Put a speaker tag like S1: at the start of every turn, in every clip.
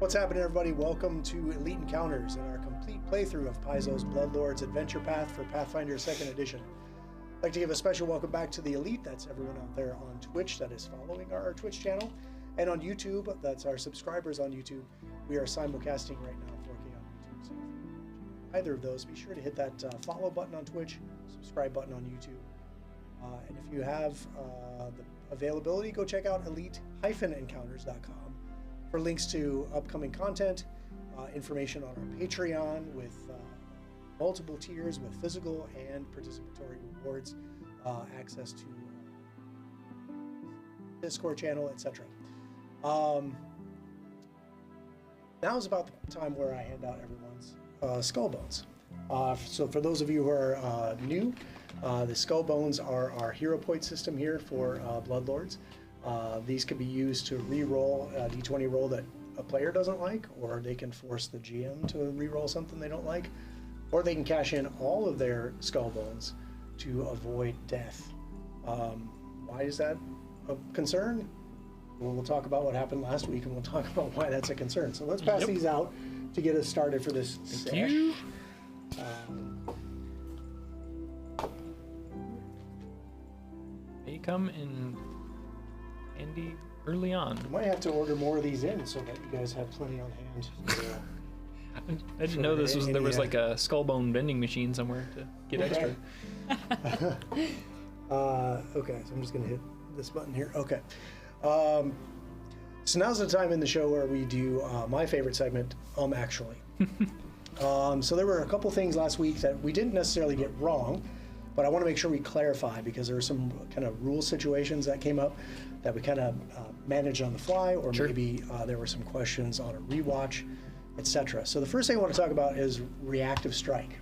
S1: What's happening, everybody? Welcome to Elite Encounters and our complete playthrough of Paizo's Bloodlords Adventure Path for Pathfinder 2nd Edition. I'd like to give a special welcome back to the Elite. That's everyone out there on Twitch that is following our Twitch channel. And on YouTube, that's our subscribers on YouTube. We are simulcasting right now, working on YouTube. So either of those, be sure to hit that follow button on Twitch, subscribe button on YouTube. And if you have the availability, go check out elite-encounters.com for links to upcoming content, information on our Patreon with multiple tiers with physical and participatory rewards, access to Discord channel, etc. Now is about the time where I hand out everyone's skull bones. So for those of you who are new, the skull bones are our hero point system here for Bloodlords. These can be used to re-roll a d20 roll that a player doesn't like, or they can force the GM to re-roll something they don't like, or they can cash in all of their skull bones to avoid death. Why is that a concern? Well, we'll talk about what happened last week, and we'll talk about why that's a concern. So let's pass these out to get us started for this session.
S2: They come in handy early on.
S1: You might have to order more of these in so that you guys have plenty on hand.
S2: I didn't know there was like a skull bone vending machine somewhere to get extra.
S1: Okay, so I'm just gonna hit this button here. Okay. So now's the time in the show where we do my favorite segment, actually. So there were a couple things last week that we didn't necessarily get wrong, but I want to make sure we clarify because there were some kind of rule situations that came up that we kind of managed on the fly, or maybe there were some questions on a rewatch, etc. So the first thing I want to talk about is reactive strike.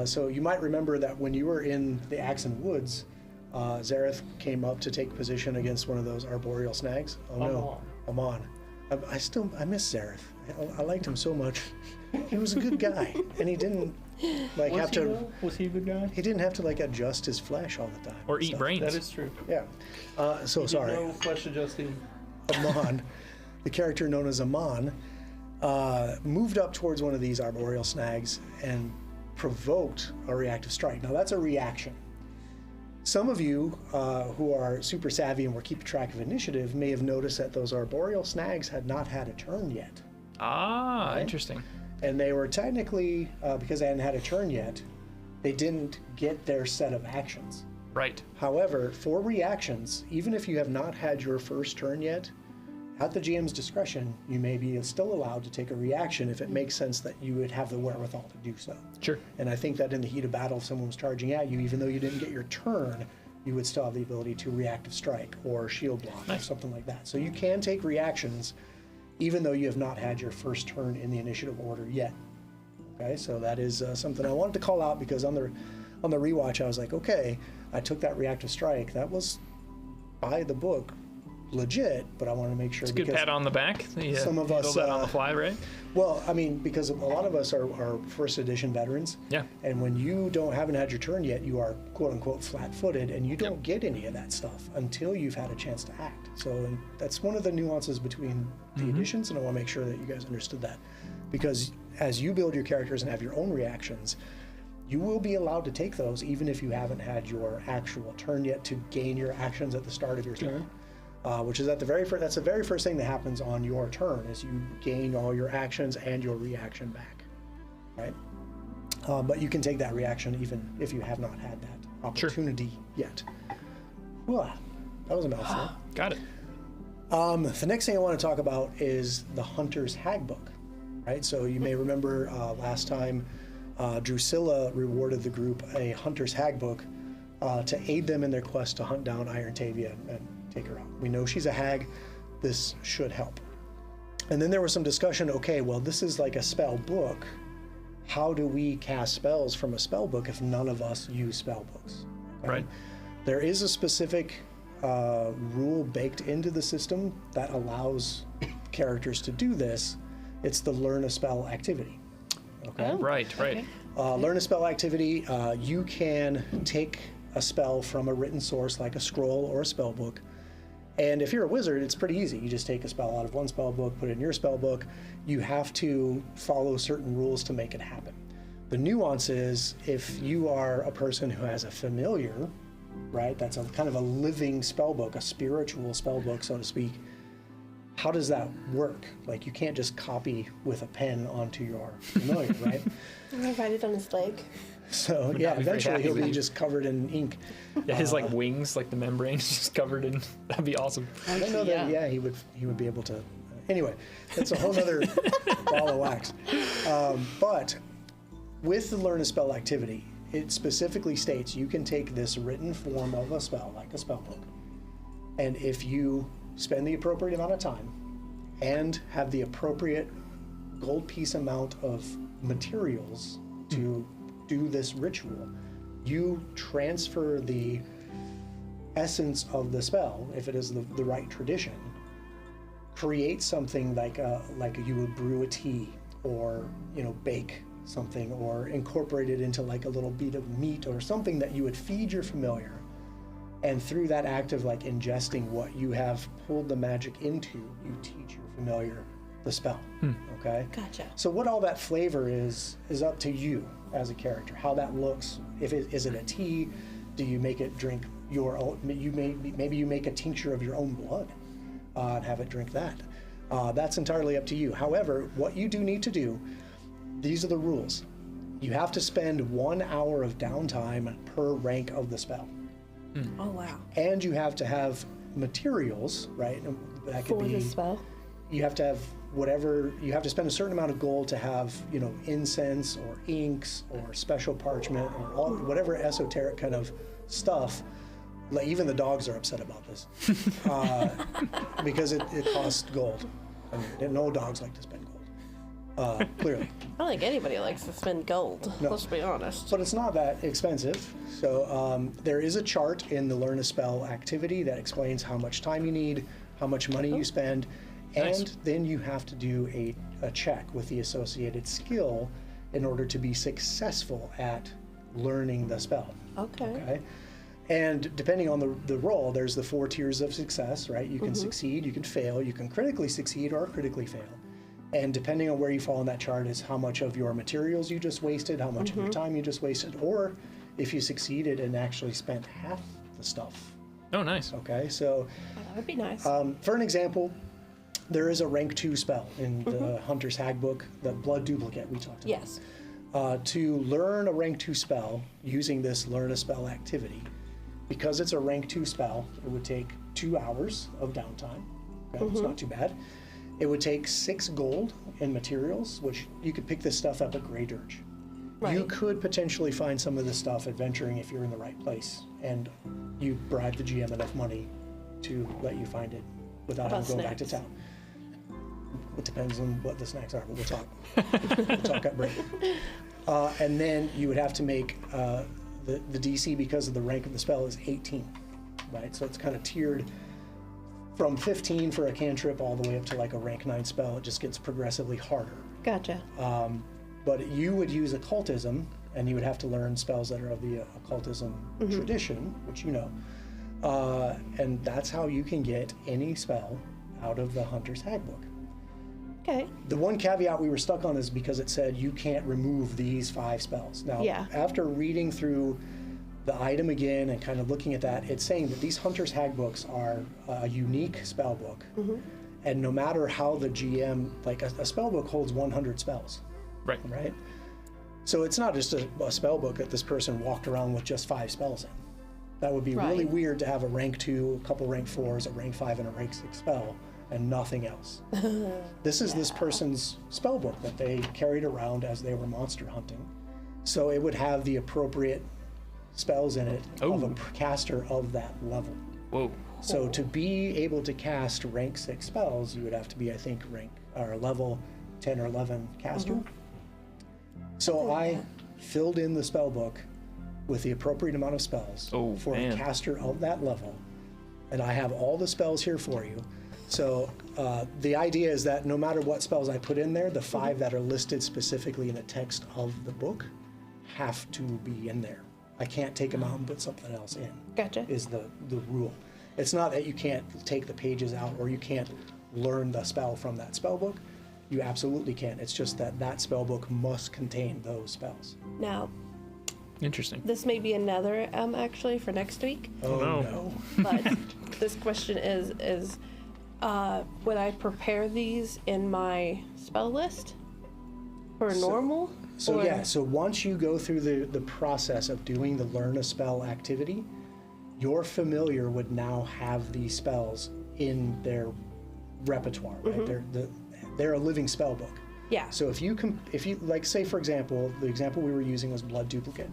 S1: So you might remember that when you were in the Axon Woods, Zareth came up to take position against one of those arboreal snags. Oh no, Amon. I miss Zareth. I liked him so much. He was a good guy, and he didn't
S3: Was he a good guy?
S1: He didn't have to adjust his flesh all the time.
S2: Or eat brains.
S3: That is true.
S1: Yeah. Sorry.
S3: No flesh adjusting.
S1: Amon, the character known as Amon, moved up towards one of these arboreal snags and provoked a reactive strike. Now that's a reaction. Some of you who are super savvy and were keeping track of initiative may have noticed that those arboreal snags had not had a turn yet.
S2: Ah, right? Interesting.
S1: And they were technically, because they hadn't had a turn yet, they didn't get their set of actions.
S2: Right.
S1: However, for reactions, even if you have not had your first turn yet, at the GM's discretion, you may be still allowed to take a reaction if it makes sense that you would have the wherewithal to do so.
S2: Sure.
S1: And I think that in the heat of battle, if someone was charging at you, even though you didn't get your turn, you would still have the ability to reactive strike or shield block or something like that. So you can take reactions even though you have not had your first turn in the initiative order yet. Okay, so that is something I wanted to call out because on the rewatch, I was like, okay, I took that reactive strike. That was by the book, legit, but I want to make sure.
S2: It's a good pat on the back.
S1: Some of us
S2: that on the fly, right?
S1: Well, I mean, because a lot of us are first edition veterans.
S2: Yeah.
S1: And when you haven't had your turn yet, you are quote unquote flat-footed, and you don't get any of that stuff until you've had a chance to act. So that's one of the nuances between the editions, and I want to make sure that you guys understood that, because as you build your characters and have your own reactions, you will be allowed to take those even if you haven't had your actual turn yet to gain your actions at the start of your turn. Which is at the very first thing that happens on your turn is you gain all your actions and your reaction back, right? But you can take that reaction even if you have not had that opportunity yet. Well, that was a mouthful.
S2: Got it.
S1: The next thing I want to talk about is the Hunter's Hagbook, right? So you may remember last time Drusilla rewarded the group a Hunter's Hagbook to aid them in their quest to hunt down Iron Tavia and take her out. We know she's a hag. This should help. And then there was some discussion, okay, well, this is like a spell book. How do we cast spells from a spell book if none of us use spell books? Okay?
S2: Right.
S1: There is a specific rule baked into the system that allows characters to do this. It's the learn a spell activity. Okay.
S2: Right.
S1: Learn a spell activity. You can take a spell from a written source like a scroll or a spell book And if you're a wizard, it's pretty easy. You just take a spell out of one spell book, put it in your spell book. You have to follow certain rules to make it happen. The nuance is if you are a person who has a familiar, right? That's a kind of a living spell book, a spiritual spell book, so to speak. How does that work? Like, you can't just copy with a pen onto your familiar, right?
S4: I'm gonna write it on his leg.
S1: So
S2: Would
S1: yeah,
S2: not be very
S1: eventually
S2: happy
S1: he'll
S2: with
S1: be
S2: you.
S1: just covered in ink.
S2: Yeah, his like wings, like the membrane, is just covered in. That'd be awesome.
S1: I don't know that. Yeah, he would be able to. Anyway, that's a whole other ball of wax. But with the learn a spell activity, it specifically states you can take this written form of a spell, like a spell book, and if you spend the appropriate amount of time and have the appropriate gold piece amount of materials to do this ritual, you transfer the essence of the spell, if it is the right tradition, create something like you would brew a tea, or bake something, or incorporate it into like a little bit of meat or something that you would feed your familiar. And through that act of like ingesting what you have pulled the magic into, you teach your familiar the spell. Okay?
S4: Gotcha.
S1: So what all that flavor is up to you as a character. How that looks. Is it a tea? Do you make it drink your own? Maybe you make a tincture of your own blood and have it drink that. That's entirely up to you. However, what you do need to do, these are the rules. You have to spend 1 hour of downtime per rank of the spell.
S4: Oh wow.
S1: And you have to have materials, right? That could
S4: For
S1: be
S4: the spell.
S1: you have to have whatever, you have to spend a certain amount of gold to have, incense or inks or special parchment or all, whatever esoteric kind of stuff. Like, even the dogs are upset about this because it costs gold. I mean, no dogs like to spend gold, clearly.
S4: I don't think anybody likes to spend gold.
S1: No.
S4: Let's be honest.
S1: But it's not that expensive. So there is a chart in the Learn a Spell activity that explains how much time you need, how much money you spend, and
S2: Nice.
S1: then you have to do a check with the associated skill in order to be successful at learning the spell. Okay? And depending on the role, there's the 4 tiers of success, right? You can succeed, you can fail, you can critically succeed or critically fail. And depending on where you fall in that chart is how much of your materials you just wasted, how much of your time you just wasted, or if you succeeded and actually spent half the stuff.
S2: Oh, nice.
S1: Okay, so
S4: Oh, that would be nice.
S1: for an example, there is a rank 2 spell in the Hunter's Handbook, the Blood Duplicate we talked about.
S4: Yes.
S1: To learn a rank 2 spell using this Learn a Spell activity, because it's a rank 2 spell, it would take 2 hours of downtime. Okay? It's not too bad. It would take 6 gold in materials, which you could pick this stuff up at Grey Dirge.
S4: Right.
S1: You could potentially find some of this stuff adventuring if you're in the right place, and you bribe the GM enough money to let you find it without
S4: How
S1: him going
S4: about
S1: back to
S4: snacks?
S1: town. It depends on what the snacks are, but we'll talk. We'll talk at break. And then you would have to make the DC, because of the rank of the spell, is 18, right? So it's kind of tiered from 15 for a cantrip all the way up to like a rank 9 spell. It just gets progressively harder.
S4: Gotcha.
S1: But you would use occultism, and you would have to learn spells that are of the occultism tradition, which you know. And that's how you can get any spell out of the Hunter's Handbook.
S4: Okay.
S1: The one caveat we were stuck on is because it said you can't remove these 5 spells. Now,
S4: Yeah.
S1: after reading through the item again and kind of looking at that, it's saying that these Hunter's Handbooks are a unique spell book. And no matter how the GM, like a spell book holds 100 spells,
S2: Right.
S1: right? So it's not just a spell book that this person walked around with just 5 spells in. That would be really
S4: Right.
S1: weird to have a rank 2, a couple rank 4s, a rank 5, and a rank 6 spell, and nothing else. This is this person's spell book that they carried around as they were monster hunting. So it would have the appropriate spells in it of a
S2: Ooh.
S1: caster of that level.
S2: Whoa.
S1: So to be able to cast rank 6 spells, you would have to be, I think, rank or level 10 or 11 caster. So I filled in the spell book with the appropriate amount of spells
S2: Oh,
S1: for
S2: man.
S1: a caster of that level, and I have all the spells here for you. So the idea is that no matter what spells I put in there, the 5 that are listed specifically in the text of the book have to be in there. I can't take them out and put something else in.
S4: Gotcha.
S1: Is the rule. It's not that you can't take the pages out or you can't learn the spell from that spell book. You absolutely can. It's just that that spell book must contain those spells.
S4: Now,
S2: Interesting.
S4: this may be another actually for next week,
S1: Oh
S2: no.
S1: no.
S4: but this question is would I prepare these in my spell list for normal?
S1: So
S4: or-
S1: yeah, so once you go through the process of doing the learn a spell activity, your familiar would now have these spells in their repertoire, right? They're a living spell book.
S4: Yeah.
S1: So if you like, say for example, the example we were using was blood duplicate.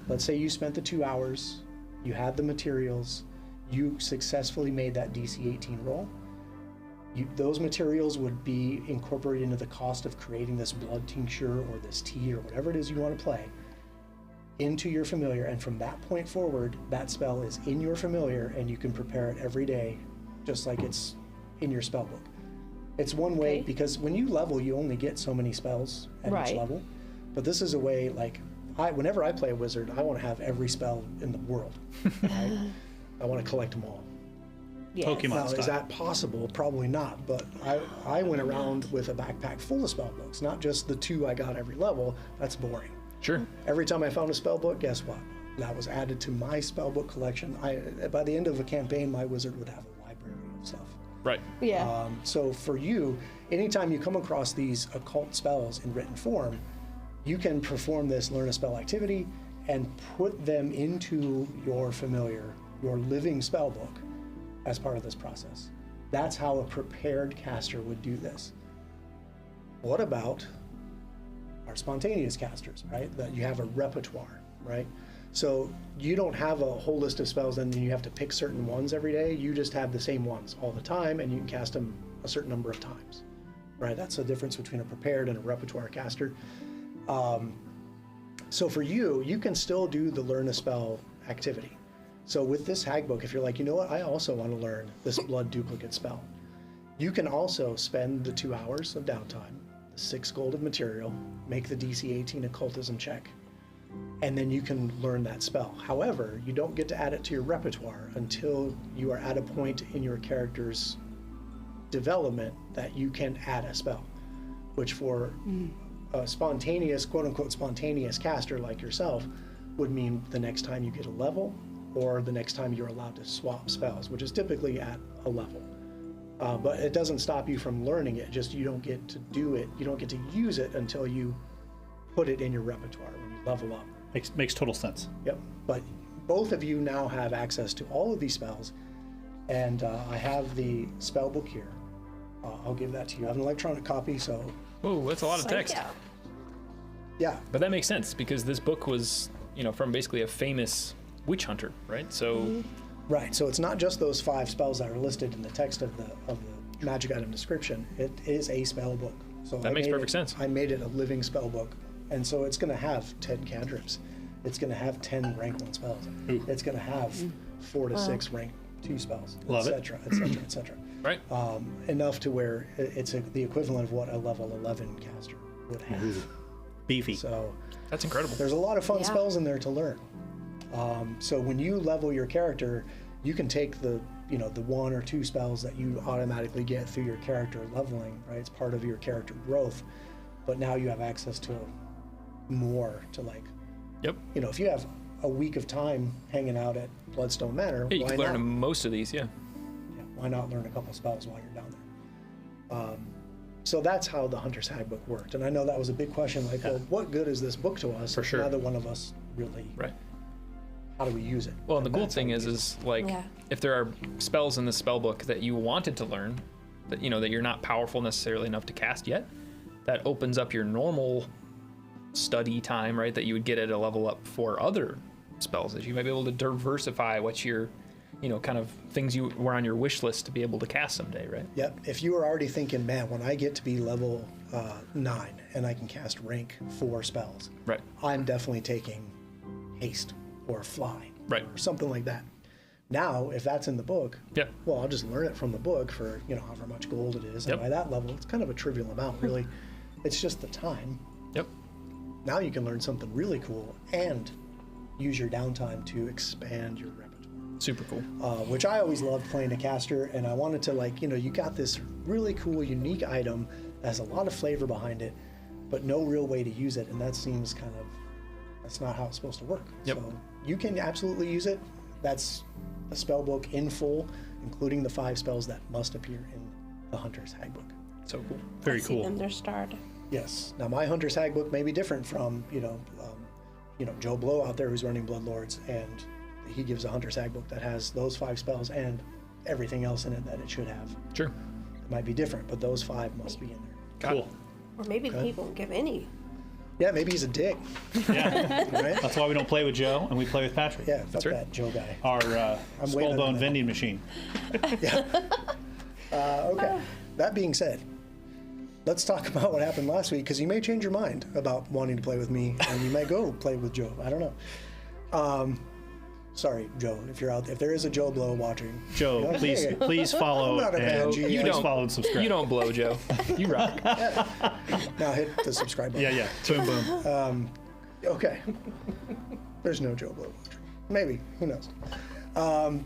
S1: Let's say you spent the 2 hours, you had the materials, you successfully made that DC 18 roll. Those materials would be incorporated into the cost of creating this blood tincture or this tea or whatever it is you want to play into your familiar, and from that point forward, that spell is in your familiar and you can prepare it every day just like it's in your spell book. It's one way,
S4: Okay.
S1: because when you level, you only get so many spells at each
S4: Right.
S1: level. But this is a way, like, whenever I play a wizard, I want to have every spell in the world. Right? I want to collect them all.
S4: Yes.
S3: Pokemon.
S1: Now,
S3: style.
S1: is that possible? Probably not. But I went around with a backpack full of spell books, not just the 2 I got every level. That's boring.
S2: Sure.
S1: Every time I found a spell book, guess what? That was added to my spell book collection. By the end of a campaign, my wizard would have a library of stuff.
S2: Right.
S4: Yeah.
S1: So for you, anytime you come across these occult spells in written form, you can perform this learn a spell activity and put them into your familiar, your living spell book as part of this process. That's how a prepared caster would do this. What about our spontaneous casters, right? That you have a repertoire, right? So you don't have a whole list of spells and then you have to pick certain ones every day. You just have the same ones all the time and you can cast them a certain number of times, right? That's the difference between a prepared and a repertoire caster. So for you, you can still do the learn a spell activity. So with this hag book, if you're like, you know what, I also want to learn this blood duplicate spell, you can also spend the 2 hours of downtime, the 6 gold of material, make the DC 18 occultism check, and then you can learn that spell. However, you don't get to add it to your repertoire until you are at a point in your character's development that you can add a spell, which for a spontaneous, quote unquote, spontaneous caster like yourself would mean the next time you get a level or the next time you're allowed to swap spells, which is typically at a level. But it doesn't stop you from learning it, just you don't get to do it, you don't get to use it until you put it in your repertoire when you level up.
S3: Makes total sense.
S1: Yep, but both of you now have access to all of these spells, and I have the spell book here. I'll give that to you. I have an electronic copy, so
S2: Whoa, that's a lot of text.
S4: Yeah.
S1: yeah.
S2: But that makes sense because this book was, from basically a famous witch hunter, right? So
S1: Right, so it's not just those 5 spells that are listed in the text of the magic item description. It is a spell book. So
S2: That makes perfect sense.
S1: I made it a living spell book, and so it's going to have 10 cantrips. It's going to have 10 rank 1 spells.
S3: Ooh.
S1: It's going to have 4 to 6 rank 2 spells,
S3: Love it.
S1: etc., etc., etc.
S2: right.
S1: Enough to where it's the equivalent of what a level 11 caster would have.
S3: Beefy.
S1: So
S2: That's incredible.
S1: there's a lot of fun
S4: Yeah.
S1: spells in there to learn. So when you level your character, you can take the 1 or 2 spells that you automatically get through your character leveling, right? It's part of your character growth, but now you have access to more to
S2: Yep.
S1: if you have a week of time hanging out at Bloodstone Manor,
S2: Yeah, you
S1: why
S2: can
S1: not?
S2: learn most of these, yeah.
S1: Yeah, why not learn a couple spells while you're down there? So that's how the Hunter's Handbook worked. And I know that was a big question, like, well, what good is this book to us?
S2: For
S1: if
S2: sure.
S1: Neither one of us really,
S2: Right.
S1: how do we use it?
S2: Well, and the cool
S1: that's how
S2: thing
S1: we
S2: is
S1: use it.
S2: like,
S4: Yeah.
S2: if there are spells in the spell book that you wanted to learn, that that you're not powerful necessarily enough to cast yet, that opens up your normal study time, right? That you would get at a level up for other spells, that you might be able to diversify what your, kind of things you were on your wish list to be able to cast someday, right?
S1: Yep. If you were already thinking, man, when I get to be level 9 and I can cast rank 4 spells,
S2: Right.
S1: I'm definitely taking haste or fly,
S2: Right.
S1: or something like that. Now, if that's in the book,
S2: Yeah.
S1: well, I'll just learn it from the book for however much gold it is,
S2: Yep.
S1: and by that level, it's kind of a trivial amount, really. It's just the time.
S2: Yep.
S1: Now you can learn something really cool and use your downtime to expand your repertoire.
S2: Super cool.
S1: Which I always loved playing a caster, and I wanted to, like, you got this really cool, unique item that has a lot of flavor behind it, but no real way to use it, and that seems that's not how it's supposed to work.
S2: Yep.
S1: So you can absolutely use it. That's a spell book in full, including the 5 spells that must appear in the Hunter's Handbook.
S2: So cool.
S3: Very
S4: I see
S3: cool.
S4: them, they're starred.
S1: Yes. Now my Hunter's Handbook may be different from Joe Blow out there who's running Bloodlords, and he gives a Hunter's Handbook that has those 5 spells and everything else in it that it should have.
S2: Sure.
S1: It might be different, but those 5 must be in there.
S2: Cool.
S4: Or maybe he won't give any.
S1: Yeah, maybe he's a dick.
S3: Yeah.
S1: Right?
S3: That's why we don't play with Joe and we play with Patrick.
S1: Yeah, fuck
S2: right.
S1: that Joe guy.
S3: Our
S1: I'm way better than
S3: Skullbone
S1: that.
S3: vending machine.
S1: Yeah. Okay. That being said, let's talk about what happened last week, because you may change your mind about wanting to play with me, and you may go play with Joe. I don't know. Sorry, Joe, if you're out, if there is a Joe Blow watching.
S3: Joe,
S1: Hey,
S3: please follow
S1: I'm not a bad
S3: and
S1: G.
S3: please
S1: You
S2: don't-
S3: follow and subscribe.
S2: You don't blow, Joe. You rock.
S1: Now hit the subscribe button.
S3: Yeah. Boom, boom.
S1: Okay. There's no Joe Blow watching. Maybe. Who knows?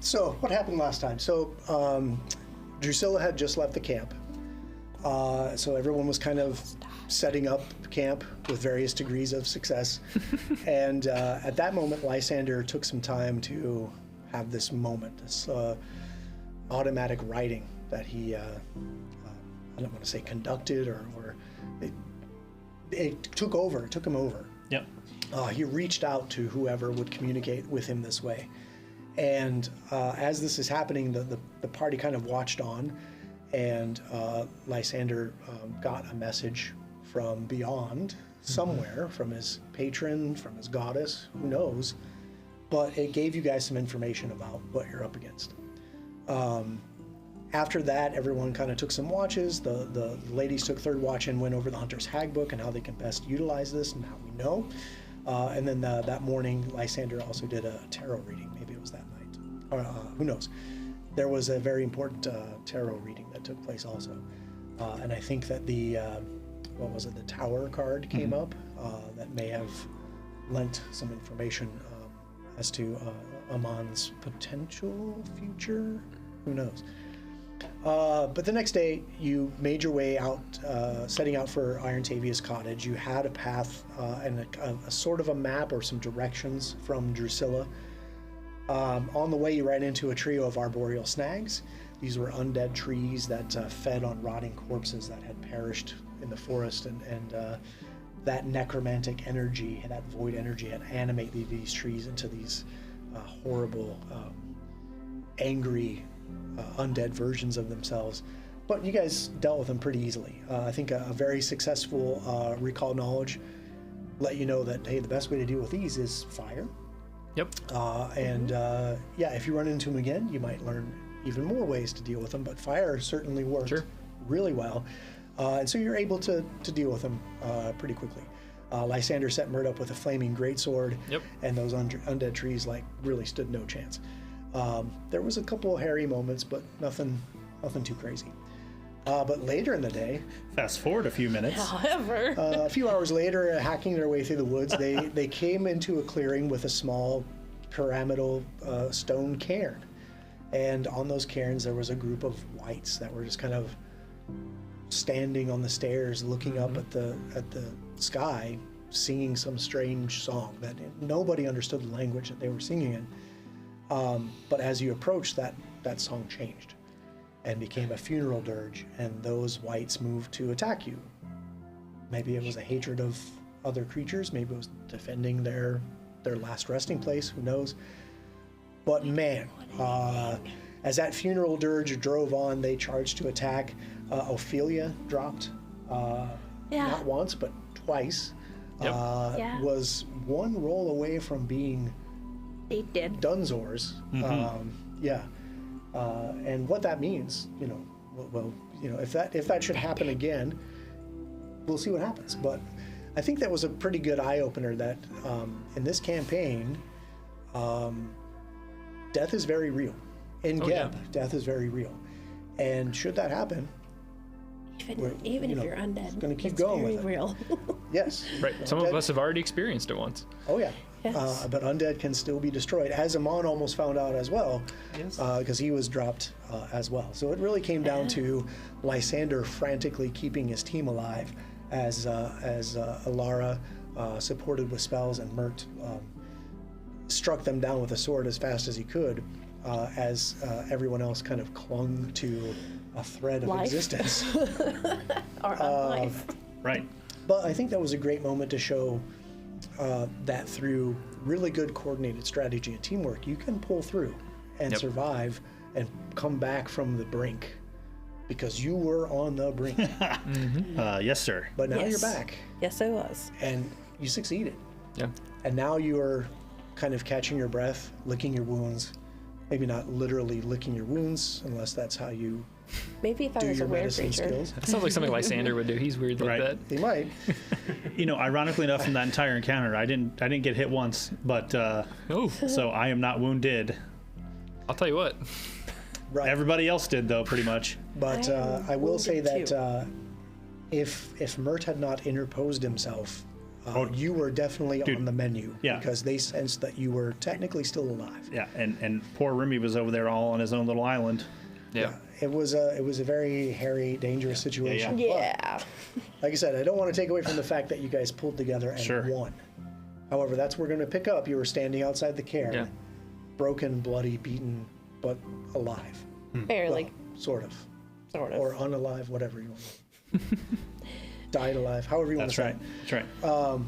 S1: So what happened last time? So Drusilla had just left the camp. So everyone was kind of setting up camp with various degrees of success. And at that moment, Lysander took some time to have this moment, this automatic writing that he, I don't want to say conducted, or it took him over.
S3: Yep.
S1: He reached out to whoever would communicate with him this way. And as this is happening, the party kind of watched on, and Lysander got a message from beyond, somewhere, from his patron, from his goddess, who knows, but it gave you guys some information about what you're up against. After that, everyone kind of took some watches. The ladies took third watch and went over the Hunter's Handbook and how they can best utilize this and how we know. And then that morning, Lysander also did a tarot reading. Maybe it was that night. Or, who knows? There was a very important tarot reading that took place also. And I think that the Tower card came up that may have lent some information as to Amon's potential future. Who knows? But the next day, you made your way out, setting out for Iron Tavia's cottage. You had a path and a sort of a map or some directions from Drusilla. On the way, you ran into a trio of arboreal snags. These were undead trees that fed on rotting corpses that had perished in the forest, and that necromantic energy, that void energy, had animated these trees into these horrible, angry, undead versions of themselves. But you guys dealt with them pretty easily. I think a very successful recall knowledge let you know that, hey, the best way to deal with these is fire.
S2: Yep.
S1: If you run into them again, you might learn even more ways to deal with them, but fire certainly worked really well. And so you're able to deal with them pretty quickly. Lysander set Mert up with a flaming greatsword, and those undead trees really stood no chance. There was a couple of hairy moments, but nothing too crazy. But later in the day,
S3: Fast forward a few minutes.
S4: However,
S1: a few hours later, hacking their way through the woods, they came into a clearing with a small pyramidal stone cairn. And on those cairns, there was a group of wights that were just kind of standing on the stairs, looking up at the sky, singing some strange song that nobody understood the language that they were singing in. But as you approached, that song changed and became a funeral dirge, and those wights moved to attack you. Maybe it was a hatred of other creatures, maybe it was defending their last resting place, who knows. But man, as that funeral dirge drove on, they charged to attack. Ophelia dropped, not once, but twice. Was one roll away from being
S4: they did.
S1: Dunzors. And what that means, if that should happen again, we'll see what happens. But I think that was a pretty good eye-opener that in this campaign, death is very real. In Geb, death is very real. And should that happen,
S4: Even if you're undead,
S1: gonna keep
S4: it's
S1: going
S4: very
S1: with it.
S4: real.
S1: Yes.
S2: Right. Some of
S1: Undead-
S2: us have already experienced it once.
S1: Oh yeah.
S4: Yes.
S1: But undead can still be destroyed, as Amon almost found out as well,
S5: Yes.
S1: because he was dropped as well. So it really came down to Lysander frantically keeping his team alive, as Alara, supported with spells, and Mert struck them down with a sword as fast as he could, as everyone else kind of clung to a thread of
S4: Life.
S1: existence.
S4: Or life.
S3: Right.
S1: But I think that was a great moment to show that through really good coordinated strategy and teamwork, you can pull through and
S2: Yep.
S1: survive and come back from the brink, because you were on the brink.
S3: Yes, sir.
S1: But now
S4: Yes.
S1: you're back
S4: Yes, I was.
S1: and you succeeded.
S2: Yeah.
S1: And now you are kind of catching your breath, licking your wounds. Maybe not literally licking your wounds, unless that's how you
S4: Maybe if I
S1: do
S4: was a
S1: your
S4: weird
S1: medicine
S4: creature.
S1: skills.
S2: That sounds like something Lysander would do. He's weird like
S3: Right.
S2: that.
S1: He might.
S3: You know, ironically enough, in that entire encounter, I didn't get hit once, but
S2: Oh,
S3: so I am not wounded.
S2: I'll tell you what.
S1: Right.
S3: Everybody else did, though, pretty much.
S1: But
S4: I'm
S1: I will say
S4: wounded
S1: that if Mert had not interposed himself,
S3: Oh,
S1: you were definitely
S3: dude.
S1: on the menu,
S3: Yeah.
S1: because they sensed that you were technically still alive.
S3: Yeah, and poor Remy was over there all on his own little island.
S2: Yeah.
S1: It was a very hairy, dangerous situation.
S4: Yeah.
S1: But, like I said, I don't want to take away from the fact that you guys pulled together and
S3: Sure.
S1: won. However, that's where we're going to pick up. You were standing outside the cairn,
S2: Yeah.
S1: broken, bloody, beaten, but alive.
S4: Barely.
S1: Well, sort of.
S4: Sort of.
S1: Or unalive, whatever you want. Died alive, however you want
S3: That's
S1: to say
S3: right.
S1: it.
S3: That's right.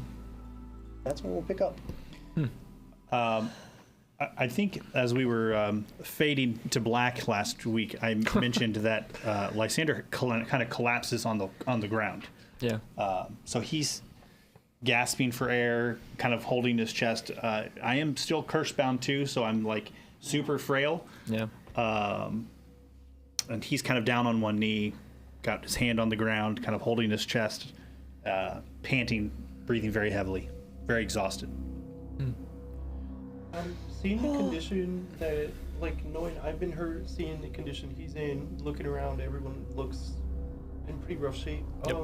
S1: That's what we'll pick up.
S3: I think as we were fading to black last week, I mentioned that Lysander kind of collapses on the ground.
S2: Yeah.
S3: So he's gasping for air, kind of holding his chest. I am still curse bound too, so I'm like super frail.
S2: Yeah.
S3: And he's kind of down on one knee, got his hand on the ground, kind of holding his chest, panting, breathing very heavily, very exhausted.
S5: Seeing the condition that, like, knowing I've been hurt, seeing the condition he's in, looking around, everyone looks in pretty rough shape.
S2: Yep.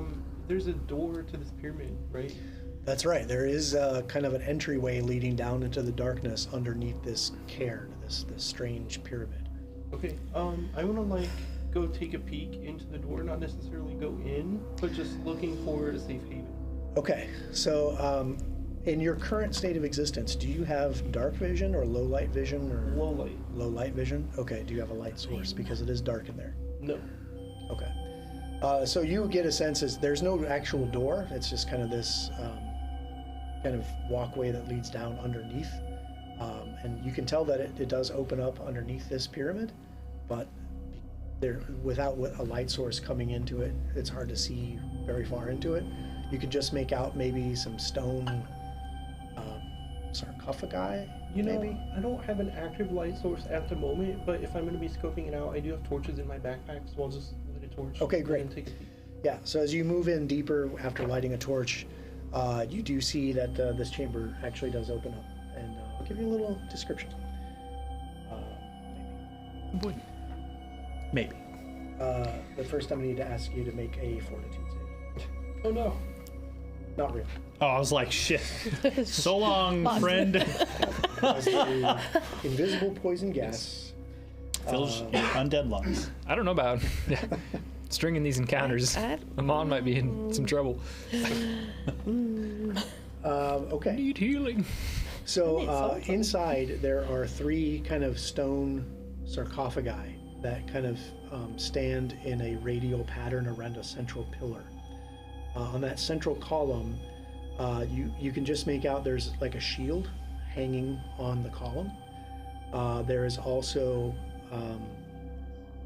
S5: There's a door to this pyramid, right?
S1: That's right. There is kind of an entryway leading down into the darkness underneath this cairn, this strange pyramid.
S5: Okay. I want to like go take a peek into the door, not necessarily go in, but just looking for a safe haven.
S1: Okay, so in your current state of existence, do you have dark vision or low light vision or
S5: Low light.
S1: low light vision? Okay, do you have a light source? Because it is dark in there.
S5: No.
S1: Okay. So you get a sense as there's no actual door. It's just kind of this kind of walkway that leads down underneath. And you can tell that it does open up underneath this pyramid, but there, without a light source coming into it, it's hard to see very far into it. You could just make out maybe some stone sarcophagi,
S5: You know,
S1: maybe?
S5: I don't have an active light source at the moment, but if I'm going to be scoping it out, I do have torches in my backpack, so I'll just light a torch.
S1: Okay, great.
S5: And take a peek.
S1: Yeah, so as you move in deeper after lighting a torch, you do see that this chamber actually does open up. And I'll give you a little description.
S3: Maybe.
S1: But first I'm going to need to ask you to make a fortitude save.
S5: Oh no.
S1: Not real.
S3: Oh, I was like, shit. So long, friend.
S1: As the invisible poison gas.
S3: Fills your undead lungs.
S2: I don't know about stringing these encounters. Amon might be in some trouble.
S1: Okay.
S2: Need healing.
S1: So inside there are three kind of stone sarcophagi that kind of stand in a radial pattern around a central pillar. On that central column, you can just make out there's like a shield hanging on the column. There is also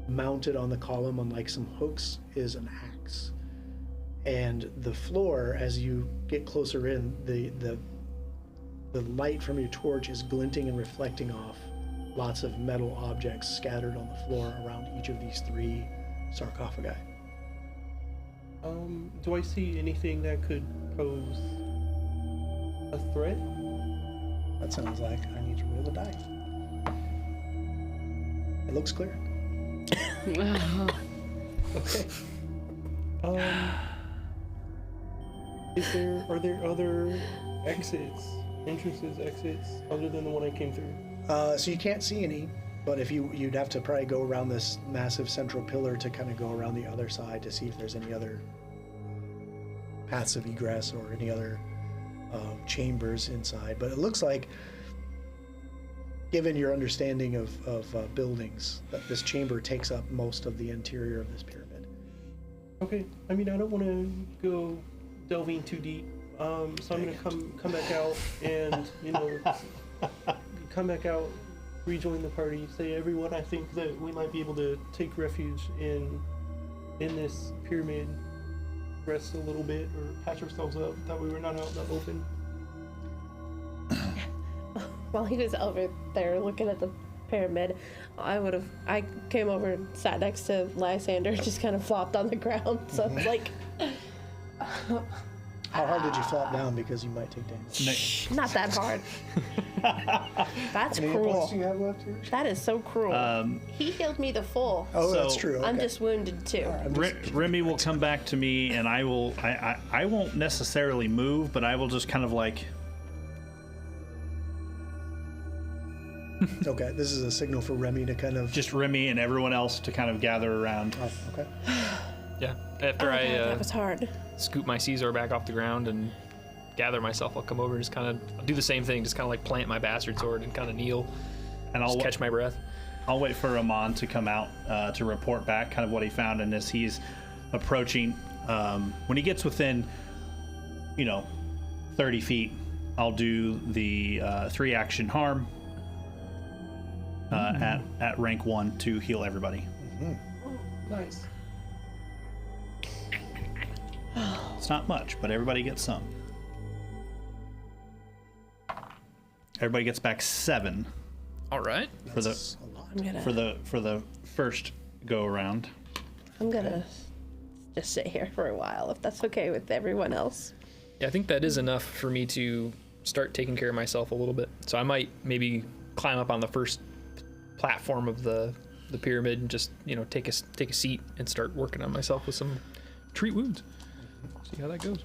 S1: mounted on the column on like some hooks is an axe. And the floor, as you get closer in, the light from your torch is glinting and reflecting off lots of metal objects scattered on the floor around each of these three sarcophagi.
S5: Do I see anything that could pose a threat?
S1: That sounds like I need to roll the die. It looks clear. Okay.
S5: Are there other exits, other than the one I came through?
S1: So you can't see any, but you'd have to probably go around this massive central pillar to kind of go around the other side to see if there's any other paths of egress or any other chambers inside. But it looks like, given your understanding of buildings, that this chamber takes up most of the interior of this pyramid.
S5: Okay. I mean, I don't want to go delving too deep, so I'm gonna come back out and come back out, rejoin the party. Say, everyone, I think that we might be able to take refuge in this pyramid, rest a little bit, or patch ourselves up. That way we're not out in the open.
S4: While he was over there looking at the pyramid, I came over and sat next to Lysander, just kind of flopped on the ground. So it's like,
S1: How hard did you flop down? Because you might take damage.
S4: not that hard. That's
S1: How many hit points do you
S4: cruel.
S1: have left here?
S4: That is so cruel. He healed me to full.
S1: Oh, that's
S3: So-
S1: true. Okay.
S4: I'm just wounded too.
S1: I'm just-
S3: Remy will come back to me, and I won't necessarily move, but I will just kind of like.
S1: Okay, this is a signal for Remy to kind of.
S3: Just Remy and everyone else to kind of gather around.
S1: Oh, okay.
S2: Yeah. After
S4: Oh,
S2: I
S4: God, that was hard.
S2: scoop my Caesar back off the ground and gather myself, I'll come over and just kind of do the same thing, just kind of like plant my bastard sword and kind of kneel,
S3: And
S2: just catch my breath.
S3: I'll wait for Amon to come out to report back kind of what he found. And as he's approaching, when he gets within, 30 feet, I'll do the 3-action harm at rank 1 to heal everybody.
S5: Nice.
S3: It's not much, but everybody gets some. Everybody gets back 7
S2: All right.
S3: for the
S1: That's a lot.
S3: for the first go around.
S4: I'm gonna just sit here for a while if that's okay with everyone else.
S2: Yeah, I think that is enough for me to start taking care of myself a little bit. So I might maybe climb up on the first platform of the pyramid and just take a seat and start working on myself with some treat wounds. See how that goes.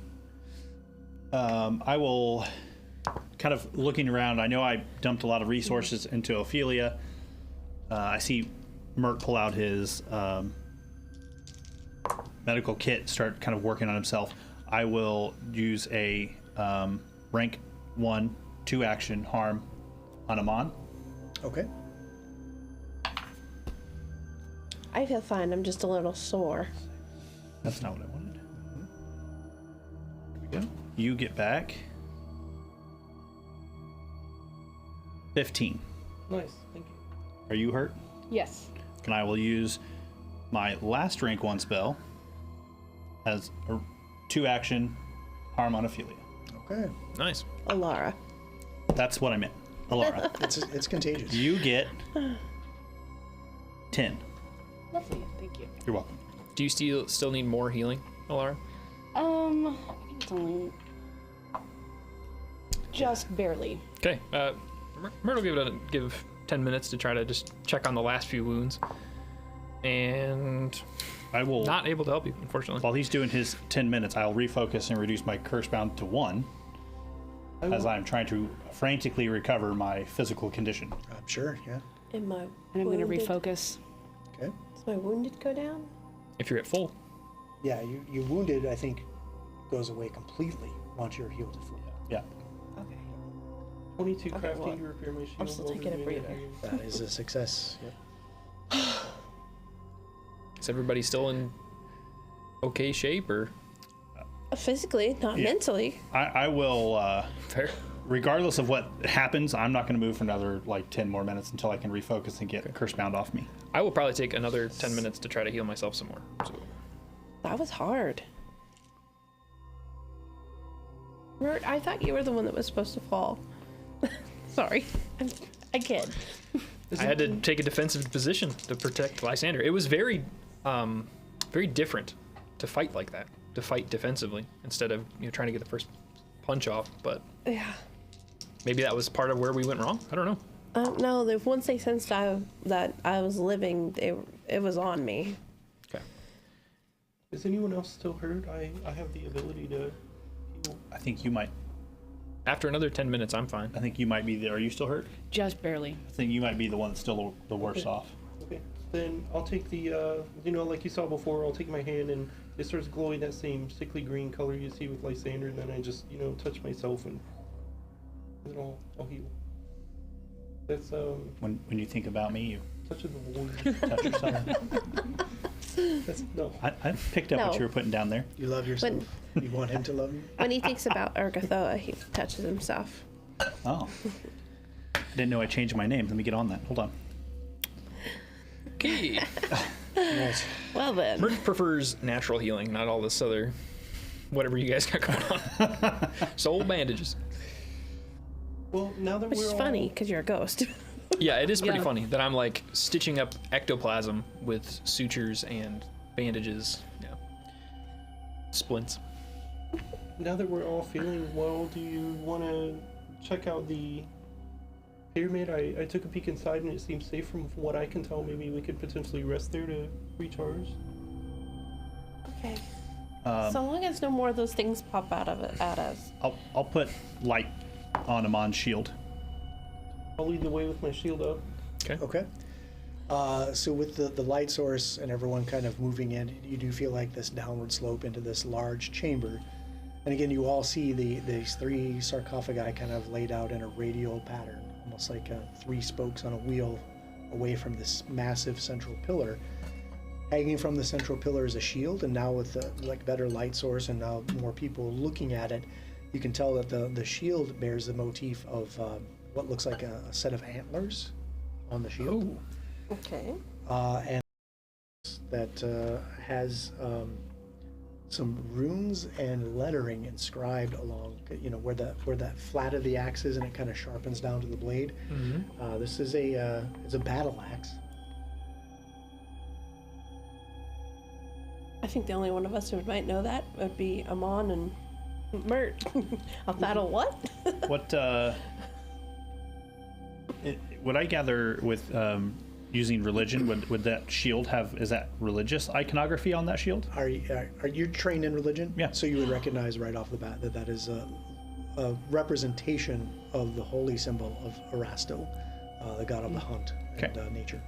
S3: I will kind of looking around. I know I dumped a lot of resources into Ophelia. I see Mert pull out his medical kit, start kind of working on himself. I will use a rank 1 2-action harm on Amon.
S1: Okay.
S4: I feel fine. I'm just a little sore.
S3: That's not what I wanted. Here we go. You get back 15.
S5: Nice. Thank you.
S3: Are you hurt?
S4: Yes.
S3: And I will use my last rank 1 spell as a 2-action harm on Ophelia.
S1: Okay.
S2: Nice.
S4: Alara.
S3: That's what I meant. Alara.
S1: It's contagious.
S3: You get 10.
S4: Lovely. Thank you.
S3: You're welcome.
S2: Do you still need more healing, Alara?
S6: I think it's only just barely.
S2: Okay. Mert will give 10 minutes to try to just check on the last few wounds. And
S3: I will,
S2: not able to help you, unfortunately.
S3: while he's doing his 10 minutes, I'll refocus and reduce my curse bound to 1 as I'm trying to frantically recover my physical condition.
S1: I'm sure, yeah.
S4: Am I
S6: And I'm going to
S4: wounded?
S6: refocus.
S1: Okay.
S4: Does my wounded go down?
S2: If you're at full.
S1: Yeah, you wounded, I think, goes away completely once you're healed to full.
S3: Yeah.
S4: Okay.
S5: 22
S4: Okay,
S5: crafting
S4: well,
S5: to repair my shield.
S4: I'm still
S5: while
S4: taking a
S5: remaining
S4: breather.
S5: at
S1: That is a success. Yep.
S2: Is everybody still in okay shape or
S4: Physically, not
S3: Yeah.
S4: mentally.
S3: I will,
S2: fair?
S3: regardless of what happens, I'm not going to move for another 10 more minutes until I can refocus and get curse bound off me.
S2: I will probably take another 10 minutes to try to heal myself some more. So.
S4: That was hard. Mert, I thought you were the one that was supposed to fall. Sorry. I kid.
S2: I had to take a defensive position to protect Lysander. It was very different to fight like that, to fight defensively instead of trying to get the first punch off. But
S4: Yeah.
S2: maybe that was part of where we went wrong. I don't know.
S4: No, once they sensed that I was living, it was on me.
S2: Okay.
S5: Is anyone else still hurt? I have the ability to heal
S3: I think you might.
S2: After another 10 minutes, I'm fine.
S3: I think you might be the. Are you still hurt?
S6: Just barely.
S3: I think you might be the one that's still the worst off.
S5: Okay. Then I'll take the, like you saw before, I'll take my hand and it starts glowing that same sickly green color you see with Lysander, and then I just, touch myself and then I'll heal. That's,
S3: When you think about me, you
S5: touch of the Lord.
S3: touch yourself.
S5: That's, no.
S3: I picked up what
S4: No.
S3: you were putting down there.
S1: You love yourself. You want him to love you.
S4: When he thinks about Ergothoa, he touches himself.
S3: Oh. Didn't know I changed my name. Let me get on that. Hold on.
S2: Okay.
S1: Right.
S4: Well then.
S2: Mert prefers natural healing, not all this other whatever you guys got going on. Soul bandages.
S5: Well, now that
S4: Which
S5: we're
S4: is
S5: all...
S4: funny, because you're a ghost.
S2: Yeah, it is pretty
S6: Yeah.
S2: funny that I'm like stitching up ectoplasm with sutures and bandages. Yeah. Splints.
S5: Now that we're all feeling well, do you want to check out the pyramid? I took a peek inside and it seems safe from what I can tell. Maybe we could potentially rest there to recharge.
S4: Okay. So long as no more of those things pop out of it at us.
S3: I'll put light on Amon's shield.
S5: I'll lead the way with my shield up.
S1: Okay. So with the light source and everyone kind of moving in, you do feel like this downward slope into this large chamber. And again, you all see these three sarcophagi kind of laid out in a radial pattern, almost like three spokes on a wheel away from this massive central pillar. Hanging from the central pillar is a shield, and now with the better light source and now more people looking at it, you can tell that the shield bears the motif of what looks like a set of antlers on the shield.
S4: Okay.
S1: And that has some runes and lettering inscribed along, where that flat of the axe is, and it kind of sharpens down to the blade.
S2: Mm-hmm.
S1: This is it's a battle axe.
S4: I think the only one of us who might know that would be Amon and Mert. A battle what?
S3: What would I gather with using religion? Would that shield is that religious iconography on that shield?
S1: Are you trained in religion?
S3: Yeah.
S1: So you would recognize right off the bat that is a representation of the holy symbol of Erasto, the god of the hunt and nature.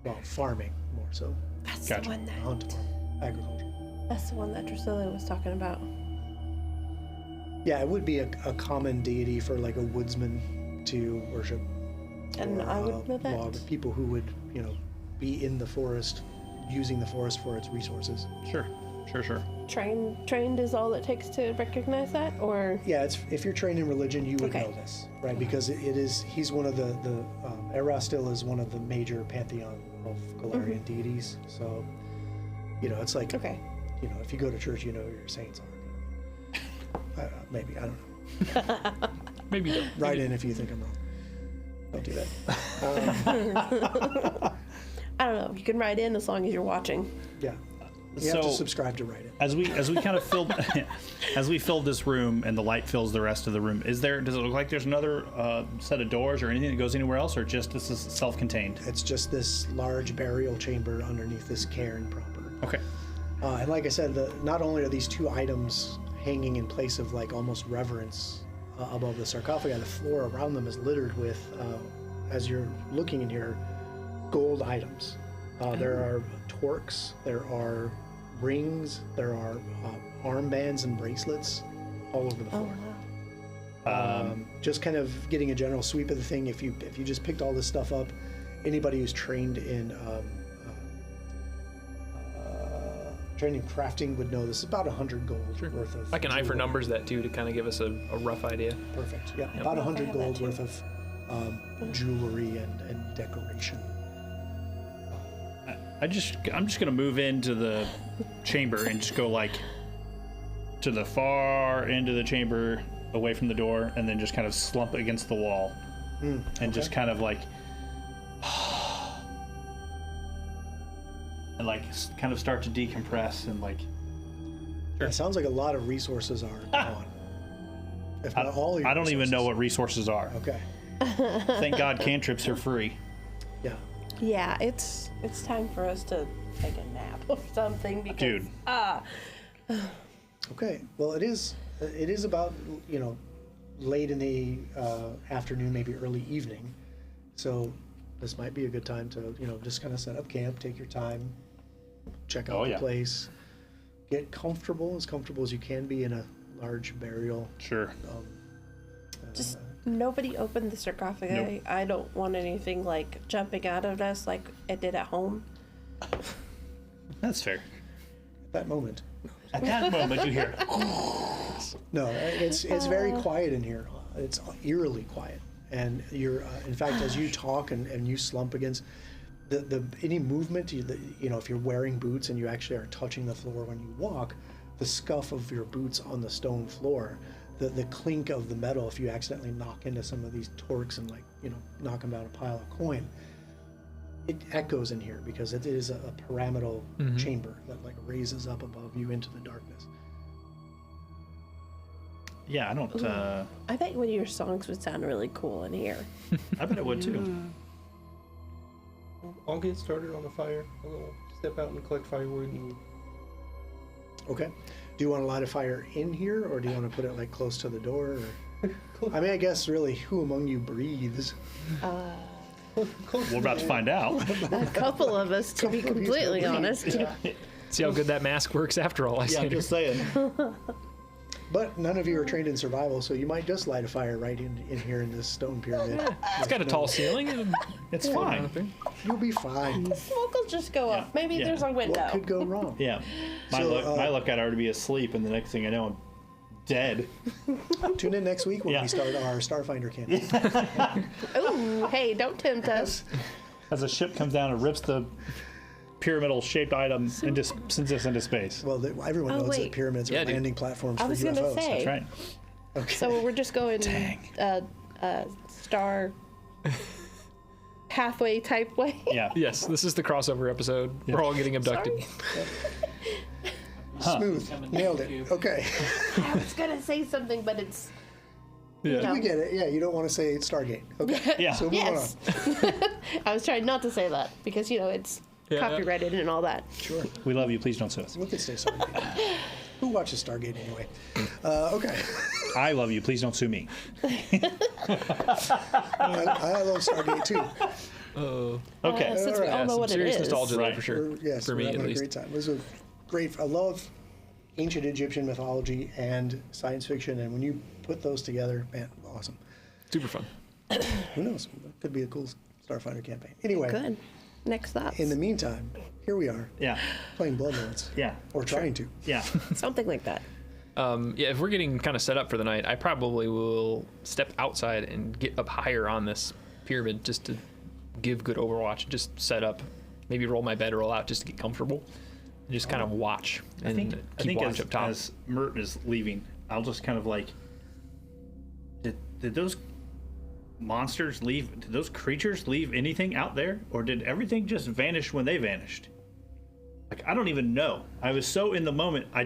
S1: Well, farming more so.
S4: That's
S3: Gotcha.
S4: the one that.
S1: Hunt, agriculture.
S4: That's the one that Drusilla was talking about.
S1: Yeah, it would be a common deity for like a woodsman to worship.
S4: And I would know that.
S1: Log, people who would, be in the forest, using the forest for its resources.
S3: Sure.
S4: Trained is all it takes to recognize that, or
S1: Yeah, if you're trained in religion, you would
S4: Okay.
S1: know this, right? Because he's one of the Erastil is one of the major pantheon of Galarian deities. So, it's like,
S4: okay.
S1: if you go to church, you know who your saints are. Maybe, I don't know.
S2: Maybe don't.
S1: Write in if you think I'm wrong. Don't do that.
S4: I don't know. You can write in as long as you're watching.
S1: Yeah. You have to
S3: So-
S1: subscribe to write it.
S3: As we kind of filled as we filled this room and the light fills the rest of the room, does it look like there's another set of doors or anything that goes anywhere else, or just this is self-contained?
S1: It's just this large burial chamber underneath this cairn proper.
S3: Okay.
S1: And like I said, not only are these two items hanging in place of like almost reverence above the sarcophagi, the floor around them is littered with, as you're looking in here, gold items. There are torques, there are rings, there are armbands and bracelets all over the floor. Just kind of getting a general sweep of the thing. If you just picked all this stuff up, anybody who's trained in crafting would know this is about 100 gold worth of.
S2: I can eye for
S1: jewelry.
S2: numbers that too to kind of give us a rough idea.
S1: Perfect. Yeah, about 100 gold worth of jewelry and decoration.
S3: I'm just gonna move into the chamber and just go like to the far end of the chamber, away from the door, and then just kind of slump against the wall, and just kind of like, and like kind of start to decompress and like.
S1: It sounds like a lot of resources are gone. If not all your
S3: I don't even know
S1: resources.
S3: what resources are.
S1: Okay.
S3: Thank God cantrips are free.
S1: Yeah.
S4: Yeah, it's time for us to take a nap or something because
S3: Dude.
S1: Okay. Well, it is about, late in the afternoon, maybe early evening. So this might be a good time to, just kind of set up camp, take your time, check out the place, get comfortable as you can be in a large burial.
S3: Sure.
S4: Just nobody opened the sarcophagi.
S3: Nope.
S4: I don't want anything like jumping out at us like it did at home.
S3: That's fair.
S1: At that moment.
S3: At that moment, you hear.
S1: No, it's very quiet in here. It's eerily quiet. And you're, in fact, as you talk and you slump against the any movement, if you're wearing boots and you actually are touching the floor when you walk, the scuff of your boots on the stone floor, the clink of the metal if you accidentally knock into some of these torques and knock them down a pile of coin, it echoes in here because it is a pyramidal chamber that raises up above you into the darkness.
S3: Yeah, I don't.
S4: I bet one of your songs would sound really cool in here.
S3: I bet it would too.
S5: I'll get started on the fire. I'll step out and collect firewood and
S1: Okay. Do you want to light a fire in here, or do you want to put it close to the door? Or... I mean, I guess really, who among you breathes?
S3: We're about to find out.
S4: A couple of us, to be completely honest.
S1: Yeah.
S2: See how good that mask works after all.
S3: Yeah, I'm just saying.
S1: But none of you are trained in survival, so you might just light a fire right in here in this stone pyramid.
S2: It's got a tall ceiling. And
S3: It's fine.
S1: You'll be fine.
S4: Smoke will just go up. Maybe
S3: Yeah.
S4: there's a window.
S1: What could go wrong?
S3: Yeah. My luck, I'd already be asleep, and the next thing I know, I'm dead.
S1: Tune in next week when
S3: Yeah.
S1: we start our Starfinder campaign.
S4: Ooh, hey, don't tempt us.
S3: As a ship comes down and rips the pyramidal-shaped item into space.
S1: Well, everyone knows that
S4: wait.
S1: pyramids are
S2: Yeah, dude.
S1: landing platforms
S4: I
S1: for
S4: was
S1: UFOs.
S4: gonna say.
S3: That's right.
S1: Okay.
S4: So we're just going star pathway type way.
S3: Yeah.
S2: yes, this is the crossover episode. We're all getting abducted.
S1: Smooth. Nailed it. Okay.
S4: I was gonna say something, but it's
S2: Yeah.
S1: We get it. Yeah, you don't want to say Stargate. Okay.
S3: Yeah.
S1: So move
S4: yes. I was trying not to say that because it's
S2: Yeah.
S4: copyrighted and all that.
S1: on. Sure.
S3: We love you. Please don't sue us.
S1: We could say Stargate. Who watches Stargate anyway? Okay.
S3: I love you. Please don't sue me.
S1: I love Stargate too.
S3: Okay.
S4: Since we all know
S2: some
S4: what it
S2: serious
S4: is.
S2: nostalgia there
S3: Right.
S2: for sure.
S1: Yes,
S2: for
S1: we're
S2: me
S1: having
S2: at
S1: a
S2: least.
S1: great time. It was a great. I love ancient Egyptian mythology and science fiction, and when you put those together, man, awesome.
S2: Super fun.
S1: Who knows? It could be a cool Starfinder campaign. Anyway,
S4: Good. Next thoughts.
S1: in the meantime, here we are
S3: Yeah.
S1: playing Bloodlords,
S3: Yeah.
S1: or trying to.
S3: Yeah.
S4: Something like that.
S2: Yeah, if we're getting kind of set up for the night, I probably will step outside and get up higher on this pyramid just to give good overwatch. Just set up, maybe roll my bedroll out just to get comfortable, and just kind of watch and keep watch up top.
S3: As Mert is leaving, I'll just kind of did those monsters leave? Did those creatures leave anything out there, or did everything just vanish when they vanished? I don't even know. I was so in the moment. I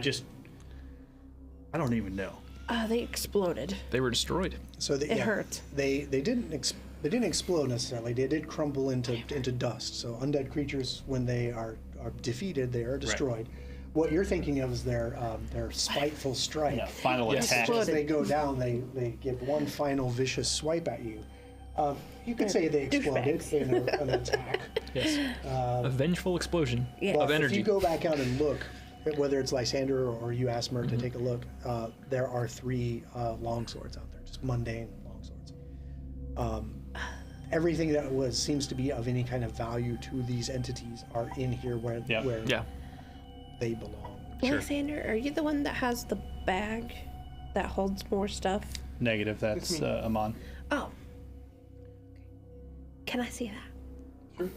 S3: don't even know.
S4: They exploded.
S2: They were destroyed.
S1: So
S4: It hurt.
S1: They didn't explode necessarily. They did crumble into dust. So undead creatures, when they are defeated, they are destroyed. What you're thinking of is their spiteful strike.
S3: Yeah, final
S2: Yes.
S3: attack.
S1: As they go down, they give one final vicious swipe at you. You could say they exploded in an attack.
S2: Yes. A vengeful explosion
S4: Yeah.
S1: Well,
S2: of
S1: if
S2: energy.
S1: you go back out and look, whether it's Lysander or you ask Mert to take a look, there are 3 longswords out there, just mundane longswords. Everything that seems to be of any kind of value to these entities are in here where
S3: Yeah.
S1: they belong.
S4: Alexander, are you the one that has the bag that holds more stuff?
S3: Negative. That's Amon.
S4: Oh. Can I see that?
S5: Sure.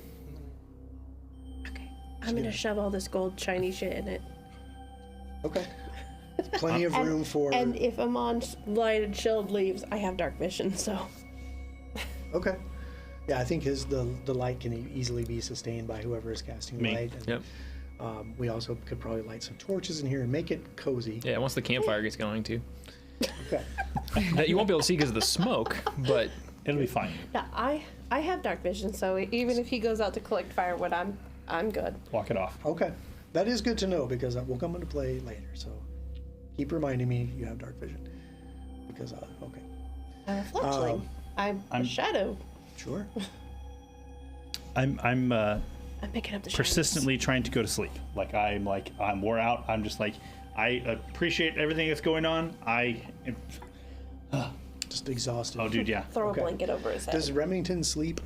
S4: Okay. I'm gonna shove all this gold shiny shit in it.
S1: Okay. Plenty of room for.
S4: And if Amon's lighted shield leaves, I have dark vision, so.
S1: Okay. Yeah, I think the light can easily be sustained by whoever is casting
S3: Me.
S1: light. And,
S2: Yep.
S1: we also could probably light some torches in here and make it cozy.
S2: Yeah, once the campfire gets going too.
S1: Okay.
S2: That you won't be able to see because of the smoke, but
S3: It'll be fine.
S4: Yeah, I have dark vision, so even if he goes out to collect firewood, I'm good.
S3: Walk it off.
S1: Okay. That is good to know because that will come into play later. So keep reminding me you have dark vision. Because, okay.
S4: I'm a fletchling. I'm a shadow.
S1: Sure.
S3: I'm
S4: I'm picking up the shadows.
S3: persistently trying to go to sleep. I'm wore out. I'm just like, I appreciate everything that's going on.
S1: Just exhausted.
S3: Oh, dude, yeah.
S4: Throw a blanket over his head.
S1: Does Remington sleep?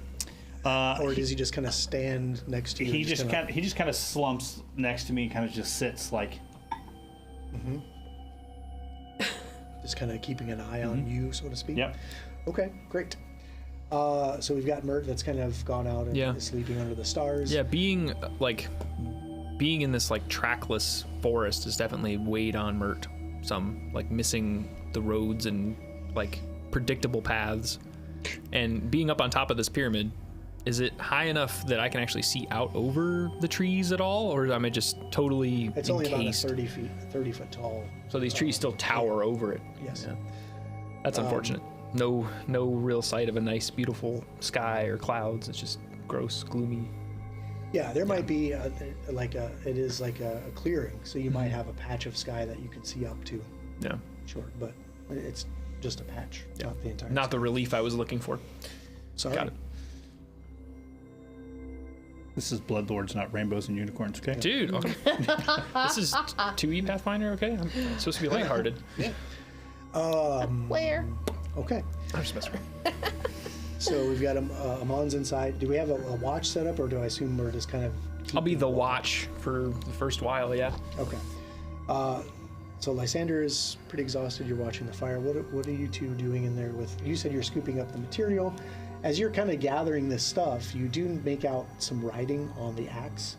S1: Or does he just kind of stand next to you?
S3: He just kind of slumps next to me, and kind of just sits like.
S1: Just kind of keeping an eye on you, so to speak.
S3: Yep.
S1: Okay, great. So we've got Mert that's kind of gone out and is sleeping under the stars.
S2: Yeah, being in this like trackless forest has definitely weighed on Mert some, like missing the roads and like predictable paths. And being up on top of this pyramid, is it high enough that I can actually see out over the trees at all, or am I just totally
S1: It's
S2: encased?
S1: only about 30 foot tall.
S2: So these trees still tower over it.
S1: Yes.
S2: Yeah. That's unfortunate. No real sight of a nice, beautiful sky or clouds. It's just gross, gloomy.
S1: Yeah, there might be it is like a clearing, so you might have a patch of sky that you can see up to.
S2: Yeah.
S1: Sure, but it's just a patch, not the entire.
S2: Not the relief I was looking for.
S1: Sorry.
S2: Got it.
S3: This is Bloodlords, not rainbows and unicorns, okay?
S2: Dude, okay. This is 2E Pathfinder, okay? I'm supposed to be lighthearted.
S4: Where?
S1: Okay.
S2: I'm just messing around.
S1: So we've got Amon's inside. Do we have a watch set up, or do I assume we're just kind of?
S2: I'll be the watch for the first while, yeah.
S1: Okay. So Lysander is pretty exhausted. You're watching the fire. What are you two doing in there with? You said you're scooping up the material. As you're kind of gathering this stuff, you do make out some writing on the axe,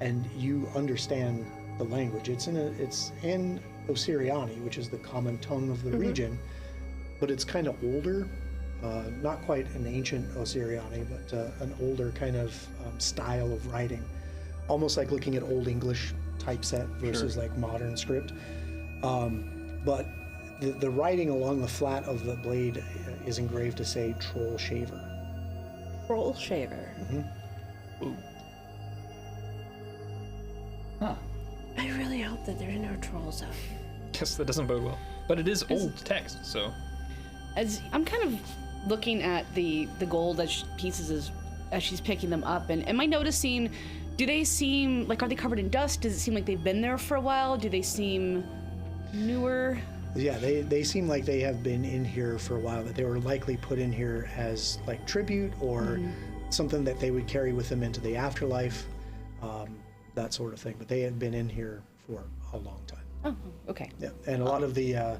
S1: and you understand the language. It's in Osiriani, which is the common tongue of the region, but it's kind of older. Not quite an ancient Osiriani, but an older kind of style of writing, almost like looking at Old English typeset versus like modern script. But the writing along the flat of the blade is engraved to say Troll Shaver.
S4: Troll Shaver.
S2: Ooh.
S3: Huh.
S4: I really hope that there are no trolls out here.
S2: Guess that doesn't bode well. But it is old text, so.
S6: As I'm kind of looking at the gold pieces as she's picking them up, and am I noticing? Do they seem like, are they covered in dust? Does it seem like they've been there for a while? Do they seem newer?
S1: Yeah, they seem like they have been in here for a while, that they were likely put in here as like tribute or something that they would carry with them into the afterlife, that sort of thing. But they had been in here for a long time.
S6: Oh, okay.
S1: Yeah, and a lot of the,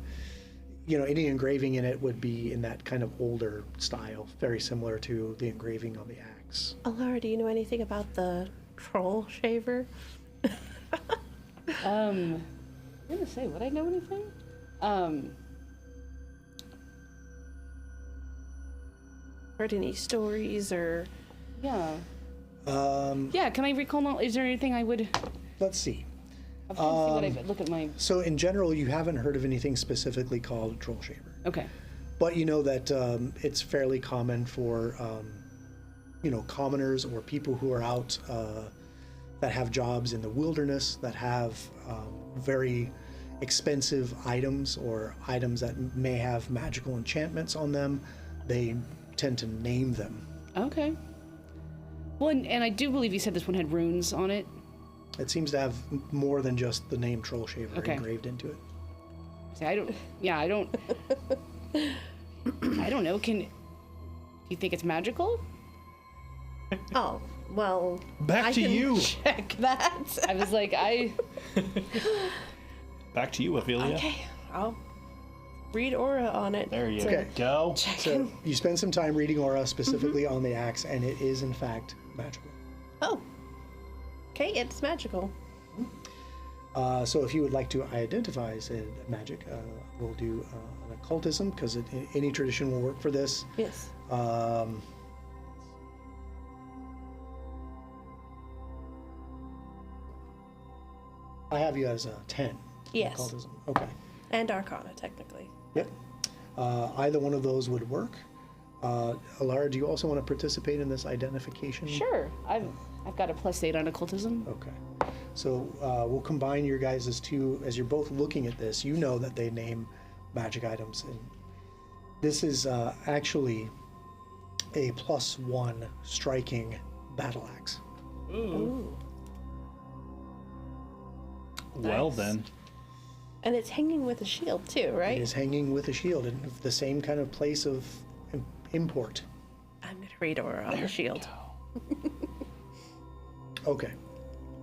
S1: any engraving in it would be in that kind of older style, very similar to the engraving on the axe.
S4: Alara, do you know anything about the Troll Shaver?
S6: I'm gonna say, would I know anything?
S4: Heard any stories or?
S6: Yeah.
S1: Um,
S6: Yeah, can I recall? Is there anything I would?
S1: let's see.
S6: I'm trying to see what I look at my.
S1: So in general, you haven't heard of anything specifically called Troll Shaver.
S6: Okay.
S1: But you know that it's fairly common for, commoners or people who are out that have jobs in the wilderness that have very expensive items or items that may have magical enchantments on them. They tend to name them.
S6: Okay. Well, and I do believe you said this one had runes on it.
S1: It seems to have more than just the name Troll Shaver
S6: Okay.
S1: engraved into it.
S6: See, I don't. Yeah, I don't. I don't know. Do you think it's magical?
S4: Oh, well.
S3: Back
S4: I
S3: to
S4: can
S3: you.
S4: Check that.
S6: I was like,
S3: Back to you, Ophelia.
S4: Okay, I'll read aura on it.
S3: There you
S1: Okay.
S3: go.
S1: So you spend some time reading aura specifically on the axe, and it is in fact magical.
S4: Oh. Okay, it's magical.
S1: So if you would like to identify said magic, we'll do an occultism, because any tradition will work for this.
S4: Yes.
S1: I have you as a 10. in
S4: Yes.
S1: Occultism. Okay.
S4: And Arcana, technically.
S1: Yep. Either one of those would work. Alara, do you also want to participate in this identification?
S6: sure. I've got a +8 on occultism.
S1: Okay. So we'll combine your guys' as you're both looking at this. You know that they name magic items, and this is actually a +1 striking battle axe.
S4: Ooh.
S3: Well
S4: Nice.
S3: then.
S4: And it's hanging with a shield too, right?
S1: It is hanging with a shield in the same kind of place of import.
S4: I'm gonna read aura on the shield,
S1: Okay.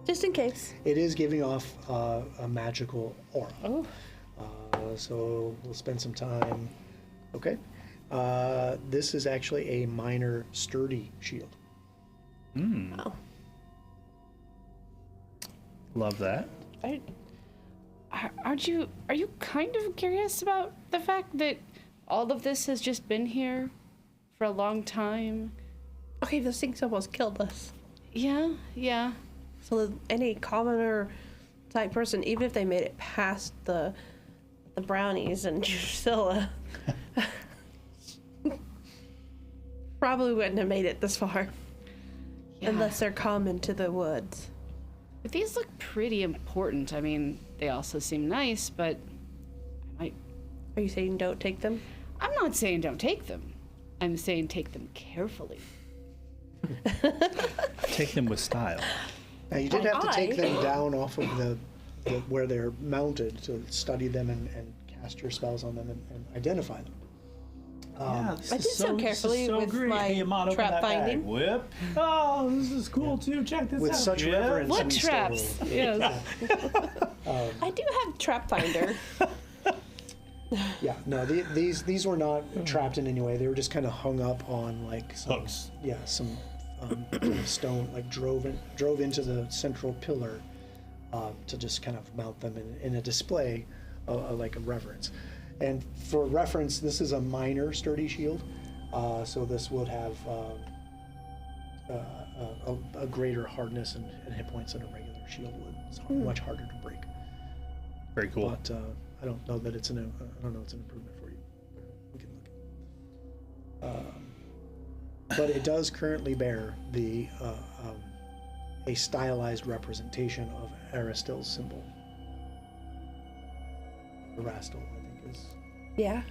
S4: just in case.
S1: It is giving off a magical aura.
S4: Oh,
S1: So we'll spend some time. Okay. This is actually a minor sturdy shield.
S4: wow.
S3: Love that.
S6: Are you kind of curious about the fact that all of this has just been here for a long time?
S4: Okay, those things almost killed us.
S6: Yeah.
S4: So any commoner type person, even if they made it past the brownies and Drusilla, probably wouldn't have made it this far.
S6: Yeah.
S4: Unless they're common to the woods.
S6: But these look pretty important. I mean, they also seem nice, but I might.
S4: Are you saying don't take them?
S6: I'm not saying don't take them. I'm saying take them carefully.
S3: Take them with style.
S1: Now you did have to take
S4: I-
S1: them down off of the where they're mounted to study them and cast your spells on them and identify them.
S4: I did so carefully with my trap finding.
S3: Whip. Oh, this is cool too. Check this
S1: With
S3: out.
S1: such
S3: Yeah.
S1: reverence.
S6: What
S1: we still-
S6: traps? Yes.
S4: I do have trap finder.
S1: Yeah, no, these were not trapped in any way. They were just kind of hung up on like some,
S3: Hooks.
S1: Yeah, some kind of stone, like drove into the central pillar to just kind of mount them in a display, like a reverence. And for reference, this is a minor sturdy shield, so this would have a greater hardness and hit points than a regular shield would. It's much harder to break.
S3: Very cool.
S1: But I don't know that it's I don't know it's an improvement for you. We can look. But it does currently bear a stylized representation of Aristil's symbol. Arastil, I think is.
S4: Yeah.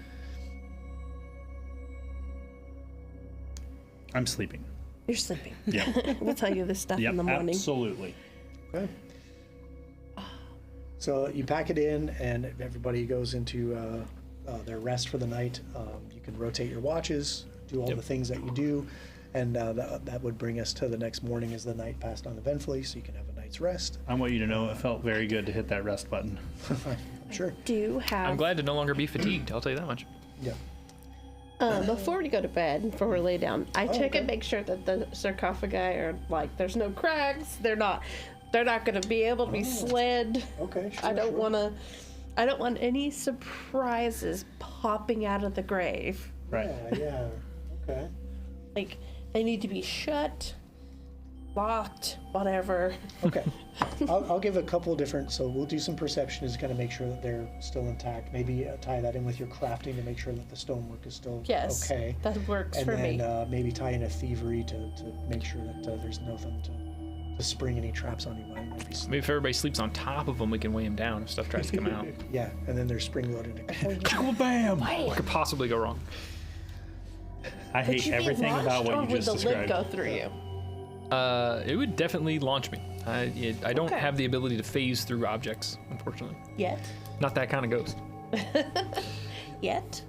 S3: I'm sleeping.
S4: You're sleeping.
S3: Yep.
S4: We'll tell you this stuff
S3: Yep.
S4: in the morning.
S3: Absolutely.
S1: Okay. So you pack it in, and everybody goes into their rest for the night. You can rotate your watches, do all the things that you do, and that would bring us to the next morning as the night passed uneventfully, so you can have a night's rest.
S3: I want you to know it felt very good to hit that rest button.
S1: Sure.
S4: Do have
S2: I'm glad to no longer be fatigued. I'll tell you that much.
S1: Yeah.
S4: before we go to bed, before we lay down, I check
S1: okay.
S4: and make sure that the sarcophagi are like there's no cracks. They're not going to be able to be slid.
S1: Okay. Sure,
S4: I don't
S1: sure.
S4: want any surprises popping out of the grave.
S3: Right.
S1: Yeah. Okay.
S4: Like they need to be shut, locked, whatever.
S1: Okay. I'll give a couple different. So we'll do some perception to kind of make sure that they're still intact. Maybe tie that in with your crafting to make sure that the stonework is still
S4: Yes,
S1: okay.
S4: that works
S1: And
S4: for
S1: then
S4: me.
S1: maybe tie in a thievery to make sure that there's nothing to spring any traps on you while you might be sleeping.
S2: Maybe if everybody sleeps on top of them, we can weigh them down if stuff tries to come out.
S1: Yeah, and then they're spring loaded again.
S3: Bam!
S2: What could possibly go wrong?
S3: I
S4: Would
S3: hate
S4: you be
S3: everything about
S4: launched, or
S3: what you
S4: would
S3: just
S4: the lid
S3: described.
S4: go through you?
S2: It would definitely launch me. I don't
S4: Okay.
S2: have the ability to phase through objects, unfortunately.
S4: Yet?
S2: Not that kind of ghost.
S4: Yet?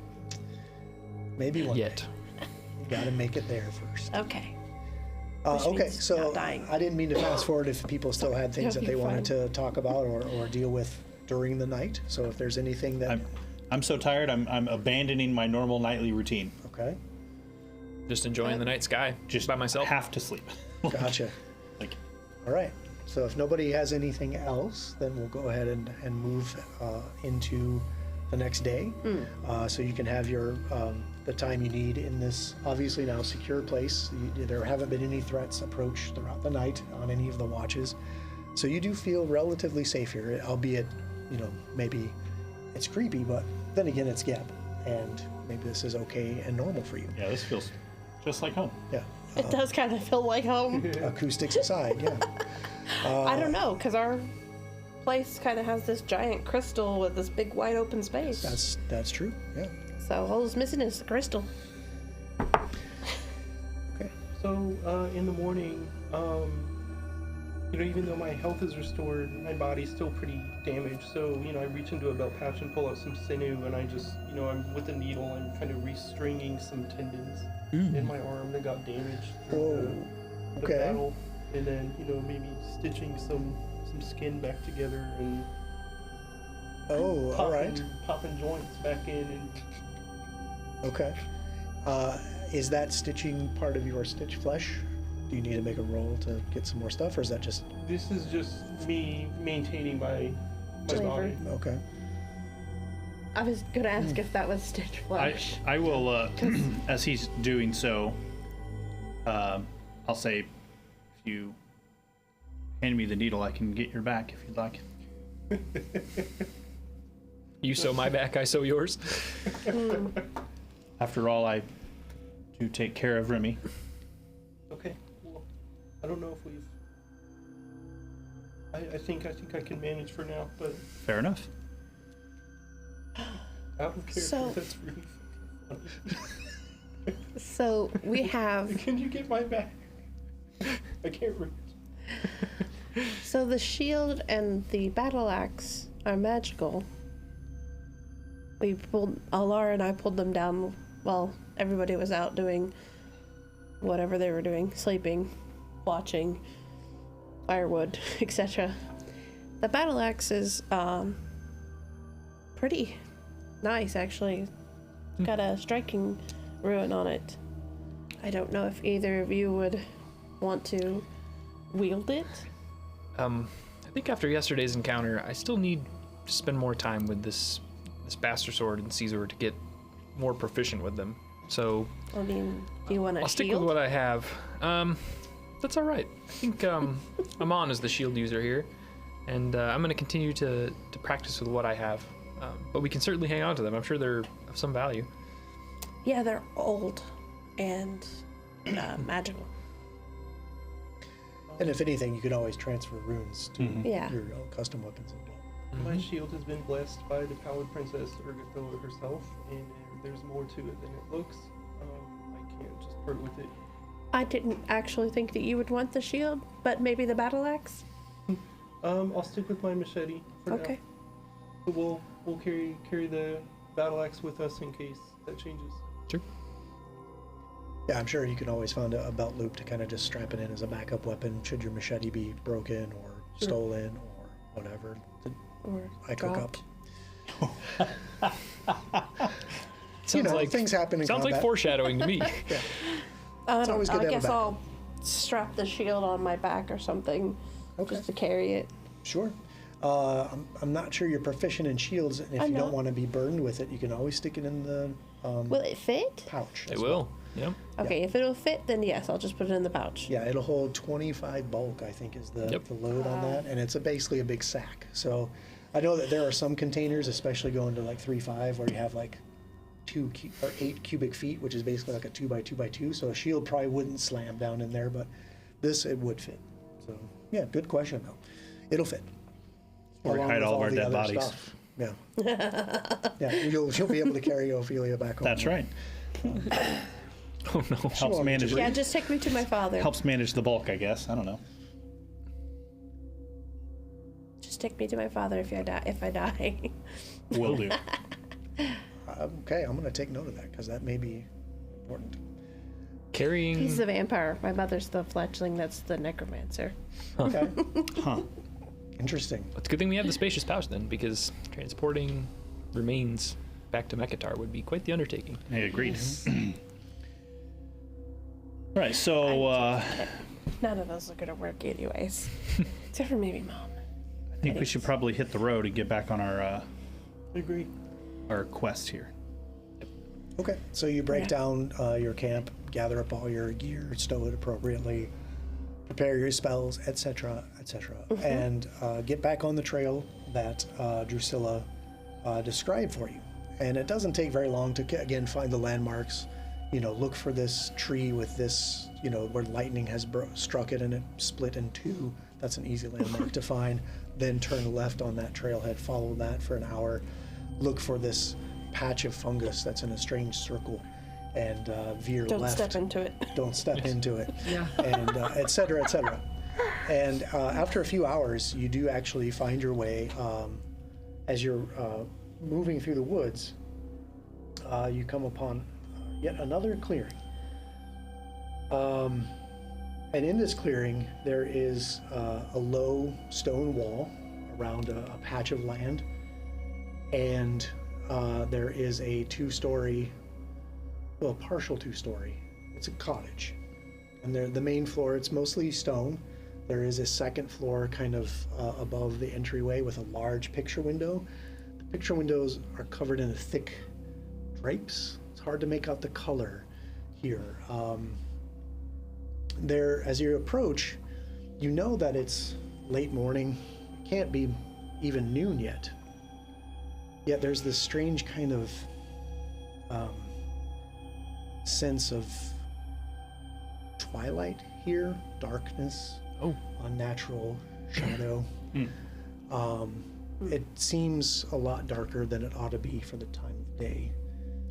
S1: Maybe one.
S2: Yet.
S1: You gotta make it there first.
S4: Okay. Which
S1: Okay,
S4: means
S1: so
S4: not dying.
S1: I didn't mean to fast forward if people still had things
S4: No,
S1: that they
S4: you're
S1: wanted
S4: fine.
S1: to talk about or deal with during the night. So if there's anything that
S3: I'm so tired. I'm abandoning my normal nightly routine.
S1: okay,
S2: Just enjoying the night sky
S3: Just
S2: by myself.
S3: Have to sleep.
S1: gotcha.
S3: Like,
S1: All right. So if nobody has anything else, then we'll go ahead and move into the next day. So you can have your the time you need in this obviously now secure place. There haven't been any threats approach throughout the night on any of the watches. So you do feel relatively safe here, albeit, maybe it's creepy, but then again, it's Geb, and maybe this is okay and normal for you.
S3: yeah, this feels just like home.
S1: Yeah.
S4: It does kind of feel like home.
S1: Acoustics aside, yeah.
S4: I don't know, because our place kind of has this giant crystal with this big wide open space.
S1: That's true. Yeah.
S4: So all that's missing is the crystal.
S1: Okay.
S5: So in the morning, even though my health is restored, my body's still pretty damaged. So I reach into a belt pouch and pull out some sinew, and I just I'm with a needle. I'm kind of restringing some tendons in my arm that got damaged through the
S1: Okay.
S5: battle, and then maybe stitching some skin back together and
S1: All right.
S5: popping joints back in. And
S1: Okay. Is that stitching part of your stitch flesh? Do you need to make a roll to get some more stuff, or is that just
S5: this is just me maintaining my
S4: Flavor.
S5: body.
S1: okay?
S4: I was gonna ask if that was stitch flesh.
S3: I will, as he's doing so, I'll say, if you hand me the needle, I can get your back if you'd like.
S2: You sew my back, I sew yours.
S3: After all, I do take care of Remy.
S5: Okay. Well, I don't know if we've. I think I can manage for now, but
S3: Fair enough.
S5: out of character,
S4: So-
S5: that's really fucking funny.
S4: So we have.
S5: Can you get my back? I can't reach.
S4: So the shield and the battle axe are magical. Alara and I pulled them down while everybody was out doing whatever they were doing, sleeping, watching, firewood, etc. The battle axe is pretty nice, actually. It's got a striking ruin on it. I don't know if either of you would want to wield it.
S2: I think after yesterday's encounter, I still need to spend more time with this bastard sword and Caesar to get more proficient with them. So
S4: I mean, do you want a
S2: I'll stick
S4: shield?
S2: with what I have. That's all right. I think Amon is the shield user here, and I'm going to continue to practice with what I have. But we can certainly hang on to them. I'm sure they're of some value.
S4: Yeah, they're old and magical.
S1: And if anything, you could always transfer runes to
S4: Yeah.
S1: your own custom weapons as well.
S5: My shield has been blessed by the Pallid Princess Urgathoa herself, and there's more to it than it looks. I can't just part with it.
S4: I didn't actually think that you would want the shield, but maybe the battle axe?
S5: I'll stick with my machete for
S4: Okay.
S5: now. But we'll carry the battle axe with us in case that changes.
S2: Sure.
S1: Yeah, I'm sure you can always find a belt loop to kind of just strap it in as a backup weapon should your machete be broken or stolen or whatever.
S4: Or
S1: I cook up.
S4: dropped.
S2: Sounds like
S1: things happen in
S2: sounds like
S1: combat.
S2: foreshadowing to me.
S4: I
S1: It's always good to have a
S4: guess
S1: backup.
S4: I'll strap the shield on my back or something
S1: Okay.
S4: just to carry it.
S1: Sure. I'm not sure you're proficient in shields, and if
S4: I'm
S1: you don't
S4: not.
S1: want to be burdened with it, you can always stick it in the
S4: Will it fit?
S1: pouch.
S2: It
S1: as
S2: will.
S1: well.
S2: Yep.
S4: Okay, if it'll fit, then yes, I'll just put it in the pouch.
S1: Yeah, it'll hold 25 bulk, I think, is the,
S2: Yep.
S1: the load on that, and it's basically a big sack. So I know that there are some containers, especially going to like 3.5, where you have like 8 cubic feet, which is basically like a 2x2x2. So a shield probably wouldn't slam down in there, but this it would fit. So yeah, good question though. It'll fit.
S3: Where we
S1: Along
S3: hide
S1: with
S3: all of our
S1: the
S3: dead
S1: other
S3: bodies.
S1: stuff. Yeah. Yeah, you'll be able to carry Ophelia back home.
S3: That's right.
S2: Oh no.
S3: Helps
S1: won't
S3: manage.
S4: Yeah, just take me to my father.
S3: Helps manage the bulk, I guess. I don't know.
S4: Just take me to my father if I die.
S3: Will do.
S1: Okay, I'm gonna take note of that because that may be important.
S2: Carrying.
S4: He's the vampire. My mother's the fletchling that's the necromancer.
S1: Okay,
S3: Huh.
S1: interesting.
S2: It's a good thing we have the spacious pouch then, because transporting remains back to Mekatar would be quite the undertaking.
S3: I agreed. All right, so
S4: None of those are gonna work anyways. Except for maybe mom.
S3: I think we should probably hit the road and get back on
S5: I agree.
S3: our quest here.
S1: Okay, so you break
S4: Yeah.
S1: down your camp, gather up all your gear, stow it appropriately, prepare your spells, etc., etc., and get back on the trail that Drusilla described for you. And it doesn't take very long to again find the landmarks. You know, look for this tree with this where lightning has struck it and it split in two. That's an easy landmark to find. Then turn left on that trailhead, follow that for an hour, look for this patch of fungus that's in a strange circle, and veer
S4: Don't
S1: left.
S4: step into it.
S1: Don't step into it.
S6: Yeah.
S1: And et cetera, et cetera. And after a few hours, you do actually find your way. As you're moving through the woods, you come upon yet another clearing. And in this clearing, there is a low stone wall around a patch of land, and there is a partial two-story. It's a cottage, and the main floor, it's mostly stone. There is a second floor kind of above the entryway with a large picture window. The picture windows are covered in thick drapes. It's hard to make out the color here. As you approach, you know that it's late morning. It can't be even noon yet. Yet there's this strange kind of sense of twilight here, darkness, unnatural shadow. It seems a lot darker than it ought to be for the time of day.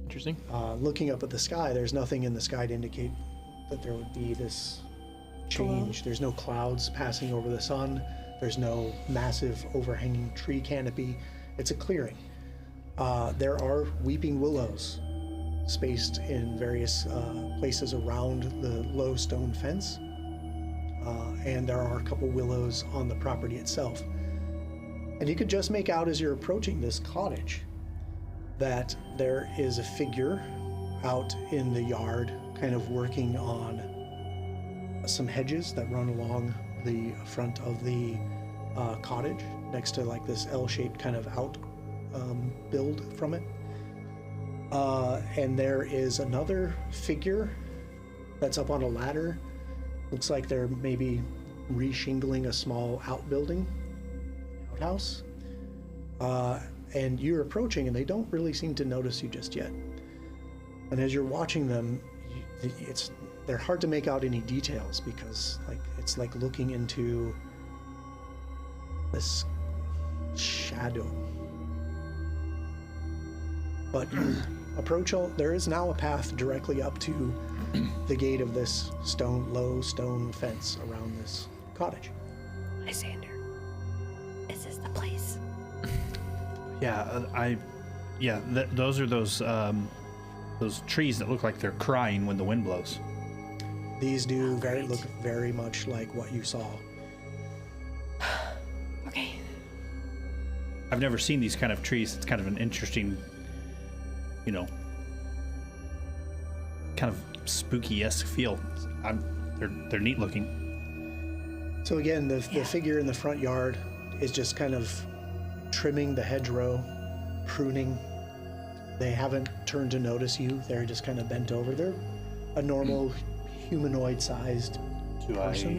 S2: Interesting.
S1: Looking up at the sky, there's nothing in the sky to indicate that there would be this change. There's no clouds passing over the sun. There's no massive overhanging tree canopy. It's a clearing. There are weeping willows spaced in various places around the low stone fence. And there are a couple willows on the property itself. And you could just make out as you're approaching this cottage that there is a figure out in the yard kind of working on some hedges that run along the front of the cottage next to like this L-shaped kind of build from it. And there is another figure that's up on a ladder. Looks like they're maybe re-shingling a small outhouse. And you're approaching and they don't really seem to notice you just yet. And as you're watching them, they're hard to make out any details because it's like looking into this shadow. But there is now a path directly up to the gate of this low stone fence around this cottage.
S4: Lysander, is this the place?
S3: Those are those trees that look like they're crying when the wind blows.
S1: These do look very much like what you saw.
S4: Okay.
S3: I've never seen these kind of trees. It's kind of an interesting, kind of spooky-esque feel. They're neat looking.
S1: So again, the figure in the front yard is just kind of trimming the hedgerow, pruning. They haven't turned to notice you. They're just kind of bent over. They're a normal humanoid-sized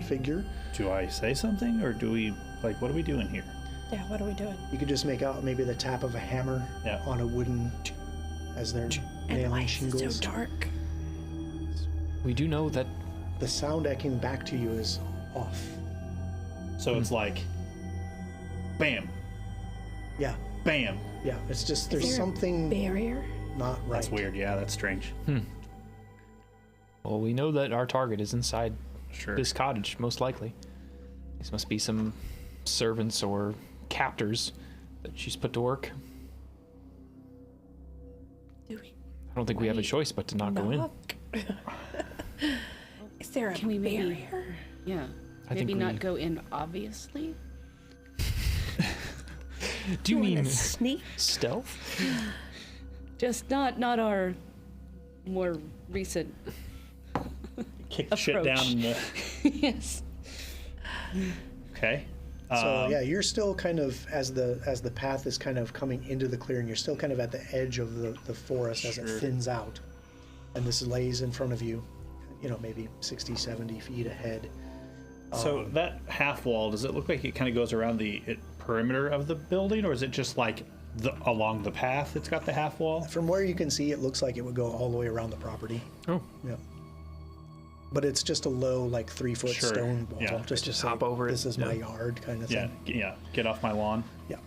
S1: figure.
S3: Do I say something, or do we, what are we doing here?
S4: Yeah, what are we doing?
S1: You could just make out maybe the tap of a hammer on a wooden, as they're nailing shingles.
S4: It's so dark.
S2: We do know that
S1: The sound echoing back to you is off.
S3: So it's like, bam,
S1: Yeah,
S3: bam.
S1: yeah. It's just there's
S4: Is there a
S1: something
S4: barrier?
S1: not right.
S3: That's weird. Yeah, that's strange.
S2: Well, we know that our target is inside
S3: Sure.
S2: this cottage, most likely. These must be some servants or captors that she's put to work.
S4: Do we
S2: I don't think we have a choice but to not go in.
S4: knock? Is there a
S6: Can we maybe-
S4: barrier?
S6: Yeah.
S2: I think
S6: Maybe
S2: we-
S6: not go in, obviously.
S2: Do you
S4: wanna
S2: mean
S4: sneak?
S2: stealth?
S6: Just not our more recent.
S3: Kick the shit down
S6: approach.
S3: in the.
S6: Yes.
S3: Okay.
S1: So yeah, you're still kind of as the path is kind of coming into the clearing. You're still kind of at the edge of the forest as it thins out, and this lays in front of you. Maybe 60, 70 feet ahead.
S3: So that half wall, does it look like it kind of goes around the perimeter of the building, or is it just like along the path? It's got the half wall.
S1: From where you can see, it looks like it would go all the way around the property.
S2: Oh,
S1: Yeah. But it's just a low, like 3-foot
S3: Sure.
S1: stone wall.
S3: Yeah.
S1: Just to
S2: Just
S1: say,
S2: hop over it.
S1: This is my
S2: Yeah.
S1: yard kind of
S3: Yeah,
S1: thing.
S3: yeah. Get off my lawn.
S1: Yeah.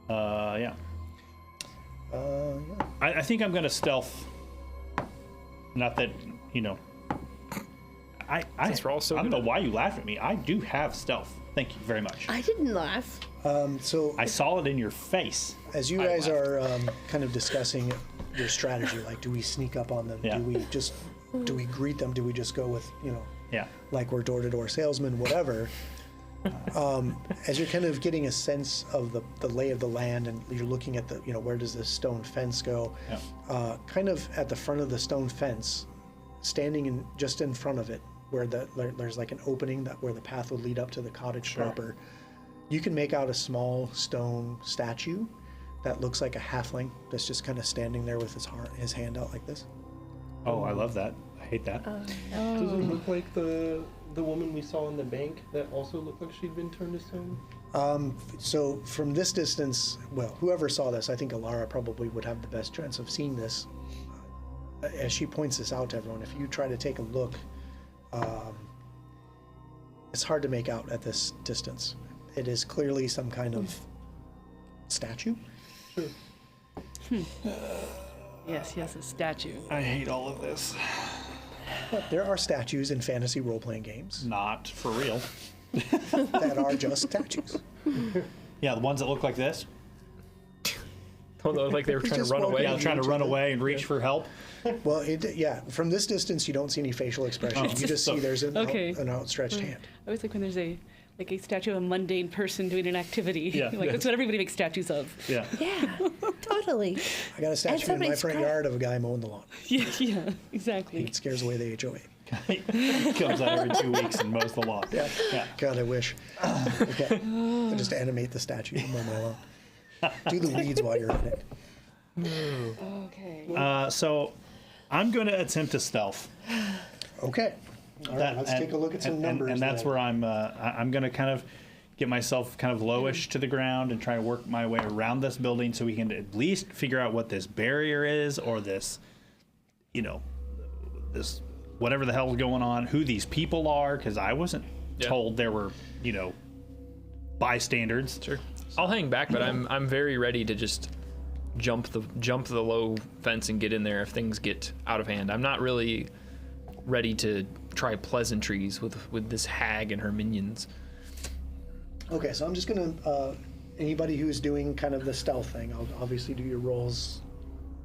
S3: Yeah.
S1: Yeah.
S3: I think I'm gonna stealth. Not that
S2: Since we're all so
S3: I don't
S2: good
S3: know
S2: at
S3: why you laugh at me. I do have stealth. Thank you very much.
S4: I didn't laugh.
S1: So
S3: I saw it in your face.
S1: as you guys are kind of discussing your strategy, like, do we sneak up on them?
S3: Yeah.
S1: Do we greet them? Do we just go with,
S3: Yeah.
S1: like we're door-to-door salesmen, whatever? As you're kind of getting a sense of the lay of the land, and you're looking at the, where does this stone fence go?
S3: Yeah.
S1: Kind of at the front of the stone fence, standing just in front of it, where there's like an opening where the path would lead up to the cottage proper. You can make out a small stone statue that looks like a halfling that's just kind of standing there with his hand out like this.
S3: Oh, I love that. I hate that.
S5: Does it look like the woman we saw in the bank that also looked like she'd been turned to stone?
S1: So from this distance, well, whoever saw this, I think Alara probably would have the best chance of seeing this. As she points this out to everyone, if you try to take a look, it's hard to make out at this distance. It is clearly some kind of statue.
S6: Yes, a statue.
S3: I hate all of this.
S1: But there are statues in fantasy role-playing games
S3: Not for real.
S1: that are just statues.
S3: Yeah, the ones that look like this.
S2: Don't look like they were trying to
S1: just
S2: run
S1: walking
S2: away.
S3: Yeah,
S1: Each
S3: trying to run
S1: other.
S3: away and reach for help.
S1: Well, from this distance, you don't see any facial expressions. You just see there's an outstretched hand.
S6: I always like when there's a statue of a mundane person doing an activity.
S3: Yeah.
S6: That's what everybody makes statues of.
S3: Yeah.
S4: Yeah, totally.
S1: I got a statue in my
S4: somebody's
S1: front yard of a guy mowing the lawn.
S6: Yeah, exactly.
S1: It scares away the HOA.
S3: Comes out every 2 weeks and mows the lawn.
S1: Yeah.
S3: Yeah.
S1: God, I wish. Okay. I'll just animate the statue and mow my lawn. Do the weeds while you're at it.
S6: Okay.
S3: So I'm going to attempt to stealth.
S1: Okay. All right, let's take a look at some numbers.
S3: And that's
S1: then.
S3: where I'm going to kind of get myself kind of lowish to the ground and try to work my way around this building so we can at least figure out what this barrier is, or this, this whatever the hell's going on, who these people are, because I wasn't told there were, bystanders.
S2: Sure. I'll hang back, but I'm very ready to just jump the low fence and get in there if things get out of hand. I'm not really ready to try pleasantries with this hag and her minions.
S1: Okay, so I'm just gonna. Anybody who's doing kind of the stealth thing, I'll obviously do your rolls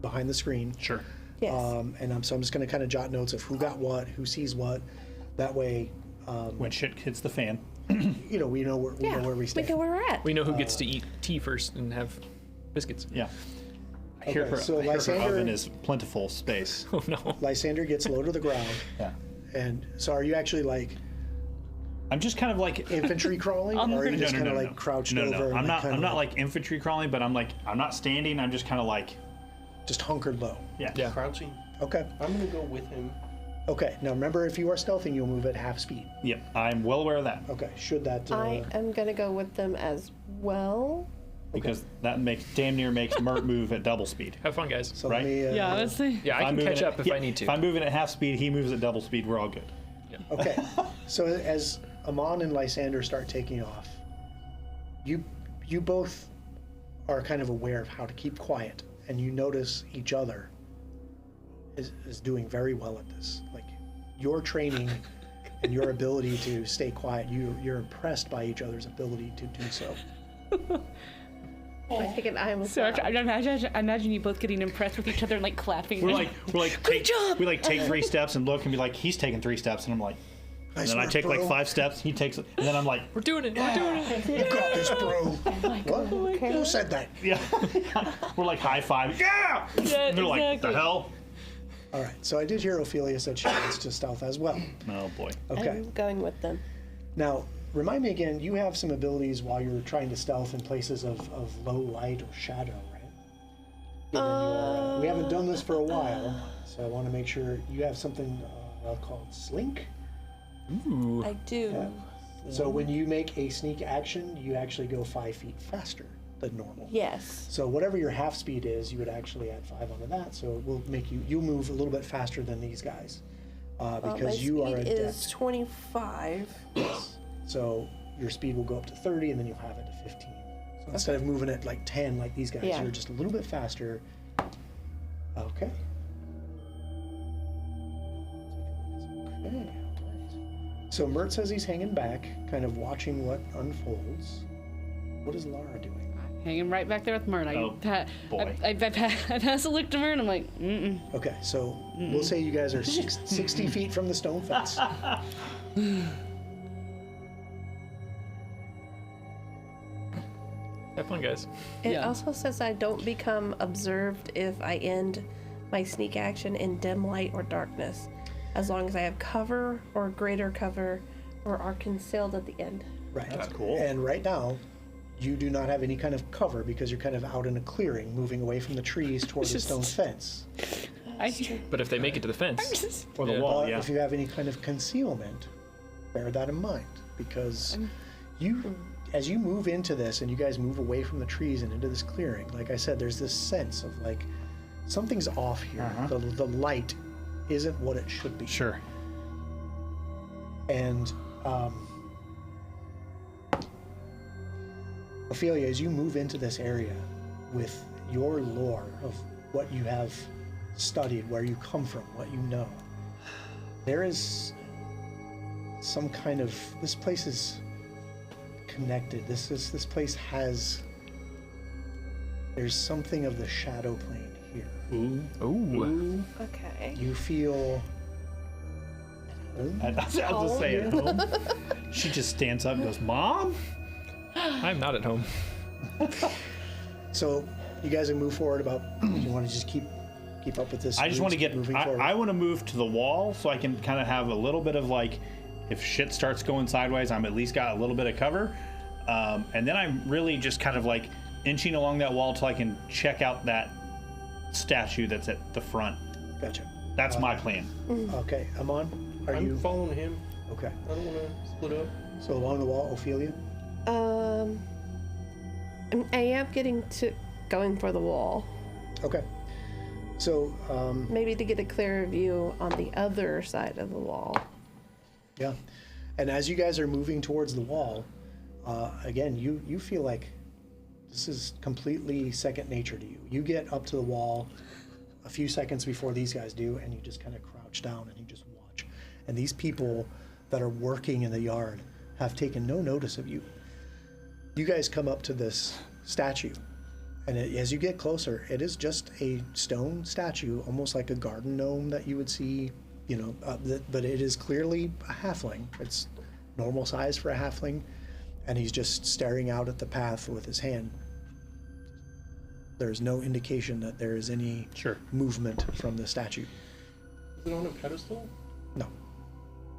S1: behind the screen.
S3: Sure.
S4: Yes.
S1: And I'm just gonna kind of jot notes of who got what, who sees what. That way,
S3: When shit hits the fan.
S1: we know where we
S4: yeah,
S1: know where we stand.
S4: know where we're at.
S2: We know who gets to eat tea first and have biscuits.
S3: Yeah. I hear her,
S1: so
S3: I hear her
S1: Lysander-
S3: oven is plentiful space.
S2: Oh no.
S1: Lysander gets low to the ground,
S3: Yeah.
S1: and so are you actually like
S3: I'm just kind of like
S1: infantry crawling, or are you just kind of like crouched
S3: no.
S1: over? And
S3: I'm not.
S1: kinda
S3: I'm not like infantry crawling, but I'm not standing. I'm just kind of like
S1: just hunkered low.
S3: yeah.
S5: Crouching.
S1: Okay.
S5: I'm gonna go with him.
S1: Okay. Now remember, if you are stealthing, you'll move at half speed.
S3: Yep. I'm well aware of that
S1: Okay. Should that?
S4: I am gonna go with them as well.
S3: because that damn near makes Mert move at double speed.
S2: Have fun, guys.
S1: So
S3: right?
S1: let me.
S6: Yeah, let's see.
S2: Yeah, I
S3: I'm
S2: can
S3: moving
S2: catch up if I need to.
S3: If I'm moving at half speed, he moves at double speed. We're all good.
S1: Okay. So as Amon and Lysander start taking off, you both are kind of aware of how to keep quiet, and you notice each other is doing very well at this. Like your training and your ability to stay quiet, you're impressed by each other's ability to do so.
S4: I think I am.
S6: So I imagine you both getting impressed with each other and like clapping.
S3: We're like
S6: Good job!
S3: We like take 3 steps and look and be like, he's taking 3 steps, and I'm like, and
S1: Nice
S3: then I
S1: work,
S3: take like
S1: bro.
S3: 5 steps. He takes, and then I'm like,
S2: We're doing it. We're doing it.
S1: You got this, bro. What? Who said that?
S3: yeah. We're like high five. Yeah.
S6: Yeah,
S3: And they're like, the
S6: exactly.
S3: hell?
S1: All right. So I did hear Ophelia said she wants to stealth as well.
S3: Oh boy.
S1: Okay.
S4: I'm going with them.
S1: Now, remind me again, you have some abilities while you're trying to stealth in places of low light or shadow, right? Given we haven't done this for a while, so I want to make sure you have something called Slink.
S2: Ooh.
S4: I do.
S1: Yeah. So when you make a sneak action, you actually go 5 feet faster than normal.
S4: Yes.
S1: So whatever your half speed is, you would actually add 5 onto that. So it will make you'll move a little bit faster than these guys. because you are
S4: speed
S1: adept.
S4: is 25.
S1: Yes. So your speed will go up to 30, and then you'll have it to 15. So instead of moving at like 10 like these guys,
S4: Yeah.
S1: you're just a little bit faster. Okay. Okay. So Mert says he's hanging back, kind of watching what unfolds. What is Lara doing?
S6: Hanging right back there with Myrn.
S3: Boy.
S6: I pass a look to Myrn. I'm like,
S1: Okay, so we'll say you guys are 60 feet from the stone fence.
S2: Have fun, guys.
S4: It
S6: Yeah.
S4: also says I don't become observed if I end my sneak action in dim light or darkness, as long as I have cover or greater cover or are concealed at the end.
S1: Right.
S3: That's cool.
S1: And right now, you do not have any kind of cover because you're kind of out in a clearing, moving away from the trees towards the stone fence.
S2: But if they make it to the fence,
S3: Or the
S2: Yeah.
S3: wall,
S1: But
S3: yeah.
S1: if you have any kind of concealment, bear that in mind because as you move into this and you guys move away from the trees and into this clearing, like I said, there's this sense of like something's off here. The light isn't what it should be.
S3: Sure.
S1: And Ophelia, as you move into this area with your lore of what you have studied, where you come from, what you know, there is some kind of, this place is connected. This place has, there's something of the shadow plane here.
S2: ooh,
S4: Okay.
S1: You feel
S3: I'll just say it. Home. She just stands up and goes, "Mom."
S2: I'm not at home.
S1: so. You guys can move forward about. You want to just keep up with this.
S3: I just want to get.
S1: moving
S3: I
S1: forward.
S3: want to move to the wall so I can kind of have a little bit of like, if shit starts going sideways, I'm at least got a little bit of cover, and then I'm really just kind of like inching along that wall till I can check out that statue that's at the front.
S1: Gotcha.
S3: That's my plan.
S1: Okay, Amon, are
S5: I'm
S1: you
S5: following him.
S1: okay?
S5: I don't want to split up.
S1: So along the wall, Ophelia.
S4: I am going for the wall,
S1: Okay. So
S4: maybe to get a clearer view on the other side of the wall.
S1: yeah, and as you guys are moving towards the wall, again, you feel like this is completely second nature to you. You get up to the wall a few seconds before these guys do, and you just kind of crouch down and you just watch. And these people that are working in the yard have taken no notice of you. You guys come up to this statue, and as you get closer, it is just a stone statue, almost like a garden gnome that you would see, but it is clearly a halfling. It's normal size for a halfling, and he's just staring out at the path with his hand. There's no indication that there is any movement from the statue.
S5: Is it on a pedestal?
S1: No.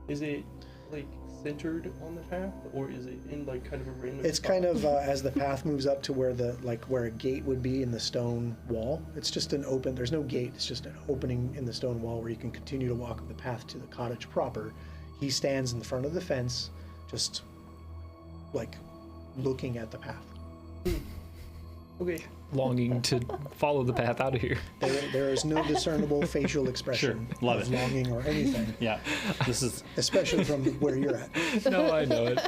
S5: Is it like centered on the path, or is it in like kind of a random?
S1: It's
S5: spot?
S1: kind of as the path moves up to where where a gate would be in the stone wall. It's just an open. There's no gate. It's just an opening in the stone wall where you can continue to walk the path to the cottage proper. He stands in the front of the fence, just like looking at the path.
S5: Okay.
S2: Longing to follow the path out of here.
S1: There is no discernible facial expression
S3: Love
S1: of
S3: it.
S1: longing or anything,
S3: Yeah. This is.
S1: especially from where you're at.
S2: No, I know it.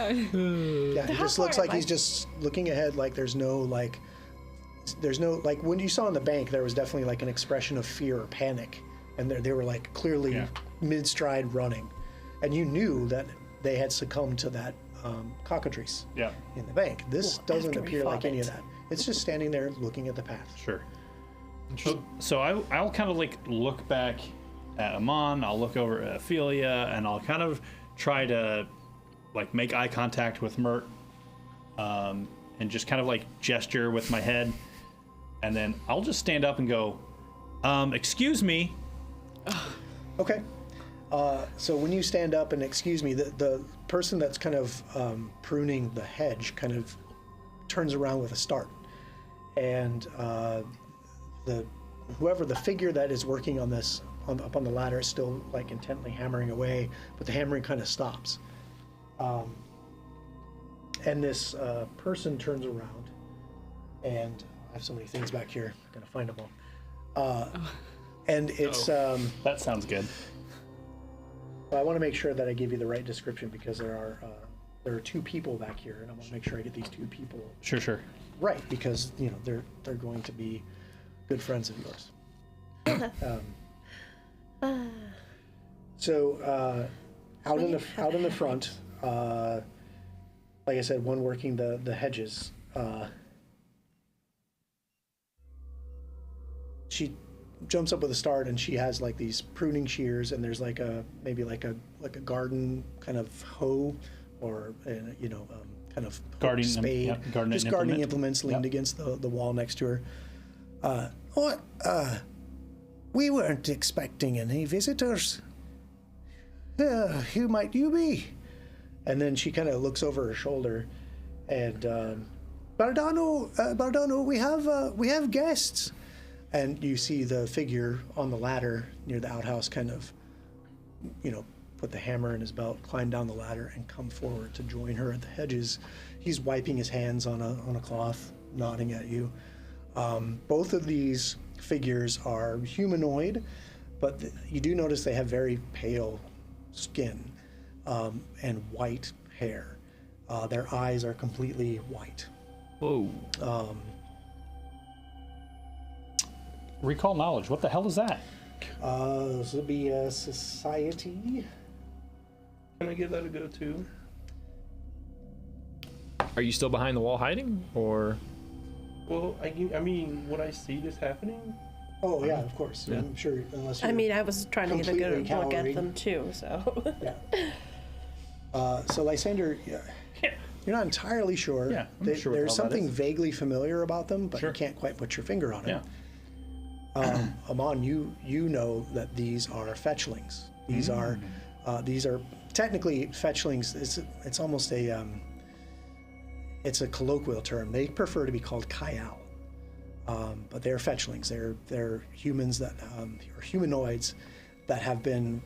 S1: Yeah, it just looks like he's just looking ahead. Like there's no like when you saw on the bank, there was definitely like an expression of fear or panic, and they were like clearly mid-stride running, and you knew that they had succumbed to that cockatrice
S3: Yeah.
S1: in the bank. This doesn't
S4: after we
S1: appear like
S4: fought
S1: any of
S4: it.
S1: that. It's just standing there looking at the path.
S3: Sure. So I'll kind of like look back at Amon, I'll look over at Ophelia, and I'll kind of try to like make eye contact with Mert, and just kind of like gesture with my head, and then I'll just stand up and go, excuse me.
S1: Okay. So when you stand up and excuse me, the person that's kind of pruning the hedge kind of turns around with a start, and the figure that is working on this up on the ladder is still like intently hammering away, but the hammering kind of stops. And this person turns around, and I have so many things back here. I'm gonna find them all. And it's
S3: That sounds good.
S1: well, I want to make sure that I give you the right description because there are two people back here, and I want to make sure I get these two people
S3: Sure.
S1: right because they're going to be good friends of yours. So out in the front, like I said, one working the hedges. She jumps up with a start, and she has like these pruning shears, and there's like maybe like a garden kind of hoe, or kind of
S3: Gardening
S1: spade,
S3: gardening
S1: just gardening
S3: implement.
S1: implements leaned against the wall next to her. We weren't expecting any visitors. Who might you be? And then she kind of looks over her shoulder, and Bardano, we have guests. And you see the figure on the ladder near the outhouse kind of, put the hammer in his belt, climb down the ladder, and come forward to join her at the hedges. He's wiping his hands on a cloth, nodding at you. Both of these figures are humanoid, but you do notice they have very pale skin and white hair. Their eyes are completely white.
S2: Whoa.
S3: Recall knowledge. What the hell is that?
S1: This will be a society.
S5: Can I give that a go too?
S2: Are you still behind the wall hiding, or?
S5: Well, I mean, would I see this happening?
S1: Oh yeah, of course.
S2: Yeah.
S1: I'm sure. Unless you're
S4: I mean, I was trying to get a good
S1: completely
S4: look at
S1: cowering.
S4: them too, so.
S1: Yeah. So Lysander, you're not entirely sure.
S3: Yeah, I'm sure what the
S1: There's
S3: hell that
S1: something
S3: is.
S1: vaguely familiar about them, but
S3: Sure.
S1: you can't quite put your finger on it.
S3: Yeah.
S1: Amon, you know that these are fetchlings. These are technically fetchlings. It's almost it's a colloquial term. They prefer to be called Kayal, but they're fetchlings. They're humans that or humanoids that have been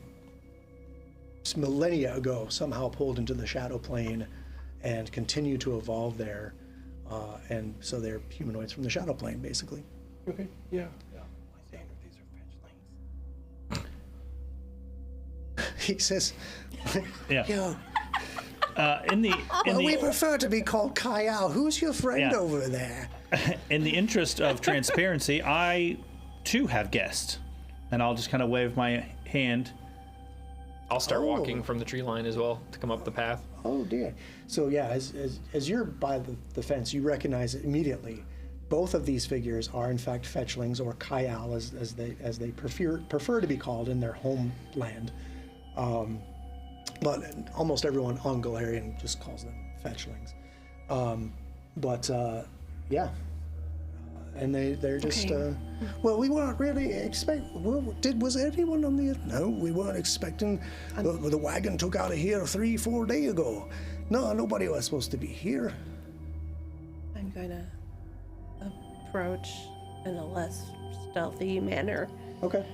S1: millennia ago somehow pulled into the shadow plane and continue to evolve there, and so they're humanoids from the shadow plane, basically.
S5: Okay, yeah.
S1: He says,
S3: Yeah.
S1: "Yo,
S3: In
S1: we
S3: the
S1: prefer to be called Kayal. Who's your friend
S3: Yeah.
S1: over there?"
S3: in the interest of transparency, I too have guests, and I'll just kind of wave my hand.
S2: I'll start
S1: Oh.
S2: walking from the tree line as well to come up the path.
S1: Oh dear. So yeah, as you're by the fence, you recognize it immediately. Both of these figures are in fact fetchlings, or Kayal as they prefer to be called in their homeland. But almost everyone on Galarian just calls them fetchlings. Yeah. And they're just
S4: Okay.
S1: Well, we weren't really was anyone on the no, we weren't expecting the wagon took out of here 3-4 days ago. No, nobody was supposed to be here.
S4: I'm going to approach in a less stealthy manner.
S1: Okay.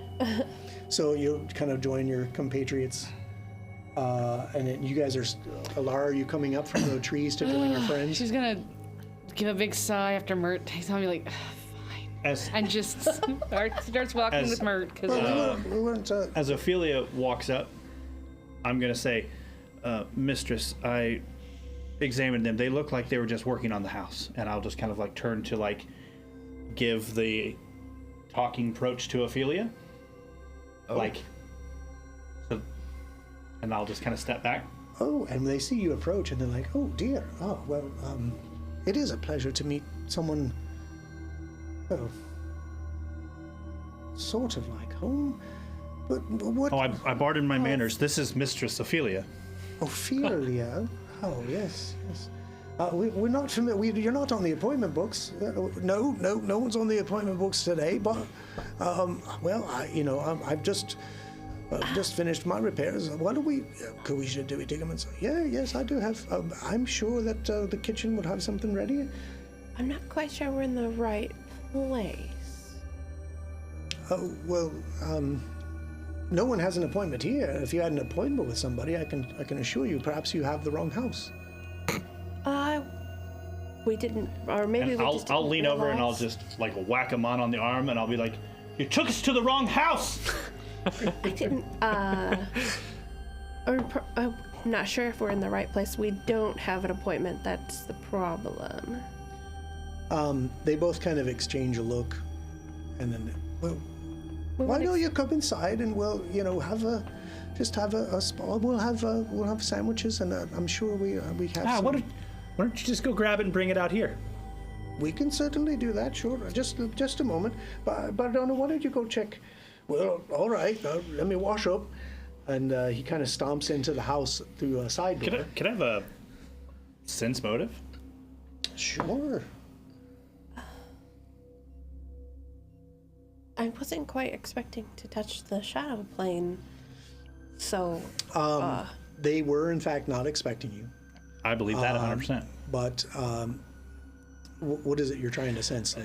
S1: So you kind of join your compatriots, and then you guys are. Alara, are you coming up from the trees to join your friends?
S6: She's gonna give a big sigh after Mert takes on me like, fine,
S3: As
S6: and just starts walking
S3: As-
S6: with Mert because
S1: We weren't.
S3: as Ophelia walks up, I'm gonna say, Mistress, I examined them. They look like they were just working on the house, and I'll just kind of like turn to like give the talking approach to Ophelia, like, so, and I'll just kind of step back.
S1: Oh, and they see you approach, and they're like, "Oh dear. Oh well. It is a pleasure to meet someone. Well, sort of like home. But what?
S3: Oh, I bartered my manners. This is Mistress Ophelia.
S1: Ophelia. Oh yes, yes. We're not familiar. You're not on the appointment books. No one's on the appointment books today. But well, I've just finished my repairs. What do we? Do we take them inside? Yeah, yes, I do have. I'm sure that the kitchen would have something ready.
S4: I'm not quite sure we're in the right place.
S1: Oh well, no one has an appointment here. If you had an appointment with somebody, I can assure you, perhaps you have the wrong house.
S4: We didn't, or maybe
S3: And
S4: we
S3: I'll
S4: just
S3: I'll
S4: didn't
S3: lean over and I'll
S4: realize.
S3: just like whack Amon on the arm, and I'll be like, You took us to the wrong house!
S4: I didn't, I'm not sure if we're in the right place. We don't have an appointment. That's the problem.
S1: They both kind of exchange a look, and then, well, why don't you come inside and we'll, have a spa. We'll have sandwiches, and I'm sure we have.
S7: Why don't you just go grab it and bring it out here?
S1: We can certainly do that. Sure. Just a moment. But Donna, why don't you go check? Well, all right. Let me wash up. And he kind of stomps into the house through a side door.
S3: Can I have a sense motive?
S1: Sure.
S4: I wasn't quite expecting to touch the shadow plane, so.
S1: They were, in fact, not expecting you.
S3: I believe that 100%.
S1: But what is it you're trying to sense?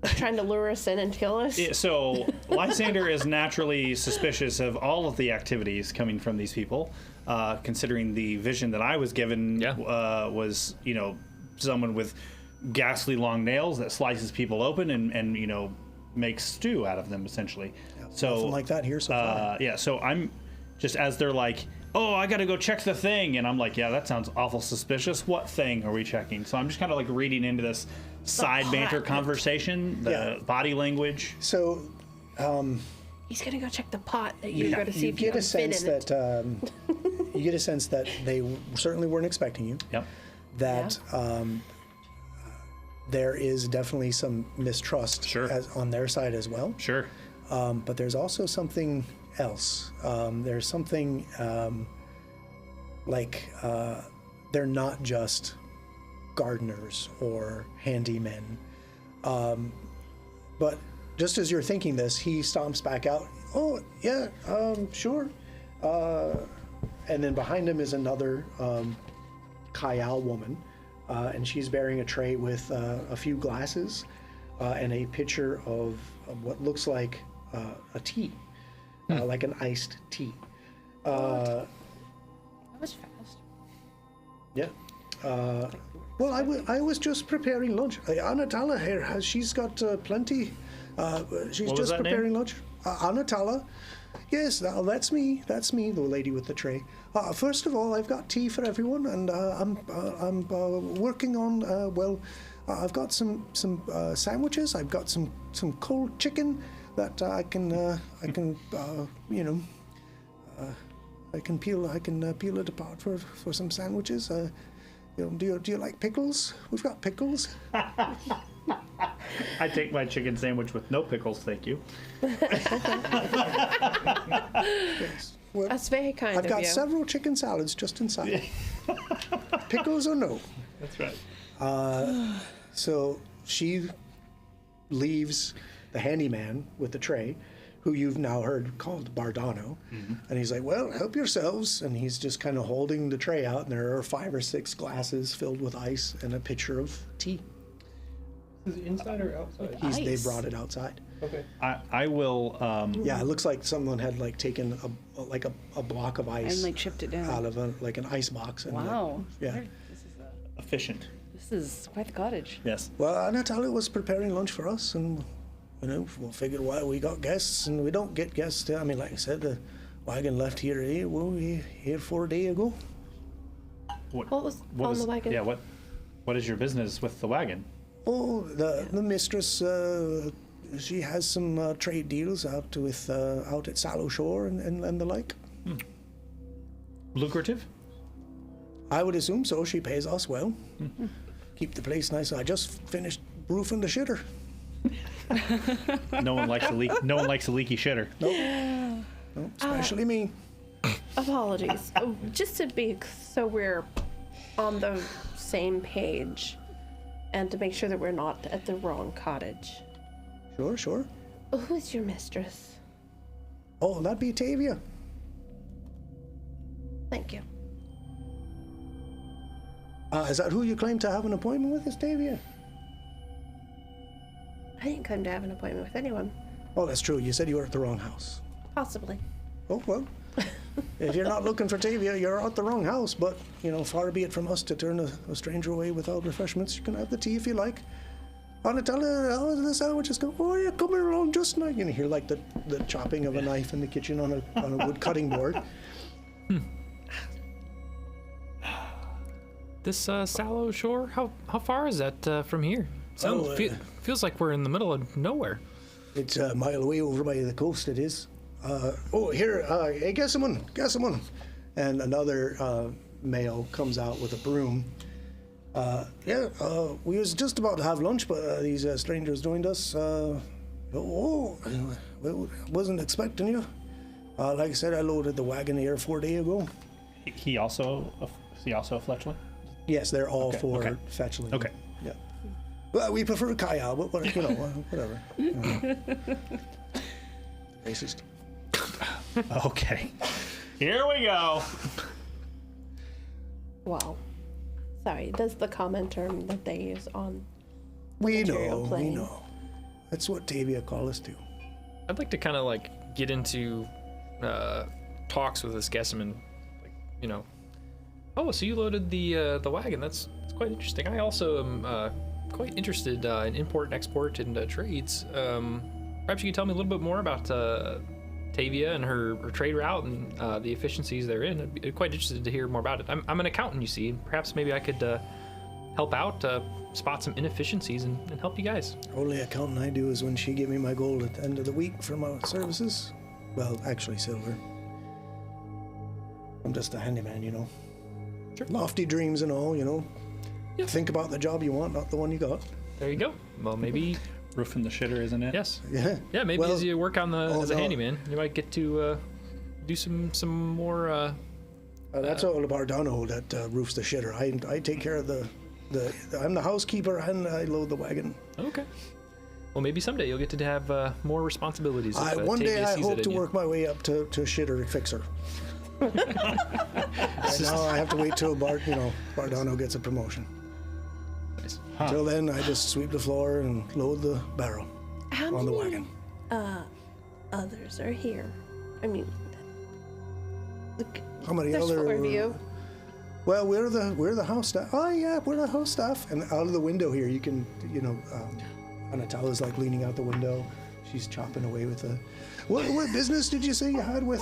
S4: Trying to lure us in and kill us?
S3: So, Lysander is naturally suspicious of all of the activities coming from these people, considering the vision that I was given was, someone with ghastly long nails that slices people open and makes stew out of them, essentially.
S1: Yeah,
S3: so
S1: nothing like that here so far.
S3: So I'm just, as they're like, oh, I gotta go check the thing, and I'm like, yeah, that sounds awful suspicious. What thing are we checking? So I'm just kind of like reading into this side banter conversation, the body language.
S1: So
S4: he's gonna go check the pot that you're gonna see
S1: you
S4: if you
S1: get a
S4: have been
S1: sense
S4: in it.
S1: that you get a sense that they certainly weren't expecting you.
S3: Yep.
S1: That there is definitely some mistrust on their side as well.
S3: Sure.
S1: But there's also something else. There's something they're not just gardeners or handymen. But just as you're thinking this, he stomps back out. Oh, yeah, sure. And then behind him is another Kayal woman, and she's bearing a tray with a few glasses and a pitcher of what looks like a tea, like an iced tea.
S6: That was fast.
S1: Yeah. Well, I was just preparing lunch. Anatala here she's got plenty. She's
S3: What was
S1: just
S3: that
S1: preparing
S3: name?
S1: lunch. Anatala. Yes, that's me. That's me, the lady with the tray. First of all, I've got tea for everyone, and I'm working on. I've got some sandwiches. I've got some cold chicken that I can peel it apart for some sandwiches. Do you like pickles? We've got pickles.
S3: I take my chicken sandwich with no pickles, thank you.
S1: Yes. Well,
S4: That's very kind
S1: I've
S4: of
S1: got
S4: you.
S1: several chicken salads just inside. Pickles or no?
S3: That's right.
S1: So she leaves the handyman with the tray, who you've now heard called Bardano. Mm-hmm. And he's like, well, help yourselves. And he's just kind of holding the tray out, and there are 5 or 6 glasses filled with ice and a pitcher of tea.
S5: Is it inside or outside?
S1: They
S6: Ice.
S1: brought it outside.
S5: Okay.
S3: I will.
S1: Yeah, it looks like someone had taken a block of ice
S6: And shipped it down.
S1: out of an ice box. And
S6: Wow.
S1: yeah.
S3: Efficient.
S6: This is quite the cottage.
S3: Yes.
S1: Well, Natalia was preparing lunch for us, and we'll figure why we got guests, and we don't get guests. I mean, like I said, the wagon left here here 4 days ago.
S4: What was on the wagon?
S3: Yeah. What is your business with the wagon?
S1: Oh, the mistress, she has some trade deals out at Sallow Shore and the like.
S3: Lucrative?
S1: I would assume so. She pays us well. Keep the place nice. I just finished roofing the shitter.
S3: No one likes a leak. No one likes a leaky shitter.
S1: Nope, especially me.
S4: Apologies. Just to be so we're on the same page, and to make sure that we're not at the wrong cottage.
S1: Sure.
S4: Who is your mistress?
S1: Oh, that'd be Tavia.
S4: Thank you.
S1: Is that who you claim to have an appointment with, is Tavia?
S4: I didn't come to have an appointment with anyone.
S1: Oh, that's true. You said you were at the wrong house.
S4: Possibly.
S1: Oh, well. If you're not looking for Tavia, you're at the wrong house. But, far be it from us to turn a stranger away without refreshments. You can have the tea if you like. Natalia, how are the sandwiches go? Oh, yeah, coming along just now. You can hear like the chopping of a knife in the kitchen on a wood cutting board.
S2: This Sallow Shore, how far is that from here? Feels like we're in the middle of nowhere.
S1: It's a mile away over by the coast, it is. Here, hey, Gessamon. And another male comes out with a broom. We was just about to have lunch, but these strangers joined us. Wasn't expecting you. Like I said, I loaded the wagon here 4 days ago.
S3: Is he also a fletchling?
S1: Yes, they're all four
S3: okay.
S1: fetchling.
S3: Okay.
S1: Yeah. Well, we prefer Kaya, but whatever. Racist.
S3: Okay. Here we go.
S4: Wow. Sorry, that's the common term that they use on
S1: We
S4: material
S1: know.
S4: plane.
S1: That's what Tavia call us to.
S2: I'd like to kind of like get into talks with this Gessamon, like, you know. Oh, so you loaded the wagon? That's quite interesting. I also am quite interested in import and export and trades. Perhaps you could tell me a little bit more about Tavia and her trade route and the efficiencies therein. I'd be quite interested to hear more about it. I'm an accountant, you see, and perhaps maybe I could help out, spot some inefficiencies and help you guys.
S1: Only accounting I do is when she give me my gold at the end of the week for my services. Well, actually silver. I'm just a handyman, you know.
S2: Sure.
S1: Lofty dreams and all, you know.
S2: Yeah.
S1: Think about the job you want, not the one you got.
S2: There you go. Well, maybe...
S3: Roofing the shitter, isn't it?
S2: Yes.
S1: Yeah.
S2: Yeah, maybe
S1: Well,
S2: as you work on as a
S1: no.
S2: handyman, you might get to do some more.
S1: That's all Bardano that roofs the shitter. I take care of the I'm the housekeeper and I load the wagon.
S2: Okay. Well, maybe someday you'll get to have more responsibilities. If,
S1: One day
S2: Tavia
S1: I
S2: sees
S1: hope
S2: it
S1: to
S2: in you.
S1: work my way up to shitter fixer. Right now I have to wait till Bardano gets a promotion.
S2: Nice.
S1: Till then, I just sweep the floor and load the barrel
S4: How
S1: on the
S4: many
S1: wagon.
S4: others are here? I mean, look,
S1: How many
S4: there's
S1: other?
S4: 4 of you.
S1: Well, we're the house staff. Oh yeah, we're the house staff. And out of the window here, you can, Anatala's like leaning out the window. She's chopping away with the. What business did you say you had with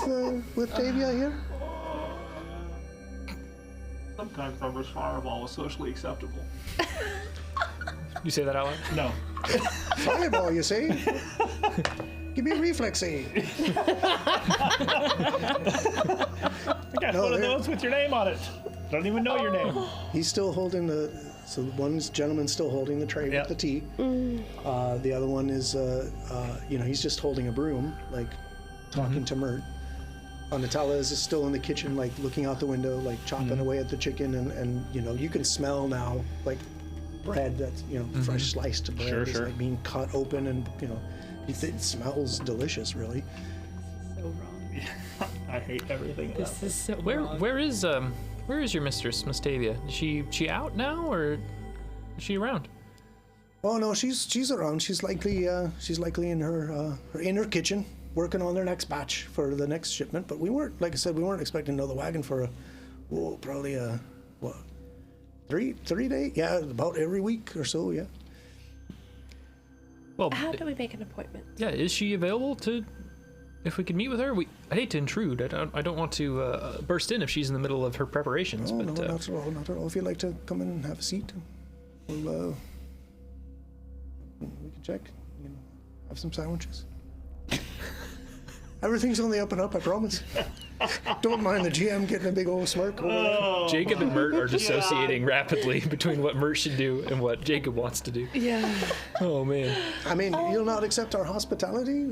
S1: Tavia here?
S8: Sometimes Rubber's Fireball was socially acceptable.
S2: You say that out loud?
S3: No.
S1: Fireball, you say? Give me a reflex aid.
S3: I got
S1: No,
S3: one of
S1: they're-
S3: those with your name on it. Don't even know your name.
S1: He's still holding so one gentleman's still holding the tray
S3: Yep.
S1: with the tea. The other one is, he's just holding a broom, like talking to Mert. Natala is still in the kitchen, like looking out the window, like chopping away at the chicken, and you can smell now, like bread that's fresh sliced bread
S3: Sure,
S1: is
S3: sure.
S1: like being cut open, and it smells delicious, really.
S6: So wrong.
S3: I hate everything.
S6: This is so
S2: Where
S6: wrong.
S2: where is your mistress, Miss Tavia? Is she out now or is she around?
S1: Oh no, she's around. She's likely in her inner kitchen, working on their next batch for the next shipment. But we weren't, like I said, expecting another wagon for probably 3 days. Yeah, about every week or so. Yeah.
S2: Well,
S4: How do we make an appointment?
S2: yeah, is she available to? If we could meet with her, I hate to intrude. I don't want to burst in if she's in the middle of her preparations.
S1: Oh
S2: but
S1: no, not at all. Not at all. If you'd like to come in and have a seat, we'll we can check. Have some sandwiches. Everything's on the up and up, I promise. Don't mind the GM getting a big old smirk over there.
S2: Jacob and Mert are dissociating rapidly between what Mert should do and what Jacob wants to do.
S6: Yeah.
S2: Oh man.
S1: I mean, you'll not accept our hospitality?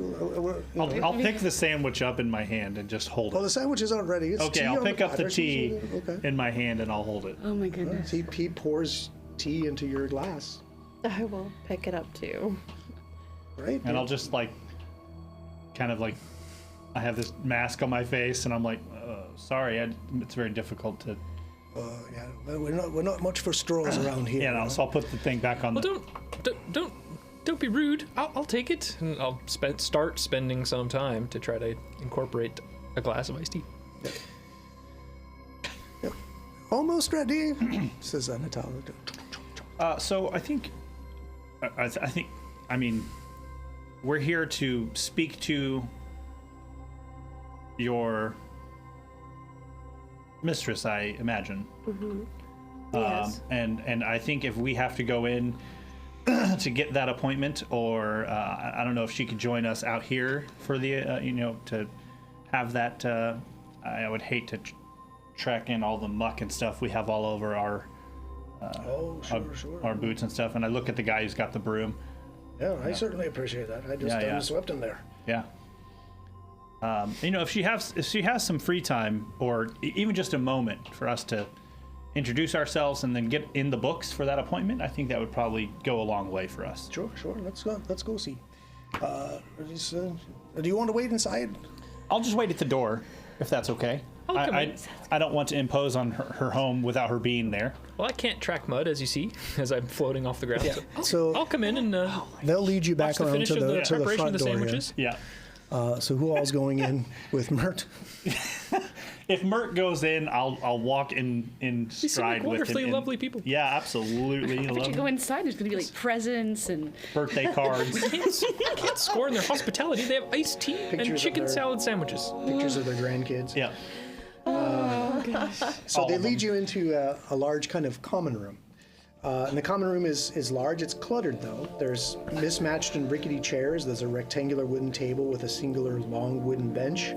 S3: I'll pick the sandwich up in my hand and just hold
S1: Well,
S3: it.
S1: the sandwiches aren't ready. It's
S3: Okay,
S1: tea
S3: I'll
S1: on
S3: pick up the
S1: platter.
S3: tea
S1: Okay.
S3: in my hand and I'll hold it.
S6: Oh my goodness.
S1: He pours tea into your glass,
S4: I will pick it up too.
S1: right?
S3: And I'll just I have this mask on my face and I'm like, sorry, it's very difficult to.
S1: Yeah, well, we're not much for straws around here.
S3: Yeah, no,
S1: you know?
S3: so I'll put the thing back on
S2: Well,
S3: the.
S2: don't be rude. I'll take it, and I'll start spending some time to try to incorporate a glass of iced tea.
S1: Yep. Almost ready, says Anatala.
S3: So I think I think, I mean, we're here to speak to your mistress, I imagine.
S4: Yes.
S3: And I think if we have to go in to get that appointment, or I don't know if she could join us out here for the, to have that. I would hate to track in all the muck and stuff we have all over our our boots and stuff. And I look at the guy who's got the broom.
S1: Yeah, I certainly appreciate that. I just swept in there.
S3: Yeah. If she has some free time, or even just a moment for us to introduce ourselves and then get in the books for that appointment, I think that would probably go a long way for us.
S1: Sure. Let's go see. Do you want to wait inside?
S3: I'll just wait at the door, if that's okay. I don't want to impose on her home without her being there.
S2: Well, I can't track mud, as you see, as I'm floating off the ground.
S1: Yeah. So
S2: I'll come in and
S1: they'll lead you back
S2: watch the
S1: around
S2: finish
S1: to
S2: of the
S1: the
S2: preparation
S1: front
S2: of the
S1: door
S2: sandwiches.
S3: Yeah.
S1: So who all's going in with Mert?
S3: If Mert goes in, I'll walk in
S2: These seem
S3: stride
S2: like
S3: with
S2: wonderfully
S3: him.
S2: lovely people.
S3: Yeah, absolutely.
S6: But you go inside, there's gonna be like presents and
S3: Birthday cards.
S2: Can't score in their hospitality. They have iced tea
S1: Pictures
S2: and
S1: of
S2: chicken
S1: their-
S2: salad sandwiches.
S1: Pictures of their grandkids.
S3: Yeah.
S1: So
S3: All
S1: they
S3: of
S1: lead
S3: them.
S1: you into a large kind of common room. And the common room is large. It's cluttered, though. There's mismatched and rickety chairs. There's a rectangular wooden table with a singular long wooden bench.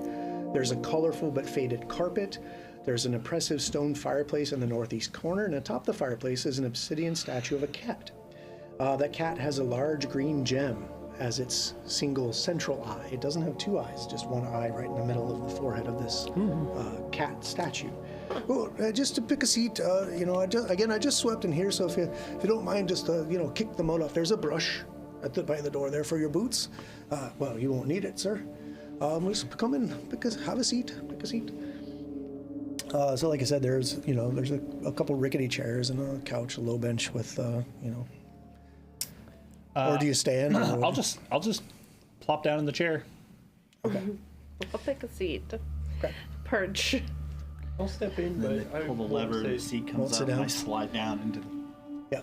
S1: There's a colorful but faded carpet. There's an impressive stone fireplace in the northeast corner, and atop the fireplace is an obsidian statue of a cat. That cat has a large green gem as its single central eye. It doesn't have two eyes, just one eye right in the middle of the forehead of this cat statue. Well, just to pick a seat, I just swept in here, so if you don't mind, just kick the mud off. There's a brush by the door there for your boots. Well, you won't need it, sir. Just come in, have a seat, pick a seat. So like I said, there's a couple rickety chairs and a couch, a low bench with or do you stand? Or
S3: I'll just plop down in the chair.
S1: Okay.
S4: I'll take a seat.
S1: Okay.
S4: Perch.
S5: I'll step in,
S9: And then
S5: but
S9: they
S5: I
S9: pull the
S5: won't
S9: lever and the
S5: say-
S9: seat
S1: Won't
S9: comes
S1: sit
S9: up and
S1: down?
S9: I slide down into the...
S1: Yeah.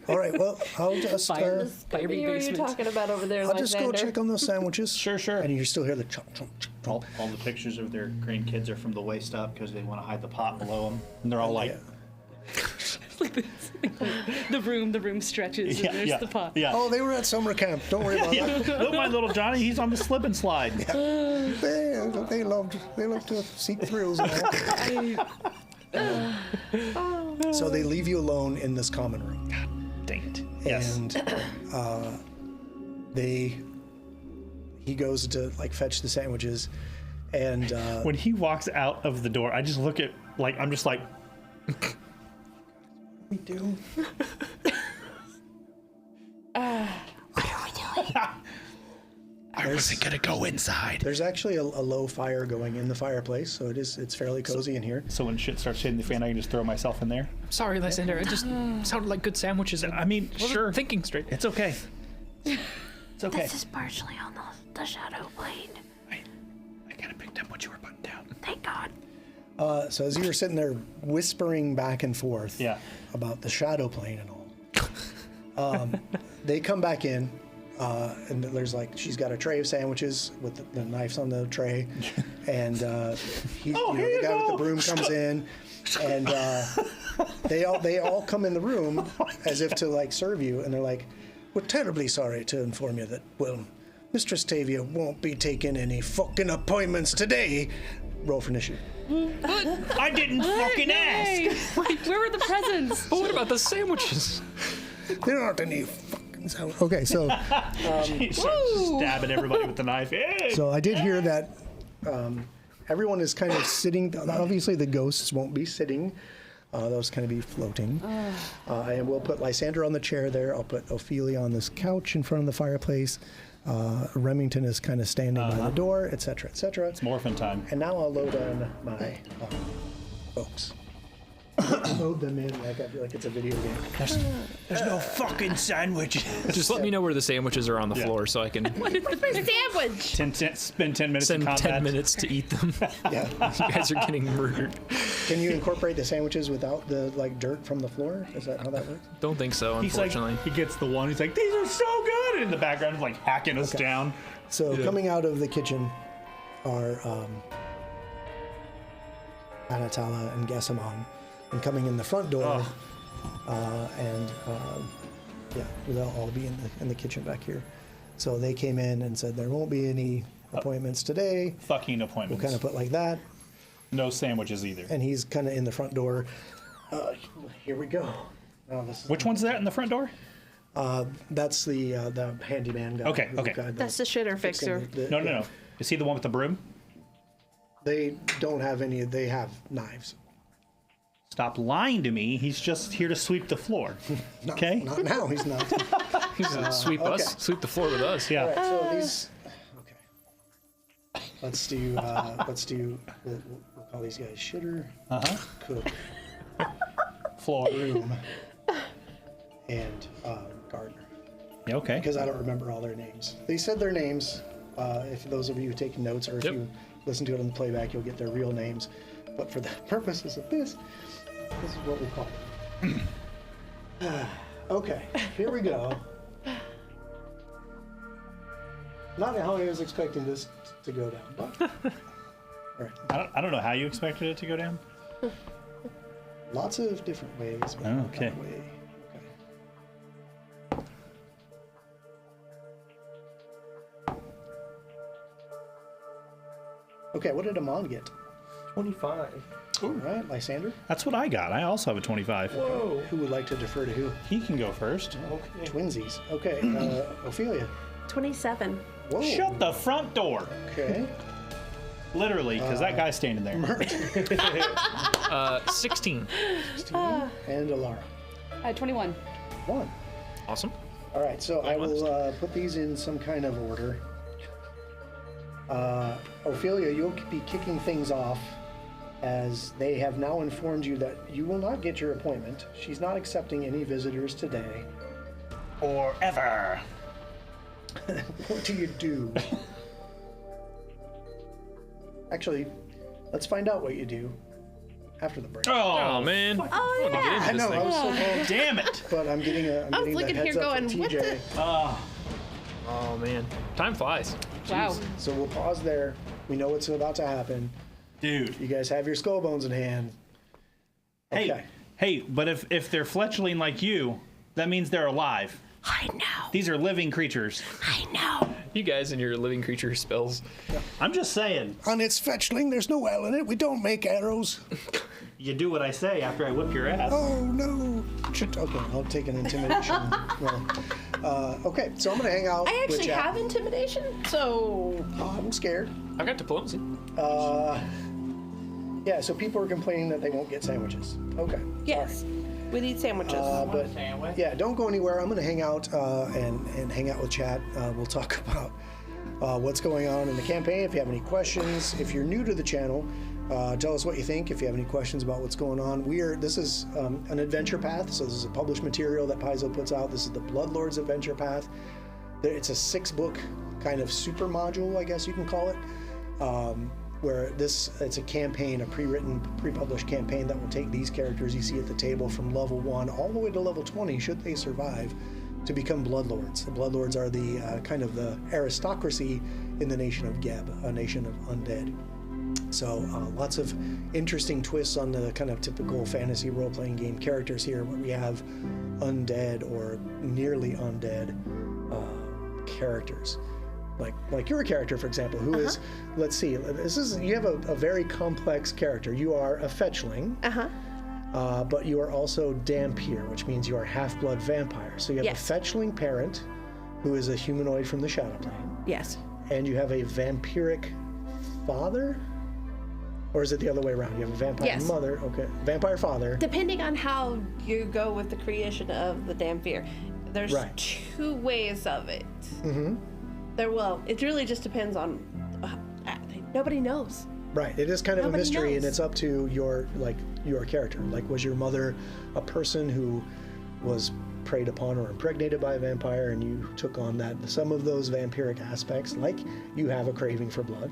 S1: All right. Well, I'll just
S4: Fiery What are you
S2: basement.
S4: talking about over there,
S1: I'll just go
S4: Lysander?
S1: check on those sandwiches.
S3: Sure.
S1: And you still hear the chomp, chomp, chomp, chomp.
S9: All the pictures of their grandkids are from the waist up because they want to hide the pot below them.
S3: And they're all like,
S6: the room stretches and there's the pot.
S3: Yeah.
S1: Oh, they were at summer camp. Don't worry about that.
S3: Look, my little Johnny, he's on the slip and slide.
S1: They love to seek thrills. So they leave you alone in this common room.
S3: Dang it. Yes.
S1: And he goes to fetch the sandwiches, and
S3: When he walks out of the door, I just look at, I'm just like,
S1: we do.
S3: I wasn't gonna go inside.
S1: There's actually a low fire going in the fireplace, so it's fairly cozy in here.
S3: So when shit starts hitting the fan, I can just throw myself in there.
S2: Sorry, Lysander. It just sounded like good sandwiches. And
S3: I mean,
S2: wasn't
S3: sure.
S2: thinking straight.
S3: It's okay. It's okay.
S10: This is partially on the shadow plane.
S3: I kind of picked up what you were putting down.
S10: Thank God.
S1: So as you were sitting there whispering back and forth
S3: Yeah.
S1: about the shadow plane and all, they come back in, and there's she's got a tray of sandwiches with the knives on the tray, and the guy with the broom comes in, and they all come in the room as if to serve you, and they're like, "We're terribly sorry to inform you that Mistress Tavia won't be taking any fucking appointments today." Roll for initiative.
S3: I didn't fucking ask.
S6: Wait, where were the presents?
S2: But what about the sandwiches?
S1: There aren't any fucking sandwiches. Okay, so
S3: He starts stabbing everybody with the knife. Hey!
S1: so I did hear that everyone is kind of sitting. Obviously, the ghosts won't be sitting; those kind of be floating. And we'll put Lysander on the chair there. I'll put Ophelia on this couch in front of the fireplace. Remington is kind of standing by the door, etc., etc.
S3: It's morphin' time.
S1: And now I'll load on my folks. load them in like I feel like it's a video game.
S3: There's no fucking sandwiches.
S2: Just let me know where the sandwiches are on the floor so I can
S4: What's my sandwich?
S3: Spend 10 minutes in
S2: send
S3: combat.
S2: 10 minutes to eat them.
S1: Yeah.
S2: You guys are getting murdered.
S1: Can you incorporate the sandwiches without the like dirt from the floor? Is that how that works?
S2: Don't think so,
S3: He's like,
S2: unfortunately.
S3: he gets the one. He's like, these are so good. And in the background, he's like hacking us down.
S1: So coming out of the kitchen are Anatala and Gesamon, and coming in the front door, they'll all be in the kitchen back here. So they came in and said there won't be any appointments today.
S3: Fucking
S1: We'll
S3: appointments.
S1: kind of put like that,
S3: No sandwiches either.
S1: and he's kind of in the front door. Here we go. Oh, this is,
S3: Which one's that in the front door?
S1: that's the handyman guy.
S3: Okay,
S1: who
S3: okay.
S1: got
S4: That's the shitter fixer.
S3: No. Is he the one with the broom?
S1: They don't have any. They have knives.
S3: Stop lying to me. He's just here to sweep the floor. Okay?
S1: Not now. He's not.
S2: He's gonna sweep
S1: okay.
S2: us, sweep the floor with us.
S3: Yeah.
S1: All right, so these. Okay. Let's do. We'll call these guys shitter, cook,
S3: Floor.
S1: room, and gardener.
S3: Yeah, okay.
S1: Because I don't remember all their names. They said their names. If those of you taking notes, or if
S2: Yep.
S1: you listen to it on the playback, you'll get their real names. But for the purposes of this is what we call it. Okay, here we go. Not how I was expecting this to go down, but all right.
S3: I don't know how you expected it to go down.
S1: Lots of different ways. But
S3: Oh,
S1: not
S3: okay.
S1: that way. Okay, what did Amon get?
S5: 25.
S1: All right, Lysander.
S3: That's what I got. I also have a 25.
S5: Whoa.
S1: Who would like to defer to who?
S3: He can go first.
S5: Okay.
S1: Twinsies. Okay, Ophelia.
S4: 27.
S1: Whoa.
S3: Shut the front door.
S1: Okay.
S3: Literally, because that guy's standing there.
S2: 16.
S1: And Alara.
S6: 21.
S1: 1.
S2: Awesome.
S1: All right, so I will put these in some kind of order. Ophelia, you'll be kicking things off as they have now informed you that you will not get your appointment. She's not accepting any visitors today.
S3: Or ever.
S1: What do you do? Actually, let's find out what you do after the break.
S2: Oh, man.
S4: Oh, yeah.
S1: I know, I was so close,
S3: Damn it.
S1: but I'm getting
S4: I was
S1: the
S4: looking
S1: heads
S4: here
S1: up from
S4: going, what
S1: TJ.
S4: the-
S2: Oh, man. Time flies.
S6: Wow.
S1: So we'll pause there. We know what's about to happen.
S3: Dude.
S1: You guys have your skull bones in hand. Okay.
S3: Hey, but if they're fletchling like you, that means they're alive.
S10: I know.
S3: These are living creatures.
S10: I know.
S2: You guys and your living creature spells.
S3: I'm just saying.
S1: On its fetchling, there's no L in it. We don't make arrows.
S3: You do what I say after I whip your ass.
S1: Oh, no. Shit. Okay, I'll take an intimidation. Okay, so I'm going to hang out
S4: I
S1: with
S4: actually
S1: Jack.
S4: have intimidation, so
S1: I'm scared.
S2: I got diplomacy.
S1: Yeah, so people are complaining that they won't get sandwiches. Okay.
S4: yes, we need sandwiches.
S1: But yeah, don't go anywhere. I'm going to hang out and hang out with chat. We'll talk about what's going on in the campaign. If you have any questions, if you're new to the channel, tell us what you think. If you have any questions about what's going on, this is an adventure path. So this is a published material that Paizo puts out. This is the Bloodlords Adventure Path. It's a 6-book kind of super module, I guess you can call it. Where it's a campaign, a pre-written, pre-published campaign that will take these characters you see at the table from level 1 all the way to level 20, should they survive, to become Bloodlords. The Bloodlords are the kind of the aristocracy in the nation of Geb, a nation of undead. So lots of interesting twists on the kind of typical fantasy role-playing game characters here, where we have undead or nearly undead characters. Like your character, for example, who is, let's see, you have a very complex character. You are a fetchling, but you are also Dampier, which means you are half-blood vampire. So you have
S4: Yes.
S1: a fetchling parent, who is a humanoid from the Shadow Plane,
S4: yes.
S1: and you have a vampiric father? Or is it the other way around? You have a vampire
S4: Yes.
S1: mother, okay, vampire father.
S4: Depending on how you go with the creation of the Dampier, there's
S1: Right.
S4: 2 ways of it. Mm-hmm. It really just depends on. Nobody knows.
S1: Right. It is kind of a
S4: Nobody
S1: mystery, and
S4: knows.
S1: it's up to your character. Like, was your mother a person who was preyed upon or impregnated by a vampire, and you took on some of those vampiric aspects? Like, you have a craving for blood.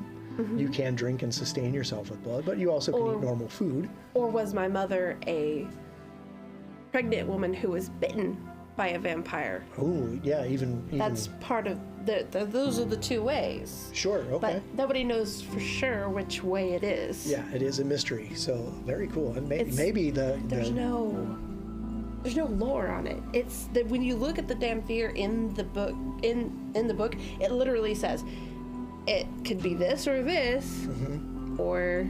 S1: You can drink and sustain yourself with blood, but you also can eat normal food.
S4: Or was my mother a pregnant woman who was bitten by a vampire?
S1: Oh, yeah, even
S4: That's part of those are the two ways.
S1: sure. Okay.
S4: But nobody knows for sure which way it is.
S1: Yeah, it is a mystery. So very cool. And maybe
S4: There's no lore on it. It's that when you look at the Damphir in the book, in the book, it literally says it could be this or this, or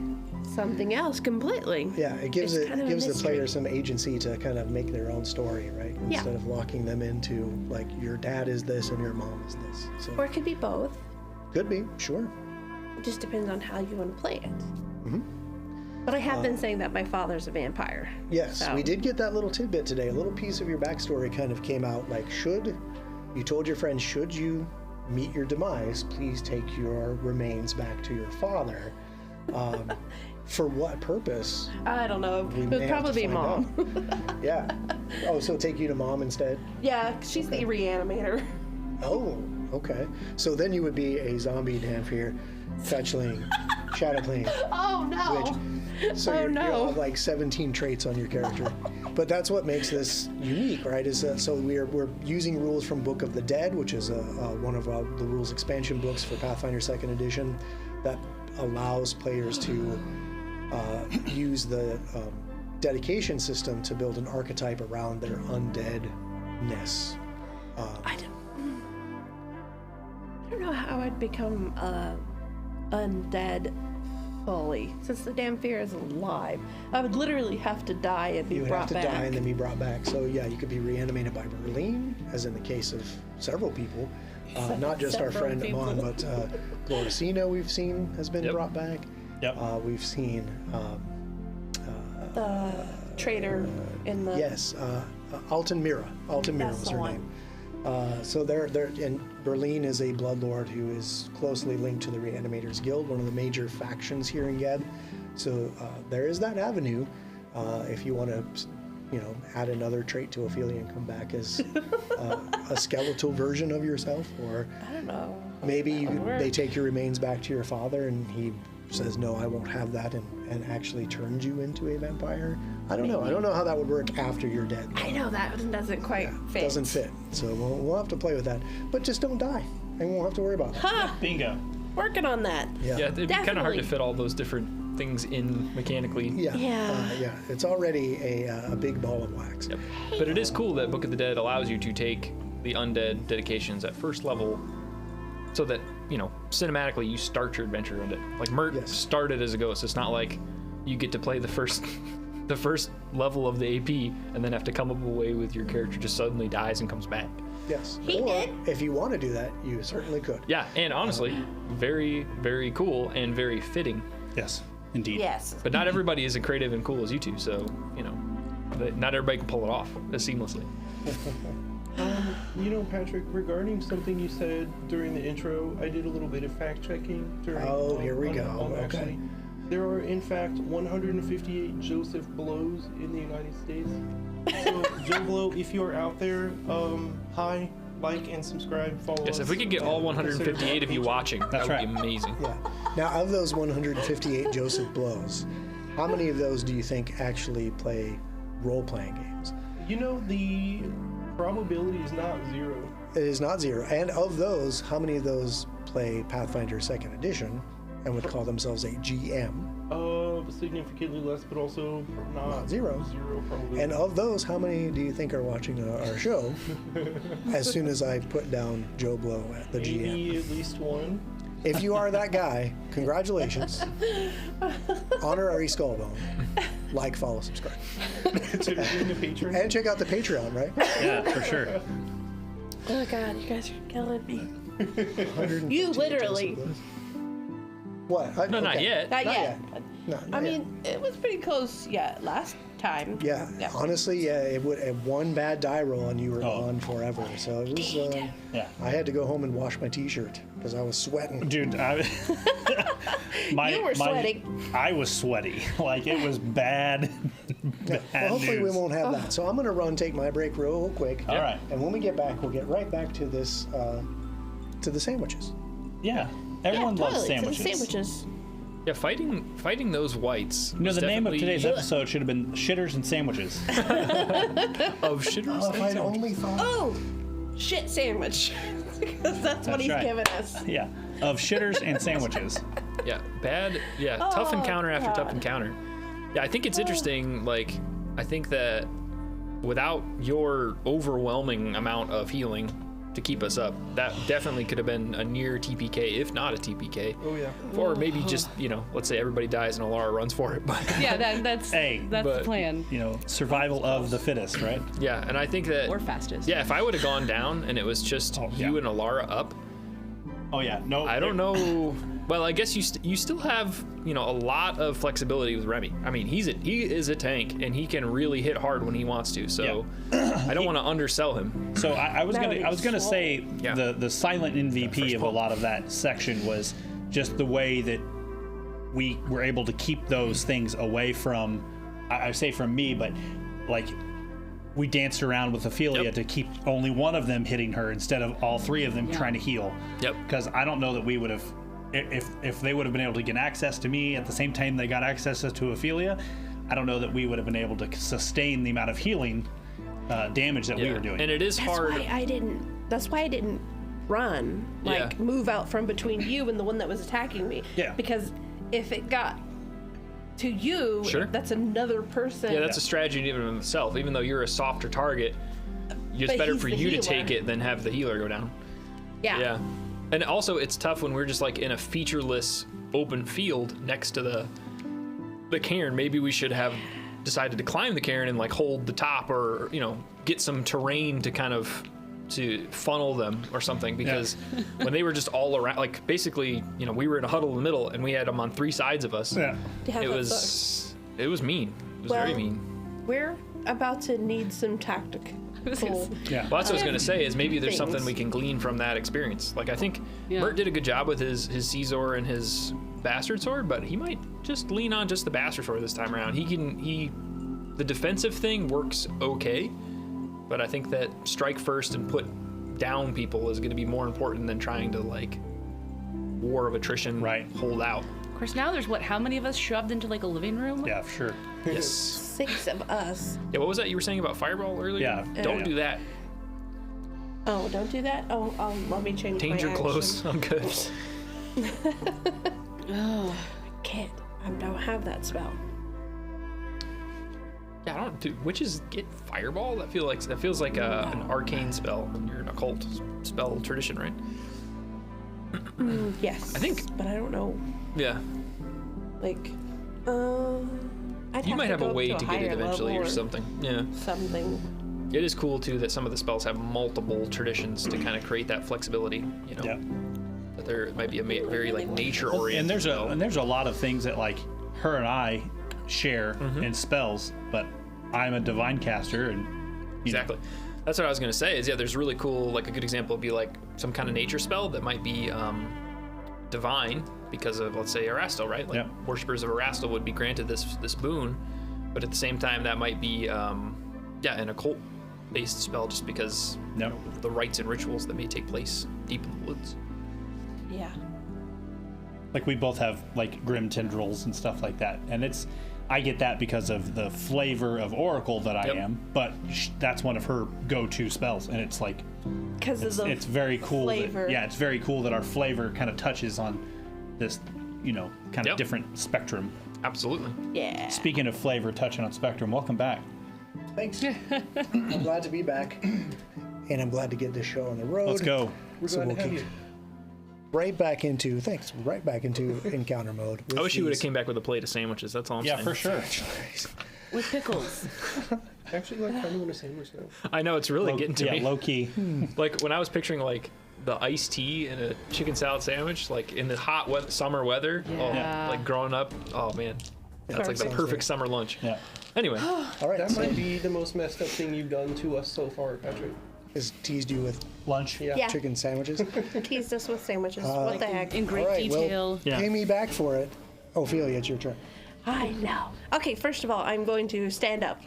S4: something else completely.
S1: Yeah, it gives
S4: It's kind of a
S1: the player
S4: mystery.
S1: some agency to kind of make their own story, right?
S4: Yeah.
S1: Instead of locking them into like your dad is this and your mom is this. So
S4: Or it could be both.
S1: could be, sure.
S4: It just depends on how you want to play it. But I have been saying that my father's a vampire.
S1: Yes,
S4: So-
S1: we did get that little tidbit today. A little piece of your backstory kind of came out. Like, you told your friend, should you meet your demise, please take your remains back to your father. For what purpose?
S4: I don't know.
S1: We
S4: It
S1: may
S4: would
S1: have to
S4: probably be
S1: find
S4: mom.
S1: Yeah. Oh, so take you to mom instead?
S4: Yeah, she's the reanimator.
S1: Oh, okay. So then you would be a zombie Damphir, fetchling, shadowplaying.
S4: Oh no!
S1: So
S4: Oh,
S1: you'll
S4: no.
S1: have like 17 traits on your character. But that's what makes this unique, right? Is that so we're using rules from Book of the Dead, which is one of the rules expansion books for Pathfinder 2nd Edition that allows players to use the dedication system to build an archetype around their undeadness.
S4: I don't know how I'd become undead fully, since the Damphir is alive. I would literally have to die and be
S1: You would
S4: brought
S1: have to
S4: back.
S1: die and then be brought back. So yeah, you could be reanimated by Berlin, as in the case of several people. Not just our
S4: Several
S1: friend
S4: people.
S1: Amon, but Gloricino we've seen has been brought back.
S3: Yep.
S1: We've seen
S4: The traitor in the
S1: yes, Alton Mira. Alton Mira
S4: That's
S1: was
S4: the
S1: her
S4: one.
S1: name. So they're and Berlin is a bloodlord who is closely linked to the Reanimators Guild, one of the major factions here in Geb. So there is that avenue if you want to, add another trait to Ophelia and come back as a skeletal version of yourself, or
S4: I don't know.
S1: maybe
S4: That would
S1: they
S4: work.
S1: take your remains back to your father and he says, no, I won't have that, and actually turns you into a vampire. I don't know. I don't know how that would work after you're dead.
S4: I know that doesn't quite fit.
S1: Doesn't fit. So we'll have to play with that. But just don't die, and we won't have to worry about it.
S4: Ha!
S3: Bingo.
S4: Working on that.
S2: Yeah, it'd be kind of hard
S4: Definitely.
S2: to fit all those different things in mechanically.
S1: Yeah.
S4: Yeah.
S1: Yeah. It's already a big ball of wax.
S2: Yep. But it is cool that Book of the Dead allows you to take the undead dedications at first level so that, cinematically you start your adventure in it. Like Mert
S1: Yes.
S2: started as a ghost. It's not like you get to play the first level of the AP and then have to come up away with your character just suddenly dies and comes back.
S1: Yes.
S4: He
S1: or
S4: did.
S1: if you want to do that, you certainly could.
S2: Yeah, and honestly, very, very cool and very fitting.
S3: Yes, indeed.
S4: Yes.
S2: But not everybody is as creative and cool as you two, so, not everybody can pull it off as seamlessly.
S5: Patrick, regarding something you said during the intro, I did a little bit of fact checking during.
S1: Oh, here we go. Okay.
S5: Actually, there are in fact 158 Joseph Blows in the United States. So, Joe Blow, if you're out there, hi, like and subscribe, follow
S2: Yes,
S5: us.
S2: if we could get all 158 of you watching, that would
S3: right.
S2: be amazing.
S1: Yeah. Now, of those 158 Joseph Blows, how many of those do you think actually play role-playing games?
S5: The probability is not zero.
S1: It is not zero. And of those, how many of those play Pathfinder 2nd Edition and would call themselves a GM?
S5: Significantly less, but also not
S1: zero.
S5: Zero probability.
S1: And of those, how many do you think are watching our show as soon as I put down Joe Blow at the GM?
S5: Maybe at least one.
S1: If you are that guy, congratulations. Honorary Skullbone. Like, follow, subscribe.
S5: Consider doing a Patreon.
S1: And check out the Patreon, right?
S3: Yeah, for sure.
S4: Oh God, you guys are killing me.
S1: 158
S4: You literally.
S1: Joseph Blows. What?
S2: No, not yet.
S4: Not
S1: Not
S4: yet.
S1: No, not
S4: I
S1: yet.
S4: mean, it was pretty close. Yeah, last time.
S1: Yeah,
S4: Yep.
S1: honestly, it would one bad die roll and you were
S3: Oh.
S1: gone forever. So it was.
S3: Yeah.
S1: I had to go home and wash my T-shirt because I was sweating.
S3: Dude,
S4: You were sweating.
S3: I was sweaty. Like, it was bad.
S1: Yeah,
S3: bad
S1: well, hopefully
S3: news.
S1: we won't have that. So I'm gonna take my break real quick.
S3: All right.
S1: And when we get back, we'll get right back to this, to the sandwiches.
S3: Yeah. Everyone
S4: yeah,
S3: loves
S4: totally. To the
S3: sandwiches.
S4: sandwiches.
S2: Yeah, fighting those whites.
S3: You know,
S2: was
S3: the name of
S2: definitely-
S3: today's episode should have been Shitters and Sandwiches.
S2: of shitters.
S1: Oh, if I'd only thought.
S4: Oh, shit sandwich. Because that's what
S3: That's
S4: he's
S3: right.
S4: given us.
S3: Yeah. Of Shitters and Sandwiches.
S2: Yeah, bad. Yeah, tough
S4: Oh,
S2: encounter after tough
S4: God.
S2: encounter. Yeah, I think it's interesting. Like, I think that without your overwhelming amount of healing to keep us up, that definitely could have been a near TPK, if not a TPK.
S5: Oh yeah.
S2: Or maybe just, let's say everybody dies and Alara runs for it. But
S6: Yeah, that's
S3: Hey,
S6: that's the
S2: but-
S6: plan.
S3: You know, survival of the fittest, right?
S2: yeah, and I think that
S6: Or fastest.
S2: yeah, if I would have gone down and it was just
S3: Oh,
S2: you
S3: yeah.
S2: and Alara up,
S3: Oh, yeah. No.
S2: I don't know. Well, I guess you still have a lot of flexibility with Remy. I mean, he is a tank and he can really hit hard when he wants to. So I don't want to undersome him.
S3: So I was
S4: That would
S3: gonna
S4: be
S3: say
S2: Yeah.
S3: the silent MVP of a lot of that section was just the way that we were able to keep those things away from. I say from me, but like we danced around with Ophelia
S2: Yep.
S3: to keep only one of them hitting her instead of all three of them trying to heal.
S2: Yep.
S3: Because I don't know that we would have. If they would have been able to get access to me at the same time they got access to Ophelia, I don't know that we would have been able to sustain the amount of healing damage that we were doing.
S2: And it is
S4: That's
S2: hard.
S4: why I didn't run. Like,
S2: Yeah.
S4: move out from between you and the one that was attacking me.
S3: Yeah.
S4: Because if it got to you,
S2: Sure.
S4: that's another person.
S2: Yeah, that's a strategy in even of itself. Even though you're a softer target, it's
S4: But
S2: better
S4: he's
S2: for
S4: the
S2: you to
S4: healer.
S2: take it than have the healer go down.
S4: Yeah.
S2: Yeah. And also, it's tough when we're just like in a featureless open field next to the cairn. Maybe we should have decided to climb the cairn and like hold the top, or get some terrain to kind of to funnel them or something. Because when they were just all around, like basically, we were in a huddle in the middle and we had them on three sides of us.
S3: Yeah.
S4: Yeah,
S2: It
S4: that
S2: was
S4: sucks.
S2: it was mean. It was very
S4: Well,
S2: mean.
S4: We're about to need some tactical.
S3: Yeah.
S2: Well, that's what I was gonna say. Is maybe there's
S4: things.
S2: something we can glean from that experience. Like I think
S6: Yeah.
S2: Mert did a good job with his Caesar and his bastard sword, but he might just lean on just the bastard sword this time around. The defensive thing works okay, but I think that strike first and put down people is gonna be more important than trying to like war of attrition hold out.
S6: Of course, now there's how many of us shoved into like a living room?
S3: Yeah, sure.
S2: Yes.
S4: 6 of us.
S2: Yeah. What was that you were saying about fireball earlier?
S3: Yeah.
S2: Don't
S3: Yeah.
S2: do that.
S4: Oh, don't do that. Oh, let me change
S2: Change
S4: my
S2: your clothes. I'm good.
S4: Can't. I don't have that spell.
S2: Yeah, I don't do witches get fireball. That feels like an arcane spell when you're an occult spell tradition, right?
S4: Yes.
S2: I think-
S4: But I don't know.
S2: Yeah,
S4: Like, I'd
S2: you might
S4: to
S2: have
S4: go
S2: a
S4: up
S2: way
S4: to
S2: to get
S4: higher
S2: it eventually
S4: level
S2: or something. Yeah,
S4: Something.
S2: it is cool too that some of the spells have multiple traditions to kind of create that flexibility.
S3: Yeah.
S2: That there might be a very like nature oriented.
S3: And there's a lot of things that like her and I share in spells, but I'm a divine caster and
S2: exactly. That's what I was gonna say. Is there's really cool. Like a good example would be like some kind of nature spell that might be divine because of, let's say, Erastil, right? Like worshippers of Erastil would be granted this boon, but at the same time that might be an occult based spell just because the rites and rituals that may take place deep in the woods.
S4: Yeah.
S3: like we both have like grim tendrils and stuff like that, and I get that because of the flavor of Oracle that I am, but that's one of her go-to spells, and it's like
S4: Because of the
S3: it's very cool.
S4: flavor.
S3: It's very cool that our flavor kind of touches on this, kind of different spectrum.
S2: Absolutely.
S4: Yeah.
S3: Speaking of flavor touching on spectrum, welcome back.
S1: Thanks. I'm glad to be back, and I'm glad to get this show on the road.
S3: Let's go.
S5: We're
S1: So
S5: glad
S1: we'll
S5: to have
S1: keep
S5: you.
S1: right back into encounter mode.
S2: I wish you would have came back with a plate of sandwiches. That's all I'm saying.
S3: For sure.
S6: With pickles.
S5: I actually like kind of want a sandwich now.
S2: I know it's really getting to me.
S3: Low key.
S2: Like when I was picturing like the iced tea and a chicken salad sandwich, like in the hot summer weather,
S6: Yeah.
S2: like growing up. Oh man, That's like the
S1: Sounds
S2: perfect
S1: great.
S2: summer lunch.
S3: Yeah.
S2: Anyway,
S1: All right,
S5: That
S1: so
S5: might be the most messed up thing you've done to us so far, Patrick.
S1: has teased you with
S3: Lunch.
S5: Yeah.
S1: chicken sandwiches.
S4: Teased us with sandwiches. What the heck?
S6: In great
S1: All right, well,
S6: detail.
S3: Yeah.
S1: Pay me back for it. Ophelia, it's your turn.
S4: I know. Okay, first of all, I'm going to stand up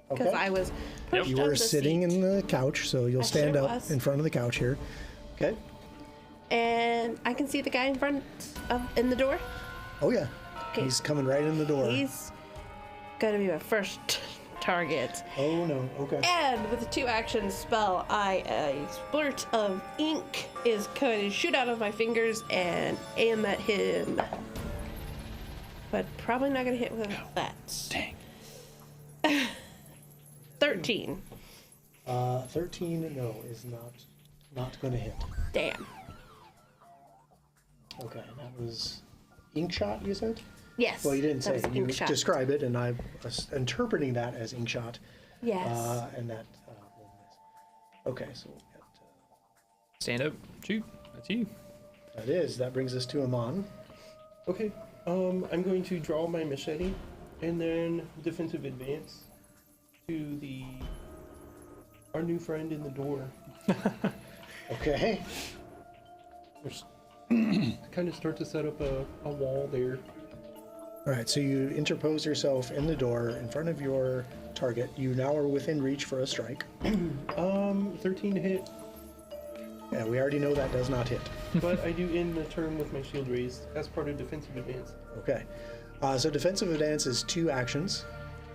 S4: because
S1: Okay.
S4: I was pushed
S1: You
S4: off
S1: were
S4: the
S1: sitting
S4: seat.
S1: in the couch, so you'll
S4: I
S1: stand
S4: sure
S1: up
S4: was.
S1: in front of the couch here. Okay.
S4: And I can see the guy in the door.
S1: Oh yeah.
S4: Okay.
S1: He's coming right in the door.
S4: He's gonna be my first target.
S1: Oh no. Okay.
S4: And with the 2-action spell, a splurt of ink is going to shoot out of my fingers and aim at him. But probably not gonna hit with that.
S3: Dang.
S4: 13.
S1: 13 no is not going to hit.
S4: Damn.
S1: Okay, that was ink shot. You said.
S4: Yes.
S1: Well, you didn't
S4: that
S1: say.
S4: was
S1: You
S4: ink shot.
S1: describe it, and I was interpreting that as ink shot.
S4: Yes.
S1: And that will miss. Okay, so we'll get,
S2: stand up, shoot. That's you.
S1: that brings us to Amon.
S5: Okay. I'm going to draw my machete and then defensive advance to our new friend in the door.
S1: Okay.
S5: Just kind of start to set up a wall there.
S1: All right, so you interpose yourself in the door in front of your target. You now are within reach for a strike.
S5: 13 to hit,
S1: Yeah, we already know that does not hit.
S5: but I do end the turn with my shield raised as part of defensive advance.
S1: Okay. So defensive advance is 2 actions.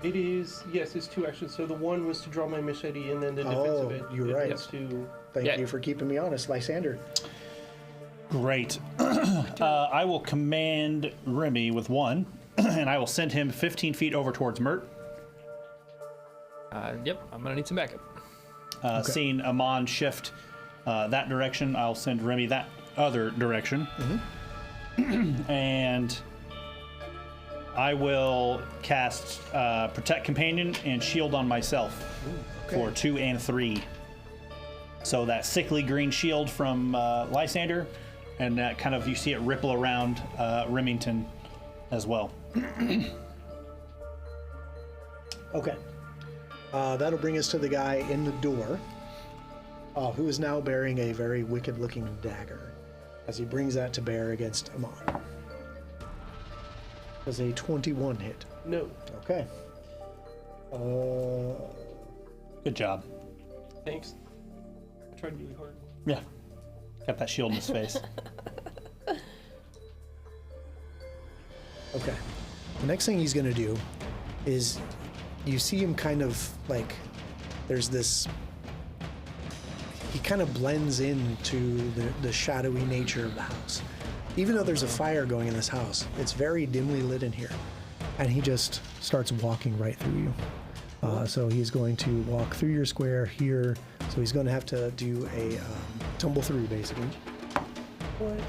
S5: It is, yes, it's 2 actions. So the one was to draw my machete, and then the
S1: Oh,
S5: defensive
S1: you're right.
S5: advance to.
S1: Thank
S2: Yeah.
S1: you for keeping me honest, Lysander.
S3: Great. I will command Remy with 1, and I will send him 15 feet over towards Mert.
S2: Yep, I'm gonna need some backup.
S3: Seeing Amon shift that direction, I'll send Remy that other direction. And I will cast Protect Companion and Shield on myself for 2 and 3. So that sickly green shield from Lysander, and that kind of, you see it ripple around Remington as well.
S1: Okay. That'll bring us to the guy in the door, who is now bearing a very wicked-looking dagger, as he brings that to bear against Amon. Does a 21 hit?
S5: No,
S1: Okay.
S3: Good job.
S5: thanks. I tried really hard.
S3: Yeah. Got that shield in his face.
S1: Okay. The next thing he's going to do is you see him kind of like there's this. He kind of blends into the shadowy nature of the house. Even though there's a fire going in this house, it's very dimly lit in here. And he just starts walking right through you. So he's going to walk through your square here. So he's going to have to do a tumble through, basically.
S5: What?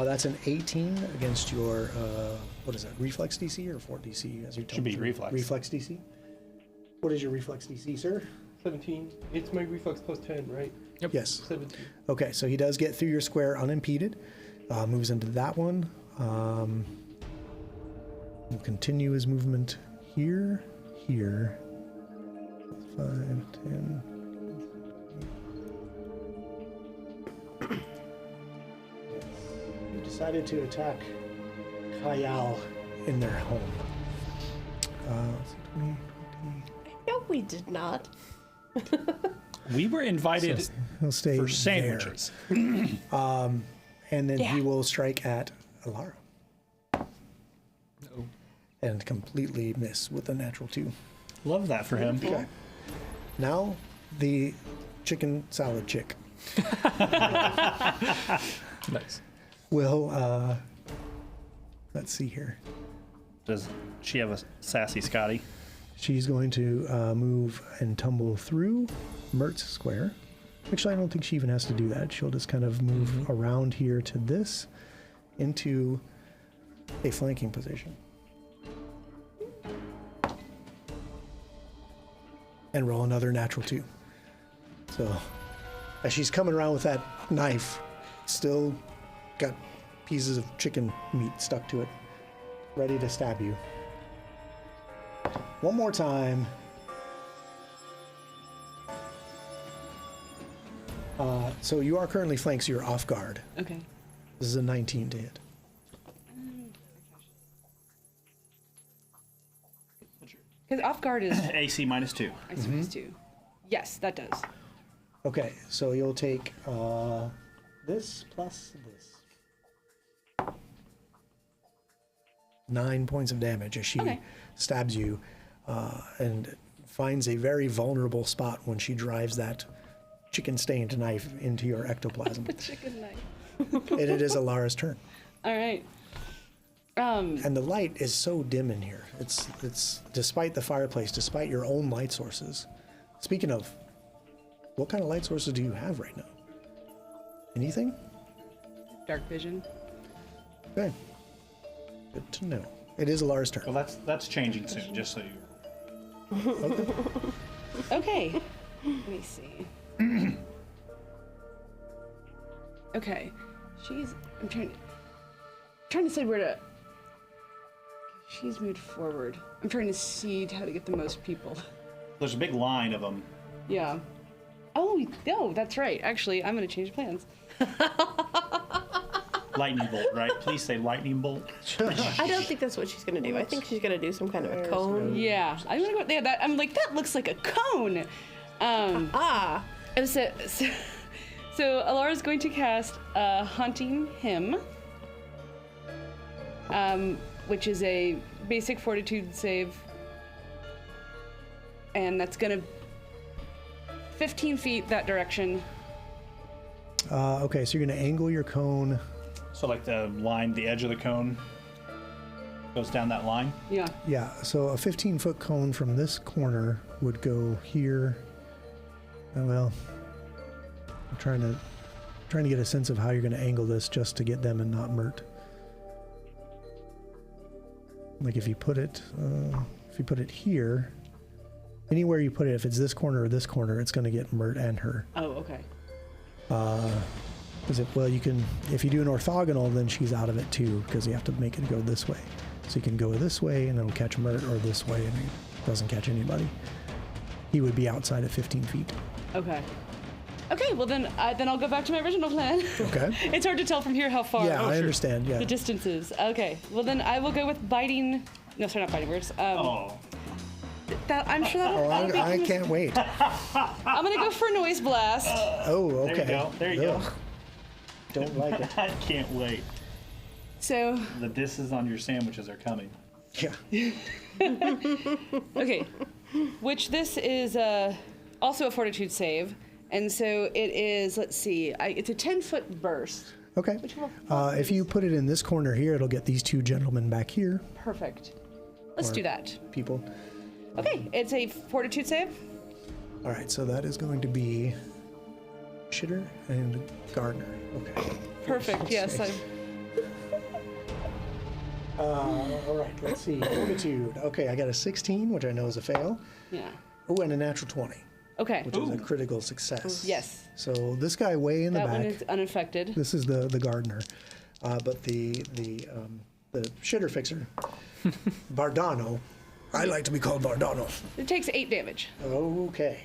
S1: That's an 18 against your, what is that, reflex DC or fort DC? As you
S3: Should be reflex.
S1: Reflex DC? What is your reflex DC, sir?
S5: 17. It's my reflex plus 10, right?
S1: Yes.
S5: 17.
S1: Okay, so he does get through your square unimpeded. Moves into that one. Will continue his movement here, here. 5, 10. You decided to attack Kayal in their home. 20, 20.
S4: No, we did not.
S3: We were invited
S1: He'll stay
S3: for
S1: there.
S3: sandwiches.
S1: And then he
S4: Yeah.
S1: will strike at Alara.
S2: No.
S1: And completely miss with a natural 2.
S3: Love that for him.
S1: Okay. Now, the chicken salad chick
S2: Nice.
S1: will, let's see here.
S3: Does she have a sassy Scotty?
S1: She's going to move and tumble through Mert's square. Actually, I don't think she even has to do that. She'll just kind of move around here to this into a flanking position. And roll another natural 2. So, as she's coming around with that knife, still got pieces of chicken meat stuck to it, ready to stab you. One more time. So you are currently flanked, so you're off guard.
S6: Okay.
S1: This is a 19 to hit.
S6: Because off guard is
S3: AC -2.
S6: I suppose too. Yes, that does.
S1: Okay, so you'll take this plus this. 9 points of damage as she stabs you and finds a very vulnerable spot when she drives that chicken-stained knife into your ectoplasm.
S6: The chicken knife.
S1: And it is Alara's turn.
S6: All right.
S1: And the light is so dim in here. It's despite the fireplace, despite your own light sources. Speaking of, what kind of light sources do you have right now? Anything?
S6: Dark vision.
S1: Okay. Good to know. It is Alara's turn.
S3: Well, that's changing soon, just so you.
S6: Okay. Let me see. Okay. I'm trying to decide where to. She's moved forward. I'm trying to see how to get the most people.
S3: There's a big line of them.
S6: Yeah. Oh, no, that's right. Actually, I'm going to change plans.
S3: Lightning bolt, right? Please say lightning bolt.
S4: I don't think that's what she's gonna do. I think she's gonna do some kind of a cone.
S6: Yeah, I'm gonna go. Yeah, I'm like, that looks like a cone. And so Alara's going to cast Haunting Him, which is a basic fortitude save, and that's gonna 15 feet that direction.
S1: Okay, so you're going to angle your cone.
S3: So like the line, the edge of the cone goes down that line?
S6: Yeah.
S1: Yeah, so a 15-foot cone from this corner would go here. Well, I'm trying to get a sense of how you're going to angle this just to get them and not Mert. Like if you put it here, anywhere you put it, if it's this corner or this corner, it's going to get Mert and her.
S6: Oh, okay.
S1: You can, if you do an orthogonal, then she's out of it too, because you have to make it go this way. So you can go this way and it'll catch Mert, or this way and it doesn't catch anybody. He would be outside at 15 feet.
S6: Okay. Okay, well then I'll go back to my original plan.
S1: Okay.
S6: It's hard to tell from here how far.
S1: Yeah, I understand. Yeah.
S6: The distance is. Okay, well then I will go with biting. No, sorry, not biting words. I'm sure that'll.
S1: I can't wait.
S6: I'm gonna go for noise blast.
S1: Oh, okay.
S3: There you go.
S1: Don't like it.
S3: I can't wait.
S6: So.
S3: The disses on your sandwiches are coming.
S1: Yeah.
S6: Okay. Which this is also a fortitude save, and so it is. Let's see. It's a 10-foot burst.
S1: Okay. If you put it in this corner here, it'll get these two gentlemen back here.
S6: Perfect. Let's do that.
S1: People.
S6: Okay, it's a fortitude save.
S1: All right, so that is going to be Shitter and Gardner. Okay.
S6: Perfect. Yes.
S1: All right, let's see. Fortitude. Okay, I got a 16, which I know is a fail.
S6: Yeah.
S1: Oh, and a natural 20.
S6: Okay.
S1: Which is a critical success.
S6: Yes.
S1: So this guy way in the back.
S6: That one is unaffected.
S1: This is the Gardner, but the shitter fixer, Bardano. I like to be called Bardano.
S6: It takes 8 damage.
S1: Okay.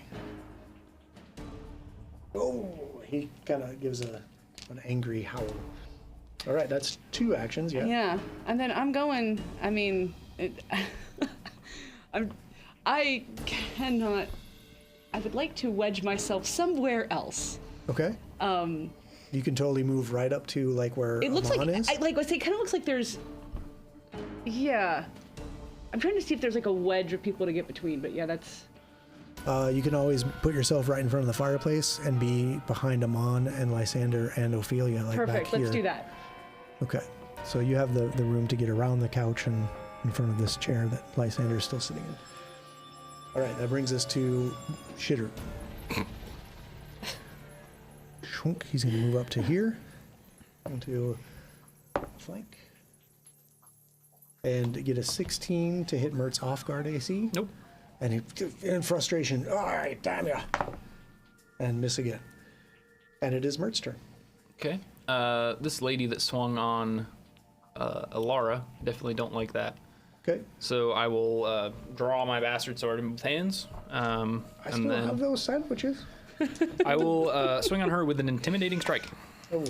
S1: Oh, he kind of gives an angry howl. All right, that's 2 actions. Yeah.
S6: Yeah, and then I'm going. I mean, I cannot. I would like to wedge myself somewhere else.
S1: Okay. You can totally move right up to like where
S6: it looks
S1: Amon
S6: like.
S1: is.
S6: It kind of looks like there's. Yeah. I'm trying to see if there's like a wedge of people to get between, but yeah, that's.
S1: You can always put yourself right in front of the fireplace and be behind Amon and Lysander and Ophelia, like
S6: perfect.
S1: back here.
S6: Let's do that.
S1: Okay, so you have the room to get around the couch and in front of this chair that Lysander is still sitting in. All right, that brings us to Shitter. Shunk, he's going to move up to here, onto flank, and get a 16 to hit Mert's off guard AC.
S2: Nope.
S1: And he, in frustration, all right, damn ya, and miss again. And it is Mert's turn.
S2: Okay. this lady that swung on Alara, definitely don't like that.
S1: Okay.
S2: So I will draw my bastard sword in both hands.
S1: I still
S2: then
S1: have those sandwiches.
S2: I will swing on her with an intimidating strike.
S1: Oh.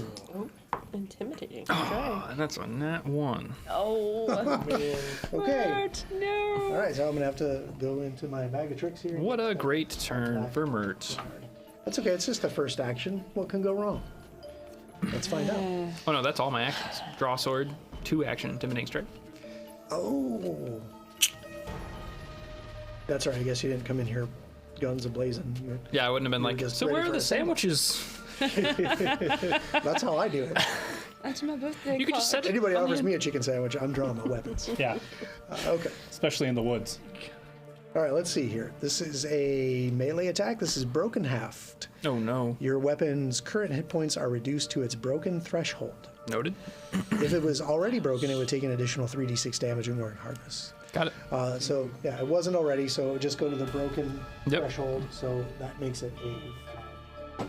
S4: Intimidating.
S2: And that's a nat 1.
S6: Oh.
S1: Okay.
S6: Mert, no.
S1: All right, so I'm gonna have to go into my bag of tricks here.
S2: What a great turn for Mert.
S1: That's okay. It's just the first action. What can go wrong? Let's find out.
S2: Oh no, that's all my actions. Draw sword, 2 action, intimidating strike.
S1: Oh. That's right. I guess you didn't come in here guns a-blazing.
S2: Yeah, I wouldn't have been like,
S1: just
S2: so
S1: ready
S2: where are
S1: for
S2: the
S1: a sandwich."
S2: sandwiches?
S1: That's how I do it.
S6: That's my birthday.
S2: You could just set it.
S1: Anybody offers me a chicken sandwich, I'm drawing my weapons.
S3: Yeah,
S1: Okay.
S3: especially in the woods.
S1: All right, let's see here. This is a melee attack. This is broken haft.
S2: Oh no.
S1: Your weapon's current hit points are reduced to its broken threshold.
S2: Noted.
S1: If it was already broken, it would take an additional 3d6 damage in wearing hardness.
S2: Got it.
S1: So, yeah, it wasn't already, so it would just go to the broken
S2: Yep.
S1: threshold, so that makes it a...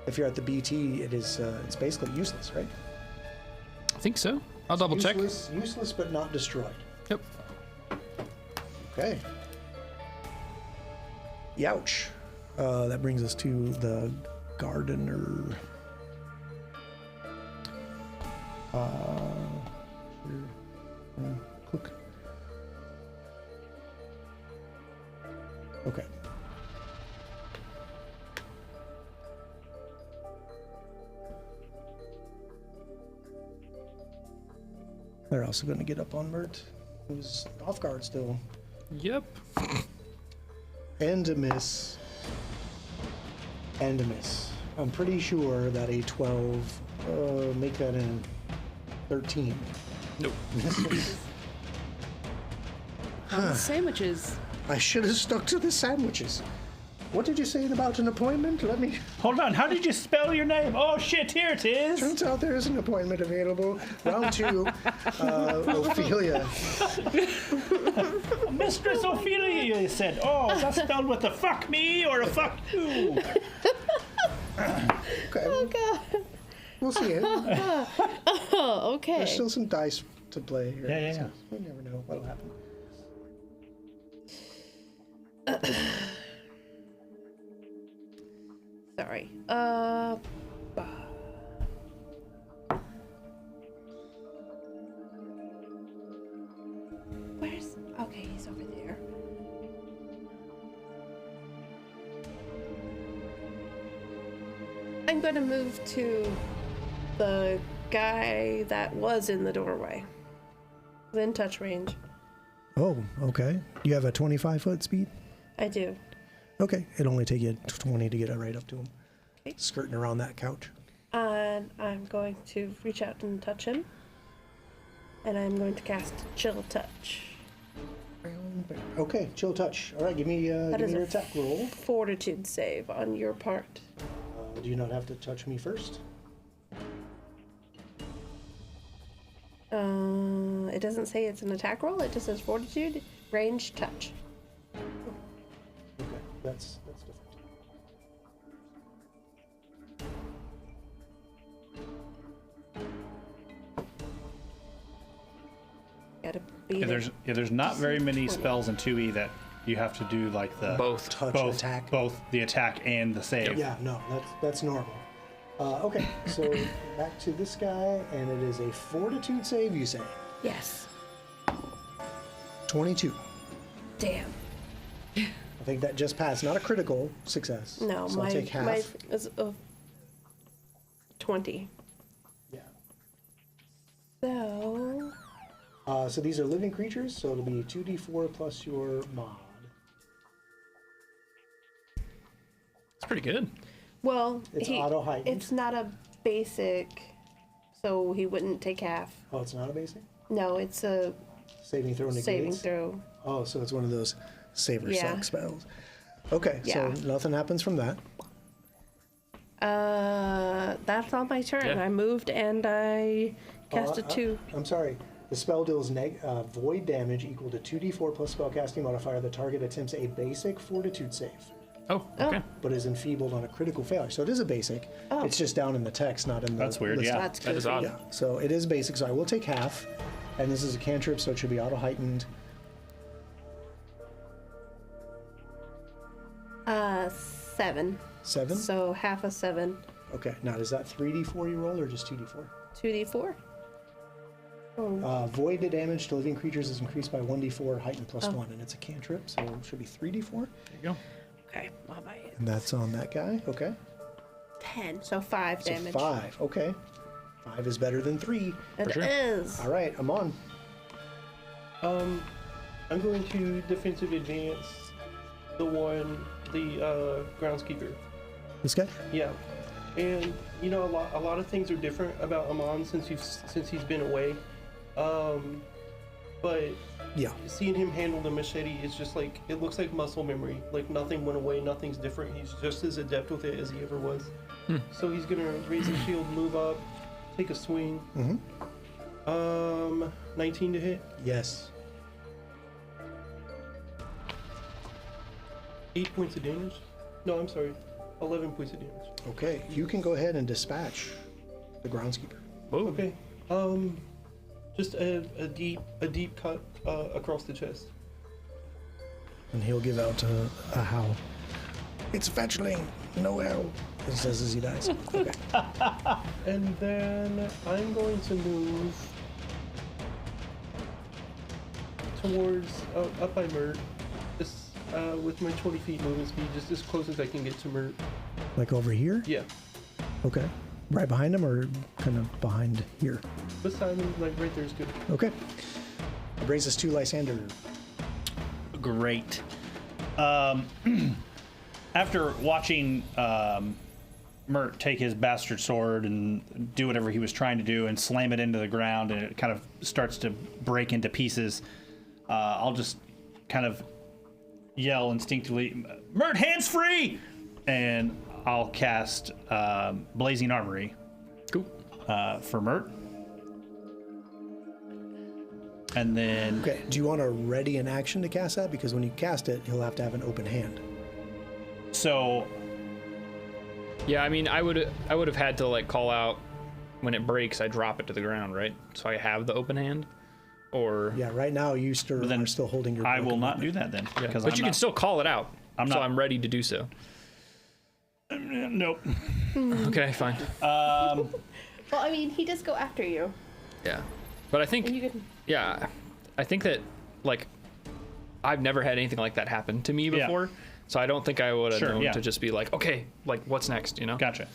S1: If you're at the BT, it's basically useless, right?
S2: I think so. I'll double check.
S1: Useless, but not destroyed.
S2: Yep.
S1: Okay. Youch. That brings us to the gardener. Cook. Okay. They're also going to get up on Mert, who's off guard still.
S2: Yep.
S1: And a miss. And a miss. I'm pretty sure that a 12, make that in 13.
S2: Nope.
S6: Sandwiches.
S1: I should have stuck to the sandwiches. What did you say about an appointment? Let me...
S3: Hold on, how did you spell your name? Oh shit, here it is.
S1: Turns out there is an appointment available. Round 2, Ophelia.
S3: Mistress Ophelia, you said. Oh, is that spelled with a fuck me or a fuck you?
S1: Okay.
S4: Oh god.
S1: We'll see it.
S4: Oh, okay.
S1: There's still some dice to play here.
S3: Yeah.
S1: So we never know what'll happen.
S4: Sorry. Where's... Okay, he's over there. I'm gonna move to the guy that was in the doorway. Within touch range.
S1: Oh, okay. You have a 25-foot speed?
S4: I do.
S1: Okay. It'll only take you 20 to get right up to him.
S4: Okay.
S1: Skirting around that couch.
S4: And I'm going to reach out and touch him. And I'm going to cast Chill Touch.
S1: Okay, chill touch. All right, give me your attack roll.
S4: Fortitude save on your part.
S1: Do you not have to touch me first?
S4: It doesn't say it's an attack roll. It just says Fortitude, range, touch.
S1: Okay, that's different.
S4: Gotta beat
S3: Yeah,
S4: it.
S3: there's not very many spells in 2E that you have to do like the
S2: Both.
S1: Touch attack.
S3: both the attack and the save.
S1: Yeah, no, that's normal. Okay, so back to this guy, and it is a fortitude save, you say?
S4: Yes.
S1: 22.
S4: Damn.
S1: I think that just passed. Not a critical success.
S4: No,
S1: so I'll take half.
S4: my is 20.
S1: Yeah.
S4: So
S1: So these are living creatures, so it'll be 2d4 plus your mod.
S2: It's pretty good.
S4: well,
S1: It's auto-heightened.
S4: it's not a basic, so he wouldn't take half.
S1: Oh, it's not a basic?
S4: No, it's a
S1: Saving throw negates?
S4: saving throw.
S1: Oh, so it's one of those save or
S4: Yeah.
S1: suck spells. Okay,
S4: Yeah.
S1: so nothing happens from that.
S4: That's on my turn.
S2: Yeah.
S4: I moved and I cast a 2.
S1: I'm sorry. The spell deals void damage equal to 2d4 plus spellcasting modifier. The target attempts a basic fortitude save.
S2: Oh, okay.
S1: but is enfeebled on a critical failure. So it is a basic.
S4: Oh.
S1: It's just down in the text, not in the
S3: That's weird,
S1: list.
S3: yeah.
S4: That's
S2: That is odd.
S1: Yeah, so it is basic, so I will take half. And this is a cantrip, so it should be auto-heightened.
S4: 7.
S1: 7?
S4: So half a 7.
S1: Okay, now is that 3d4 you roll or just 2d4?
S4: 2d4.
S1: Void damage to living creatures is increased by 1d4, heightened plus 1, and it's a cantrip, so it should be 3d4.
S2: There you go.
S4: Okay, I'll buy it.
S1: And that's on that guy, okay.
S4: 10. So 5
S1: So
S4: damage.
S1: 5, okay. 5 is better than 3.
S4: It
S2: sure.
S4: is.
S1: All right, I'm on.
S5: I'm going to defensive advance the groundskeeper.
S1: This guy?
S5: Yeah, and you know a lot of things are different about Amon since he's been away. But
S1: Yeah.
S5: seeing him handle the machete is just like it looks like muscle memory. Like nothing went away, nothing's different. He's just as adept with it as he ever was. So he's gonna raise his shield, move up, take a swing. 19 to hit.
S1: Yes.
S5: 8 points of damage. No, I'm sorry. 11 points of damage.
S1: Okay, you can go ahead and dispatch the groundskeeper.
S2: Whoa.
S5: Okay. Just a deep cut across the chest.
S1: And he'll give out a howl. It's fetchling, no hell, he says as he dies. Okay.
S5: And then I'm going to move towards up by Mert. Just with my 20 feet movement speed, just as close as I can get to Mert.
S1: Like over here?
S5: Yeah.
S1: Okay. Right behind him or kind of behind here?
S5: Beside him, like right there is good.
S1: Okay. It brings us to Lysander.
S3: Great. After watching Mert take his bastard sword and do whatever he was trying to do and slam it into the ground and it kind of starts to break into pieces, I'll just kind of yell instinctively, Mert, hands free! And I'll cast Blazing Armory.
S2: Cool.
S3: For Mert. And then...
S1: Okay, do you want to ready an action to cast that? Because when you cast it, he'll have to have an open hand.
S3: So...
S2: Yeah, I mean, I would have had to like call out when it breaks. I drop it to the ground, right? So I have the open hand, or
S1: Yeah, right now you are still holding your
S3: I will
S1: broken
S3: not
S1: weapon.
S3: do that then.
S2: yeah.
S3: Because
S2: But
S3: I'm
S2: you
S3: not,
S2: can still call it out.
S3: I'm
S2: so
S3: not-
S2: I'm ready to do so.
S3: Nope.
S2: Okay, fine.
S4: Well, I mean, he does go after you.
S2: Yeah, but I think
S4: And you can.
S2: yeah, I think that like I've never had anything like that happen to me
S3: Yeah.
S2: before, so I don't think I would have
S3: Sure,
S2: known
S3: yeah.
S2: to just be like, okay, like what's next, you know?
S3: Gotcha.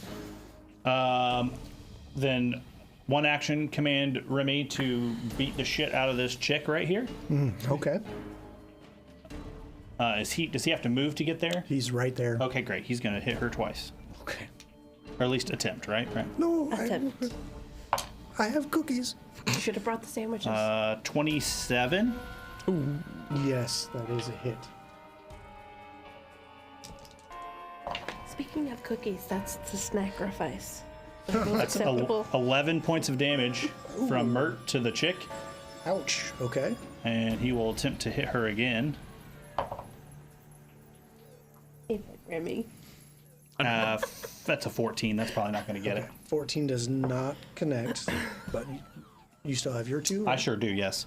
S3: Then one action, command Remy to beat the shit out of this chick right here.
S1: Okay.
S3: Does he have to move to get there?
S1: He's right there.
S3: Okay, great. He's gonna hit her twice,
S2: Okay.
S3: or at least attempt. Right.
S1: No,
S4: Attempt.
S1: I have cookies.
S4: You should have brought the sandwiches.
S3: 27.
S1: Yes, that is a hit.
S4: Speaking of cookies, that's the sacrifice.
S3: That's 11 points of damage from Mert to the chick,
S1: Ouch. Okay.
S3: and he will attempt to hit her again.
S4: Remy.
S3: That's a 14. That's probably not going to get it.
S1: 14 does not connect, but you still have your 2?
S3: I sure do, yes.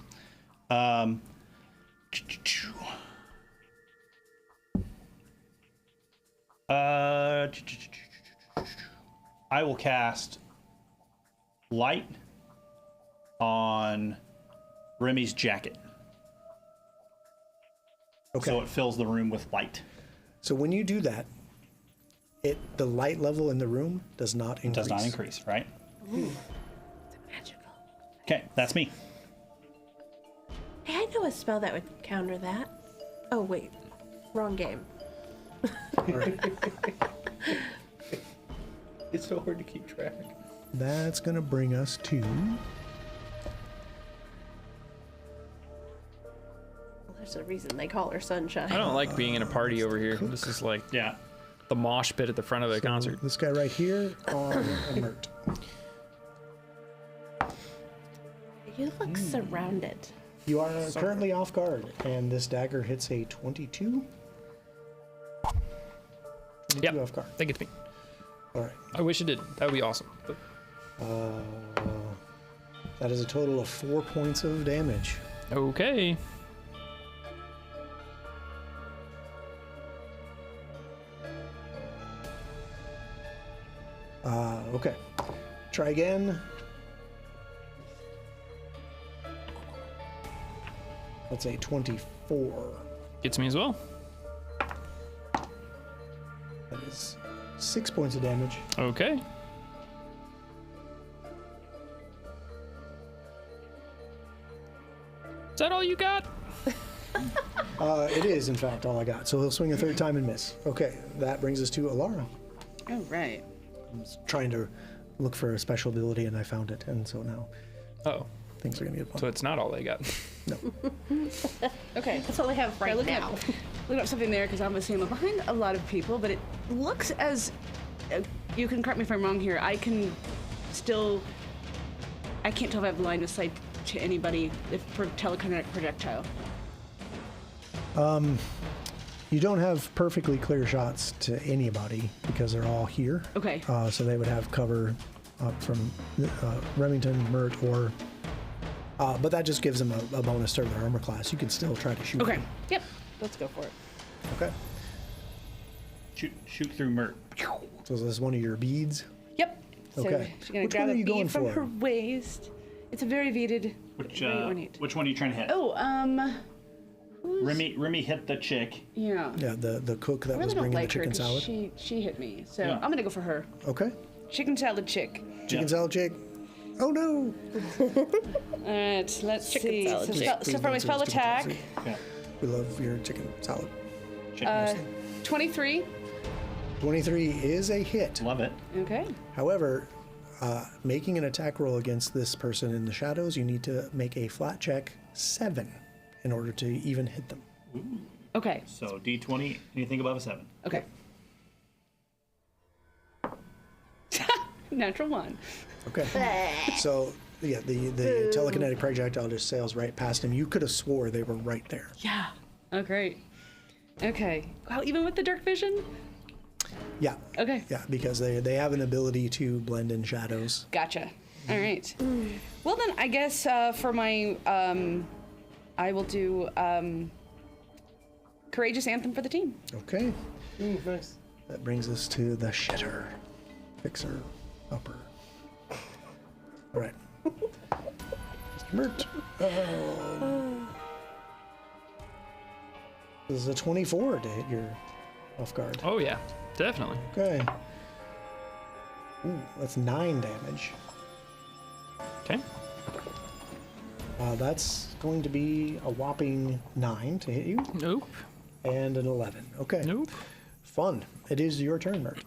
S3: I will cast light on Remy's jacket.
S1: Okay.
S3: So it fills the room with light.
S1: So when you do that, the light level in the room does not increase.
S3: Does not increase, right?
S4: Magical.
S3: Okay, that's me.
S4: Hey, I know a spell that would counter that. Oh, wait. Wrong game.
S5: It's so hard to keep track.
S1: That's gonna bring us to
S4: Well, there's a reason they call her Sunshine.
S2: I don't like being in a party over here. This is like
S3: Yeah.
S2: the mosh pit at the front of the concert.
S1: this guy right here on Mert.
S4: You look surrounded.
S1: You are currently off guard, and this dagger hits a 22. hit
S2: Yep.
S1: you off guard.
S2: That gets me.
S1: All right.
S2: I wish it did. That would be awesome. But
S1: That is a total of 4 points of damage.
S2: okay.
S1: Okay. Try again. That's a 24.
S2: Gets me as well.
S1: That is 6 points of damage.
S2: Okay. Is that all you got?
S1: It is, in fact, all I got. So he'll swing a third time and miss. Okay, that brings us to Alara.
S6: Oh, right.
S1: I was trying to look for a special ability and I found it, and so now
S2: Oh,
S1: things are gonna get fun.
S2: so it's not all they got.
S1: No.
S6: Okay.
S4: That's all I have right
S6: Looking
S4: now.
S6: Looking up something there because obviously I'm behind a lot of people, but it looks as you can correct me if I'm wrong here. I can't tell if I have line of sight to anybody if for telekinetic projectile.
S1: You don't have perfectly clear shots to anybody because they're all here.
S6: Okay.
S1: So they would have cover up from Remington, Mert, or. But that just gives them a bonus to their armor class. You can still try to shoot.
S6: Okay.
S1: them.
S6: Yep. Let's go for it.
S1: Okay.
S3: Shoot through Mert.
S1: So is this one of your beads?
S6: Yep. So
S1: Okay.
S6: she's gonna
S1: Which
S6: grab
S1: one are
S6: a
S1: you going
S6: bead from
S1: for?
S6: her waist. It's a very beaded.
S3: Which
S6: very ornate.
S3: which one are you trying to hit?
S6: Oh,
S3: Remy hit the chick.
S6: yeah.
S1: Yeah, the cook that
S6: I
S1: was
S6: really don't
S1: bringing
S6: like
S1: the chicken
S6: her 'cause
S1: salad.
S6: she hit me. So
S3: Yeah.
S6: I'm gonna go for her.
S1: Okay.
S6: Chicken salad chick.
S1: Chicken
S3: Yeah.
S1: salad chick. Oh no.
S6: Alright, let's
S4: Chicken
S6: see.
S4: salad
S6: So,
S4: chick.
S6: so for my spell attack,
S3: Yeah.
S1: We love your chicken salad.
S3: Chicken.
S6: 23.
S1: 23 is a hit.
S3: Love it.
S6: Okay.
S1: However, making an attack roll against this person in the shadows, you need to make a flat check 7 in order to even hit them.
S6: Okay.
S3: So D20, anything above a 7.
S6: Okay. Natural 1.
S1: Okay. So yeah, the telekinetic projectile just sails right past him. You could have swore they were right there.
S6: Yeah. Oh, great. Okay. Wow, even with the dark vision?
S1: Yeah.
S6: Okay.
S1: Yeah, because they have an ability to blend in shadows.
S6: Gotcha. All right. Well, then, I guess for my, I will do Courageous Anthem for the team.
S1: Okay.
S5: Nice.
S1: That brings us to the shitter. Fixer. Upper. All right. Mr. Mert. This is a 24 to hit your off guard.
S2: Oh yeah, definitely.
S1: Okay. Ooh, that's 9 damage.
S2: Okay.
S1: That's going to be a whopping 9 to hit you,
S2: Nope.
S1: and an 11. Okay.
S2: Nope.
S1: Fun. It is your turn, Mert.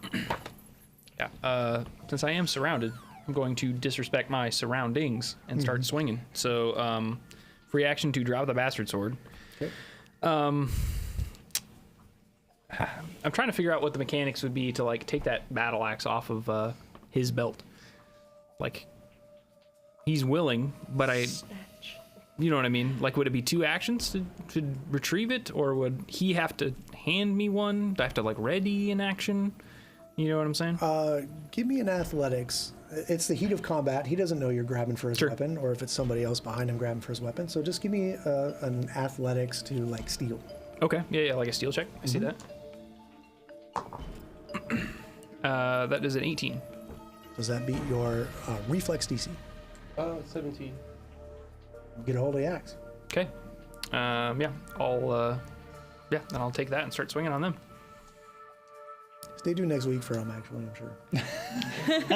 S2: Yeah. Since I am surrounded, I'm going to disrespect my surroundings and start swinging. So, free action to drop the bastard sword.
S1: Okay.
S2: I'm trying to figure out what the mechanics would be to like take that battle axe off of his belt. Like, he's willing, but you know what I mean? Like, would it be 2 actions to retrieve it, or would he have to hand me one? Do I have to like ready an action? You know what I'm saying?
S1: Give me an athletics. It's the heat of combat. He doesn't know you're grabbing for his
S2: Sure.
S1: weapon, or if it's somebody else behind him grabbing for his weapon. So just give me an athletics to like steal.
S2: Okay. Yeah, like a steel check. I see that. That is an 18.
S1: Does that beat your reflex DC?
S5: 17.
S1: Get a hold of the axe.
S2: Okay. Yeah. Then I'll take that and start swinging on them.
S1: Stay tuned next week for him. Actually, I'm sure.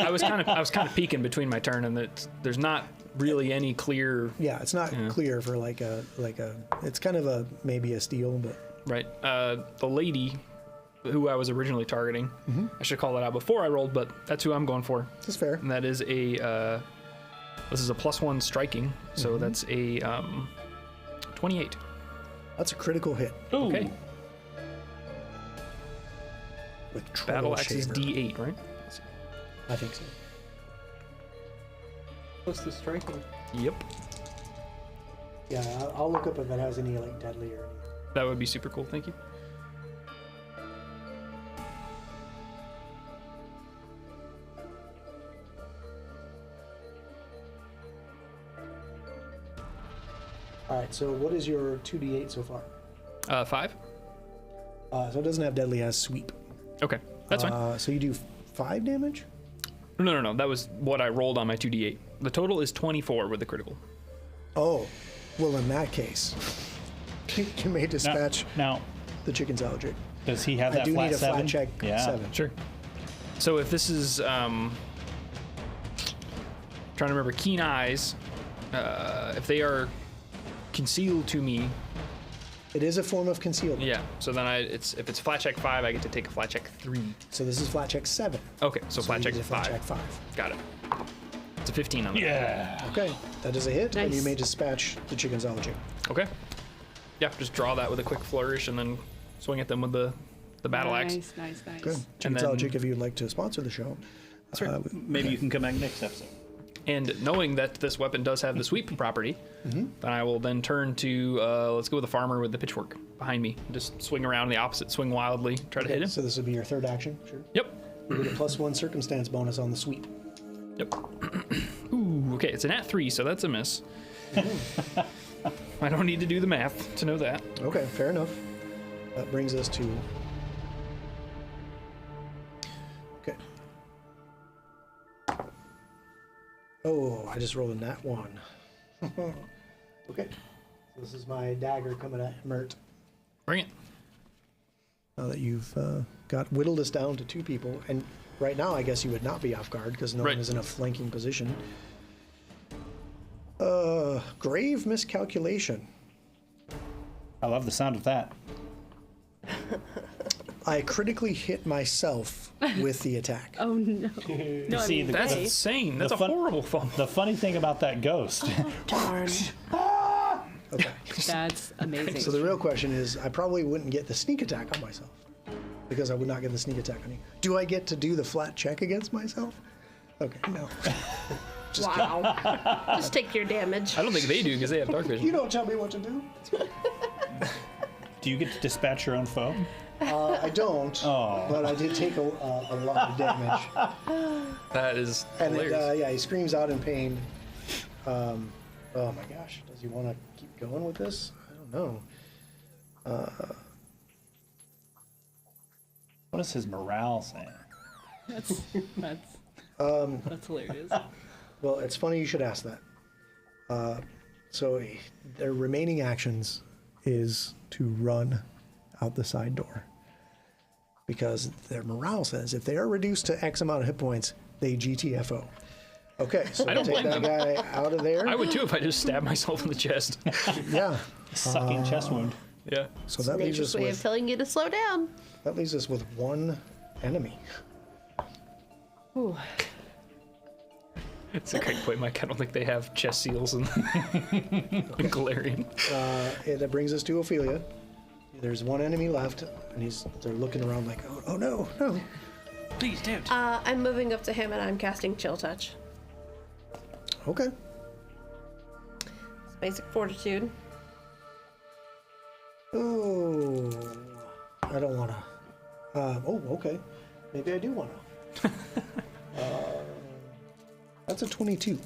S2: I was kind of peeking between my turn, and there's not really any clear.
S1: Yeah, it's not clear for like a. It's kind of a maybe a steal, but
S2: Right. The lady who I was originally targeting. I should call that out before I rolled, but that's who I'm going for.
S1: that's fair.
S2: And that is a. This is a +1 striking, so that's a 28.
S1: That's a critical hit
S3: Ooh.
S2: Okay.
S1: with
S2: Battle
S1: Troll
S2: axe is
S1: Shaver.
S2: D8, right?
S1: I think so.
S5: What's the striking?
S2: Yep.
S1: Yeah, I'll look up if it has any like deadly or anything.
S2: That would be super cool. Thank you.
S1: All right, so what is your 2d8 so far?
S2: 5.
S1: So it doesn't have deadly as sweep.
S2: Okay, that's fine.
S1: So you do 5 damage?
S2: No. That was what I rolled on my 2d8. The total is 24 with the critical.
S1: Oh, well, in that case, you may dispatch
S3: Now,
S1: the chicken salad jig.
S3: does he have
S1: I
S3: that
S1: do
S3: flat
S1: need a
S3: 7?
S1: flat check
S3: Yeah.
S1: 7.
S2: Sure. So if this is, trying to remember, keen eyes, if they are concealed to me,
S1: It is a form of concealment.
S2: yeah. So then if it's flat check 5, I get to take a flat check 3.
S1: So this is flat check 7.
S2: Okay, so flat
S1: you
S2: check
S1: get a flat
S2: 5.
S1: check 5.
S2: Got it. It's a 15 on that.
S3: Yeah.
S1: Okay, that is a hit, and you
S6: Nice.
S1: may dispatch the chicken salad jig.
S2: Okay. Yeah, just draw that with a quick flourish and then swing at them with the battle axe.
S6: Nice.
S1: Good. Chicken
S2: then-
S1: salad jig, if you'd like to sponsor the show.
S2: That's right.
S9: Maybe you can come back next episode.
S2: And knowing that this weapon does have the sweep property, then I will then turn to, let's go with the farmer with the pitchfork behind me. Just swing around the opposite, swing wildly, try to hit him.
S1: So this would be your third action. Sure.
S2: Yep.
S1: You get a +1 circumstance bonus on the sweep.
S2: Yep. Ooh, okay, it's an at 3, so that's a miss. I don't need to do the math to know that.
S1: Okay, fair enough. That brings us to. Okay. Oh, I just rolled a nat 1. Okay. So this is my dagger coming at Mert.
S2: Bring it.
S1: Now that you've whittled us down to 2 people, and right now I guess you would not be off guard because no
S2: Right.
S1: one is in a flanking position. Grave miscalculation.
S3: I love the sound of that.
S1: I critically hit myself with the attack.
S6: Oh no.
S3: You see,
S2: That's insane. That's a horrible fumble.
S3: The funny thing about that ghost,
S4: Darn.
S1: Okay.
S6: That's amazing.
S1: So the real question is, I probably wouldn't get the sneak attack on myself because I would not get the sneak attack on you. Do I get to do the flat check against myself? Okay, no.
S4: Wow. Just take your damage.
S2: I don't think they do because they have dark vision.
S1: You don't tell me what to do.
S3: do you get to dispatch your own foe?
S1: I don't,
S3: Oh.
S1: but I did take a lot of damage.
S2: That is
S1: And
S2: hilarious.
S1: yeah, he screams out in pain. Oh my gosh, does he want to keep going with this? I don't know.
S3: What is his morale saying?
S6: That's hilarious.
S1: Well, it's funny you should ask that. So their remaining actions is to run out the side door. Because their morale says if they are reduced to X amount of hit points, they GTFO. Okay, so
S2: I don't
S1: take that
S2: blame
S1: guy out of there.
S2: I would too if I just stabbed myself in the chest.
S1: Yeah.
S3: Sucking chest wound.
S2: Yeah.
S1: So that leaves
S4: Nature's
S1: us
S4: way of
S1: with
S4: telling you to slow down.
S1: one enemy.
S4: Ooh.
S2: It's a great point, Mike. I don't think they have chest seals in Galarian.
S1: That brings us to Ophelia. There's one enemy left, and they're looking around like, oh no.
S9: Please don't.
S4: I'm moving up to him and I'm casting Chill Touch.
S1: Okay.
S4: It's basic fortitude.
S1: Oh, I don't wanna. Okay. Maybe I do wanna. That's a 22.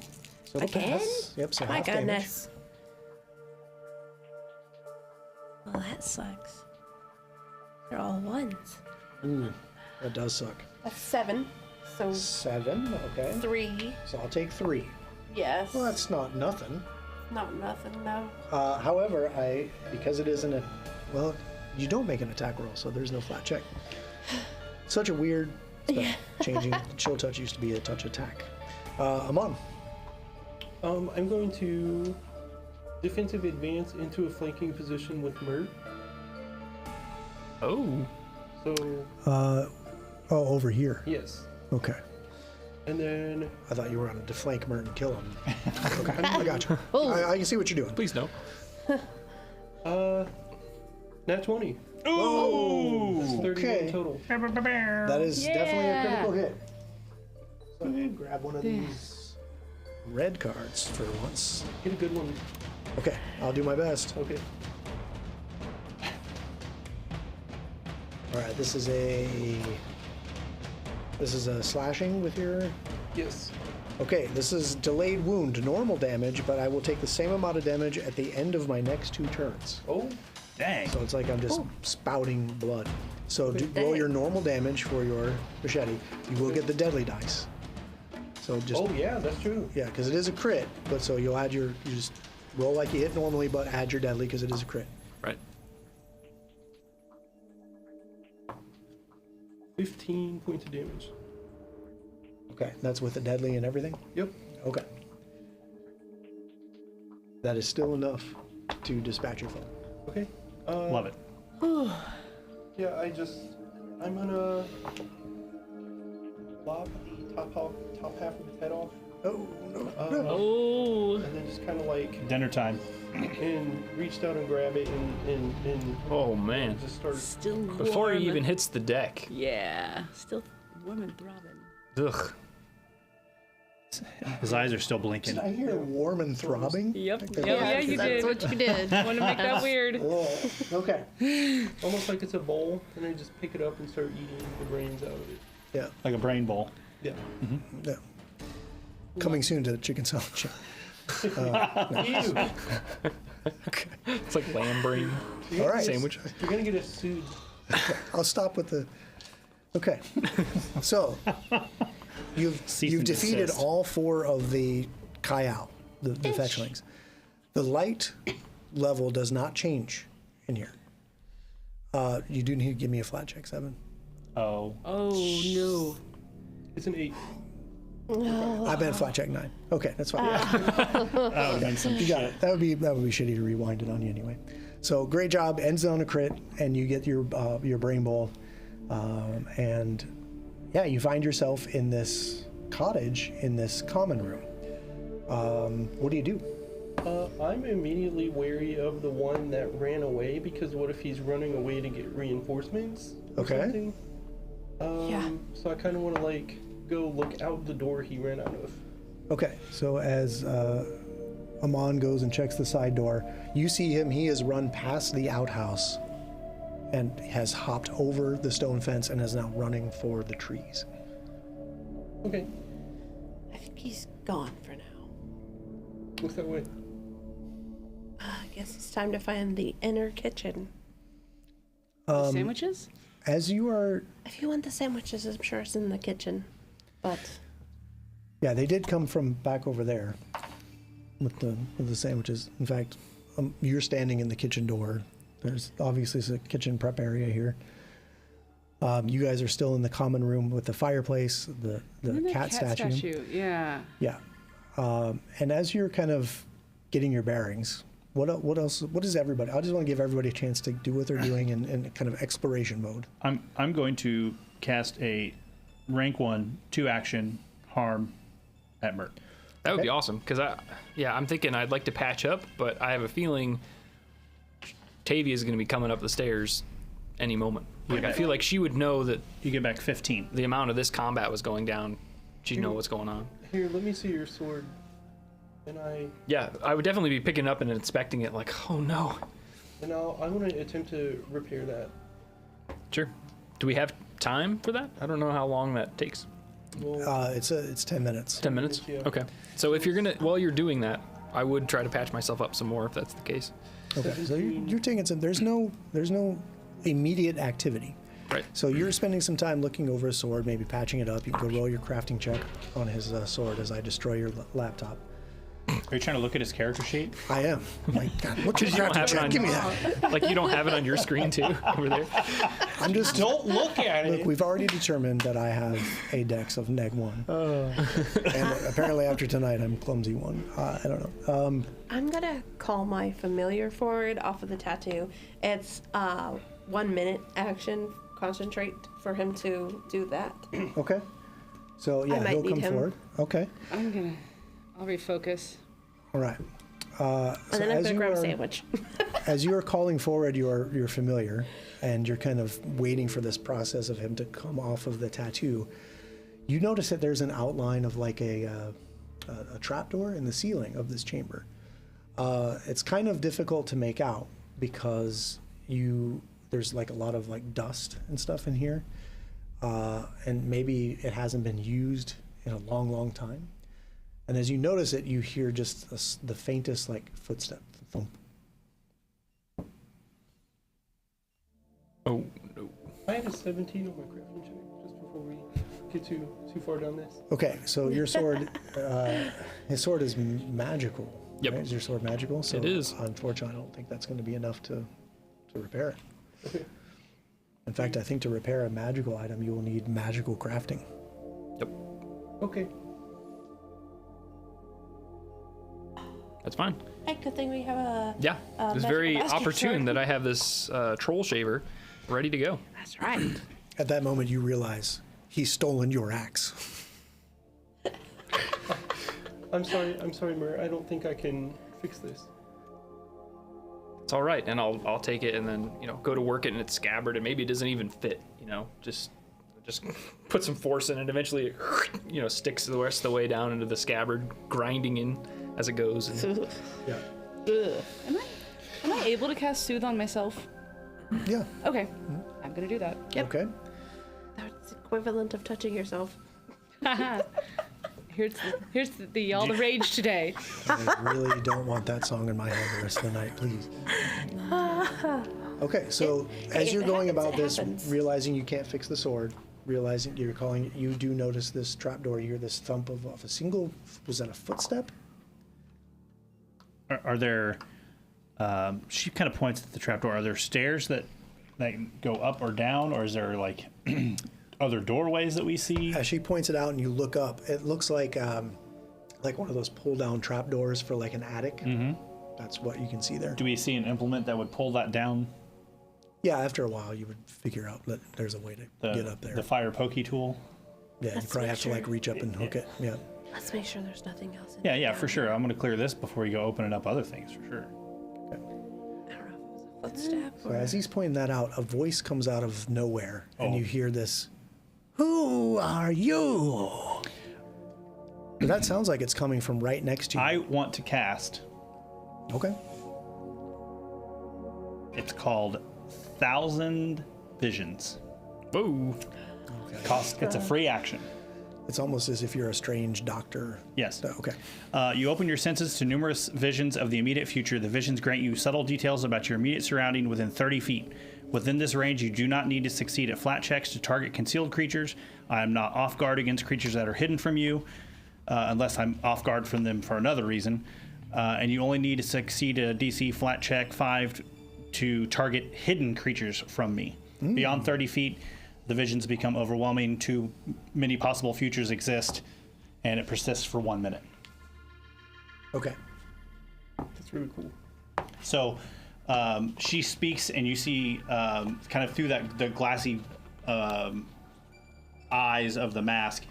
S1: So it'll
S4: Again?
S1: pass. Yep, so
S4: My
S1: half damage.
S4: goodness.
S10: Well, that sucks.
S4: They're all ones.
S1: Ooh, that does suck.
S4: That's 7. So
S1: 7, okay.
S4: 3.
S1: So I'll take 3.
S4: Yes.
S1: Well, that's not nothing.
S4: Not nothing, no.
S1: However, because it isn't you don't make an attack roll, so there's no flat check. Such a weird spell. Changing. Chill touch used to be a touch attack. Amon.
S5: I'm going to defensive advance into a flanking position with Mert.
S2: Oh.
S5: So
S1: Over here.
S5: yes,
S1: Okay.
S5: and then
S1: I thought you were going to deflank Mert and kill him. Okay, I got you. I can see what you're doing.
S2: Please no.
S5: nat 20.
S3: Ooh!
S5: That's 31
S1: okay.
S5: total.
S1: That is definitely a critical hit. So grab one of these red cards for once.
S5: Get a good one.
S1: Okay, I'll do my best.
S5: Okay.
S1: All right, this is a slashing with your.
S5: Yes.
S1: Okay, this is delayed wound, normal damage, but I will take the same amount of damage at the end of my next 2 turns.
S5: Oh,
S3: Dang.
S1: So it's like I'm just spouting blood. So roll your normal damage for your machete. You will get the deadly dice. So just
S5: oh yeah, that's true.
S1: yeah, because it is a crit, but so you'll add you just roll like you hit normally, but add your deadly because it is a crit.
S2: Right.
S5: 15 points of damage.
S1: Okay, that's with the deadly and everything?
S5: Yep.
S1: Okay. That is still enough to dispatch your foe.
S5: Okay.
S3: Love it.
S5: Yeah, I'm gonna lop the top half of his head off,
S1: Oh, no.
S6: Oh.
S5: and then just kind of like
S3: Dinner time.
S5: and reached out and grab it and
S2: Oh man.
S5: just started.
S6: Still warm.
S2: Before he even hits the deck.
S6: Yeah. Still warm and throbbing.
S2: Ugh.
S3: His eyes are still blinking.
S1: Did I hear warm and throbbing?
S6: Yep.
S1: Like that-
S6: Yeah, you
S4: That's
S6: did.
S4: what you did.
S6: Want to make that weird?
S1: Oh, okay.
S5: Almost like it's a bowl, and I just pick it up and start eating the brains out of it.
S1: Yeah,
S3: Like a brain bowl.
S5: Yeah.
S1: yeah. Coming soon to the chicken salad shop.
S2: It's like lamb brain
S1: All right.
S2: sandwich.
S5: You're gonna get us sued.
S1: I'll stop with the. Okay. So, you've
S3: Cease and
S1: defeated
S3: desist.
S1: all 4 of the Kayao, the fetchlings. The light level does not change in here. You do need to give me a flat check, 7.
S3: Oh.
S6: Oh no.
S5: It's an 8.
S1: I bet flat check 9. Okay, that's fine.
S3: That would have been some
S1: You got it. That would be shitty to rewind it on you anyway. So great job. Ends on a crit, and you get your brain bowl, and yeah, you find yourself in this cottage in this common room. What do you do?
S5: I'm immediately wary of the one that ran away because what if he's running away to get reinforcements or
S1: Okay.
S5: something?
S4: Yeah.
S5: So I kind of want to like go look out the door he ran out of.
S1: Okay, so as Amon goes and checks the side door, you see him. He has run past the outhouse and has hopped over the stone fence and is now running for the trees.
S5: Okay,
S4: I think he's gone for now.
S5: looks that way.
S4: I guess it's time to find the inner kitchen.
S6: Sandwiches?
S1: As you are,
S4: If you want the sandwiches, I'm sure it's in the kitchen. But
S1: yeah, they did come from back over there with the sandwiches. In fact, you're standing in the kitchen door. There's obviously a kitchen prep area here. You guys are still in the common room with the fireplace, the cat statue.
S6: Yeah.
S1: Yeah. And as you're kind of getting your bearings, what else? What is everybody? I just want to give everybody a chance to do what they're doing in kind of exploration mode.
S3: I'm going to cast a rank 1 2-action harm at Mert.
S2: That would
S1: Okay.
S2: be awesome because I'm thinking I'd like to patch up, but I have a feeling Tavia is going to be coming up the stairs any moment. Like I feel like she would know that
S3: You get back 15.
S2: the amount of this combat was going down. She'd know what's going on.
S5: Here, let me see your sword. And
S2: I would definitely be picking up and inspecting it. Like, oh no.
S5: I want to attempt to repair that.
S2: Sure. Do we have time for that? I don't know how long that takes.
S5: Well,
S1: It's 10 minutes.
S2: 10 minutes?
S5: Yeah.
S2: Okay. So if you're gonna, while you're doing that, I would try to patch myself up some more if that's the case.
S1: Okay, so you're taking some. There's no immediate activity.
S2: Right.
S1: So you're spending some time looking over his sword, maybe patching it up. You can go roll your crafting check on his sword as I destroy your laptop.
S3: Are you trying to look at his character sheet?
S1: I am. My God, what's your
S2: You don't
S1: crafting
S2: have it
S1: check?
S2: on-
S1: Give me that.
S2: Like you don't have it on your screen too over there.
S1: I'm just.
S5: don't look at
S1: Look, we've already determined that I have a dex of -1. And apparently after tonight, I'm clumsy 1. I don't know.
S4: I'm gonna call my familiar forward off of the tattoo. It's 1 minute action. Concentrate for him to do that.
S1: Okay. So yeah,
S4: might
S1: he'll
S4: need
S1: come
S4: him.
S1: forward. Okay.
S6: I'll refocus.
S1: All right.
S4: And then I'm gonna grab a sandwich.
S1: As you are calling forward your familiar, and you're kind of waiting for this process of him to come off of the tattoo, you notice that there's an outline of like a trapdoor in the ceiling of this chamber. It's kind of difficult to make out because there's like a lot of like dust and stuff in here, and maybe it hasn't been used in a long time. And as you notice it, you hear just the faintest like footstep. Thump.
S2: Oh no.
S5: I had a 17 on my crafting check just before we get too far down this.
S1: Okay, so your sword, his sword is magical.
S2: Yep.
S1: Right? Is your sword magical? So
S2: It is.
S1: Unfortunately, I don't think that's going to be enough to repair it.
S5: Okay.
S1: In fact, I think to repair a magical item, you will need magical crafting.
S2: Yep.
S5: Okay.
S2: That's fine.
S4: Hey, good thing we have a.
S2: Yeah. It was
S4: magical
S2: very
S4: bastard
S2: opportune
S4: sword.
S2: that I have this troll shaver ready to go.
S6: That's right.
S1: At that moment, you realize he's stolen your axe.
S5: I'm sorry, Mur. I don't think I can fix this.
S2: It's all right, and I'll take it and then go to work it and it's scabbard and maybe it doesn't even fit. Just put some force in it. Eventually, it sticks the rest of the way down into the scabbard, grinding in as it goes. And,
S1: Yeah.
S6: Ugh. Am I able to cast Soothe on myself?
S1: Yeah.
S6: Okay. I'm gonna do that. Yep.
S1: Okay.
S4: That's equivalent of touching yourself.
S6: Here's the all the rage today.
S1: I really don't want that song in my head the rest of the night, please. Okay, so as you're going about this, realizing you can't fix the sword, realizing you do notice this trapdoor. You hear this thump of a single. Was that a footstep?
S3: Are there? She kind of points at the trapdoor. Are there stairs that go up or down, or is there like other doorways that we see?
S1: As she points it out, and you look up, it looks like one of those pull-down trapdoors for like an attic. Mm-hmm. That's what you can see there.
S3: Do we see an implement that would pull that down?
S1: Yeah, after a while, you would figure out that there's a way to get up there.
S3: The fire pokey tool.
S1: Yeah, you
S4: Let's
S1: probably
S4: make
S1: have to like reach up and hook it. Yeah.
S4: Let's make sure there's nothing else in
S3: Yeah,
S4: there.
S3: yeah, for sure. I'm gonna clear this before you go opening up other things for sure.
S4: I don't know if it was a footstep
S1: So
S4: or...
S1: as he's pointing that out, a voice comes out of nowhere, and
S3: Oh.
S1: you hear this, "Who are you?" But that sounds like it's coming from right next to you.
S3: I want to cast.
S1: Okay.
S3: It's called 1,000 Visions.
S2: whoa.
S3: It's a free action.
S1: It's almost as if you're a strange doctor.
S3: Yes.
S1: Okay.
S3: You open your senses to numerous visions of the immediate future. The visions grant you subtle details about your immediate surrounding within 30 feet. Within this range, you do not need to succeed at flat checks to target concealed creatures. I am not off guard against creatures that are hidden from you, unless I'm off guard from them for another reason. And you only need to succeed at a DC flat check 5 to target hidden creatures from me. Beyond 30 feet, the visions become overwhelming. Too many possible futures exist, and it persists for 1 minute.
S1: Okay.
S5: That's really cool.
S3: So she speaks, and you see kind of through the glassy eyes of the mask,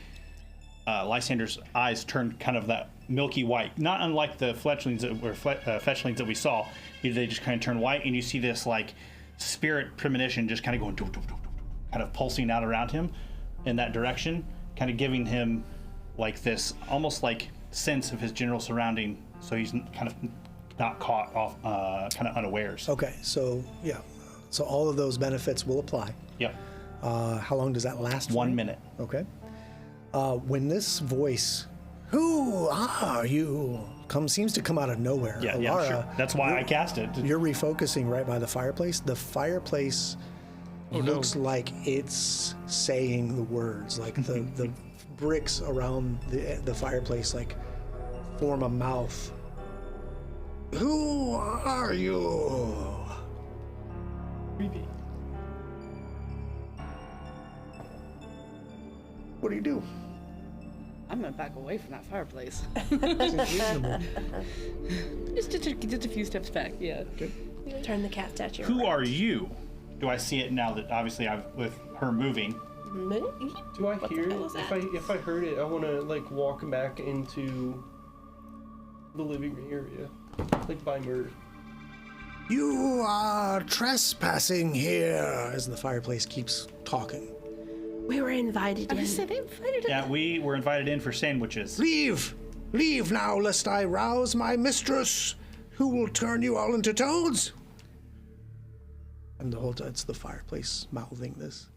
S3: Lysander's eyes turn kind of that milky white, not unlike the fletchlings that we saw. They just kind of turn white, and you see this like spirit premonition just kind of going, doo, doo, doo, doo, kind of pulsing out around him in that direction, kind of giving him like this almost like sense of his general surrounding, so he's kind of not caught off, kind of unawares.
S1: Okay. So yeah. So all of those benefits will apply.
S3: Yep.
S1: How long does that last?
S3: 1
S1: for?
S3: minute.
S1: Okay. When this voice, "Who are you?" seems to come out of nowhere.
S3: Yeah,
S1: Alara,
S3: sure. That's why I cast it.
S1: You're refocusing right by the fireplace. The fireplace looks like it's saying the words, like the bricks around the fireplace like form a mouth. "Who are you?"
S5: Creepy.
S1: What do you do?
S6: I'm gonna back away from that fireplace.
S1: It's reasonable.
S6: just a few steps back. Yeah.
S4: Turn the cat statue.
S3: Who are you? Do I see it now that obviously with her moving?
S5: Do I hear it?
S4: hell is
S5: If I heard it, I want to like walk back into the living room area, like by Murder.
S1: "You are trespassing here," as the fireplace keeps talking.
S4: We were invited
S6: I
S4: in.
S6: was saying they invited us.
S3: Yeah, we were invited in for sandwiches.
S1: "Leave! Leave now, lest I rouse my mistress, who will turn you all into toads." And the whole time it's the fireplace mouthing this.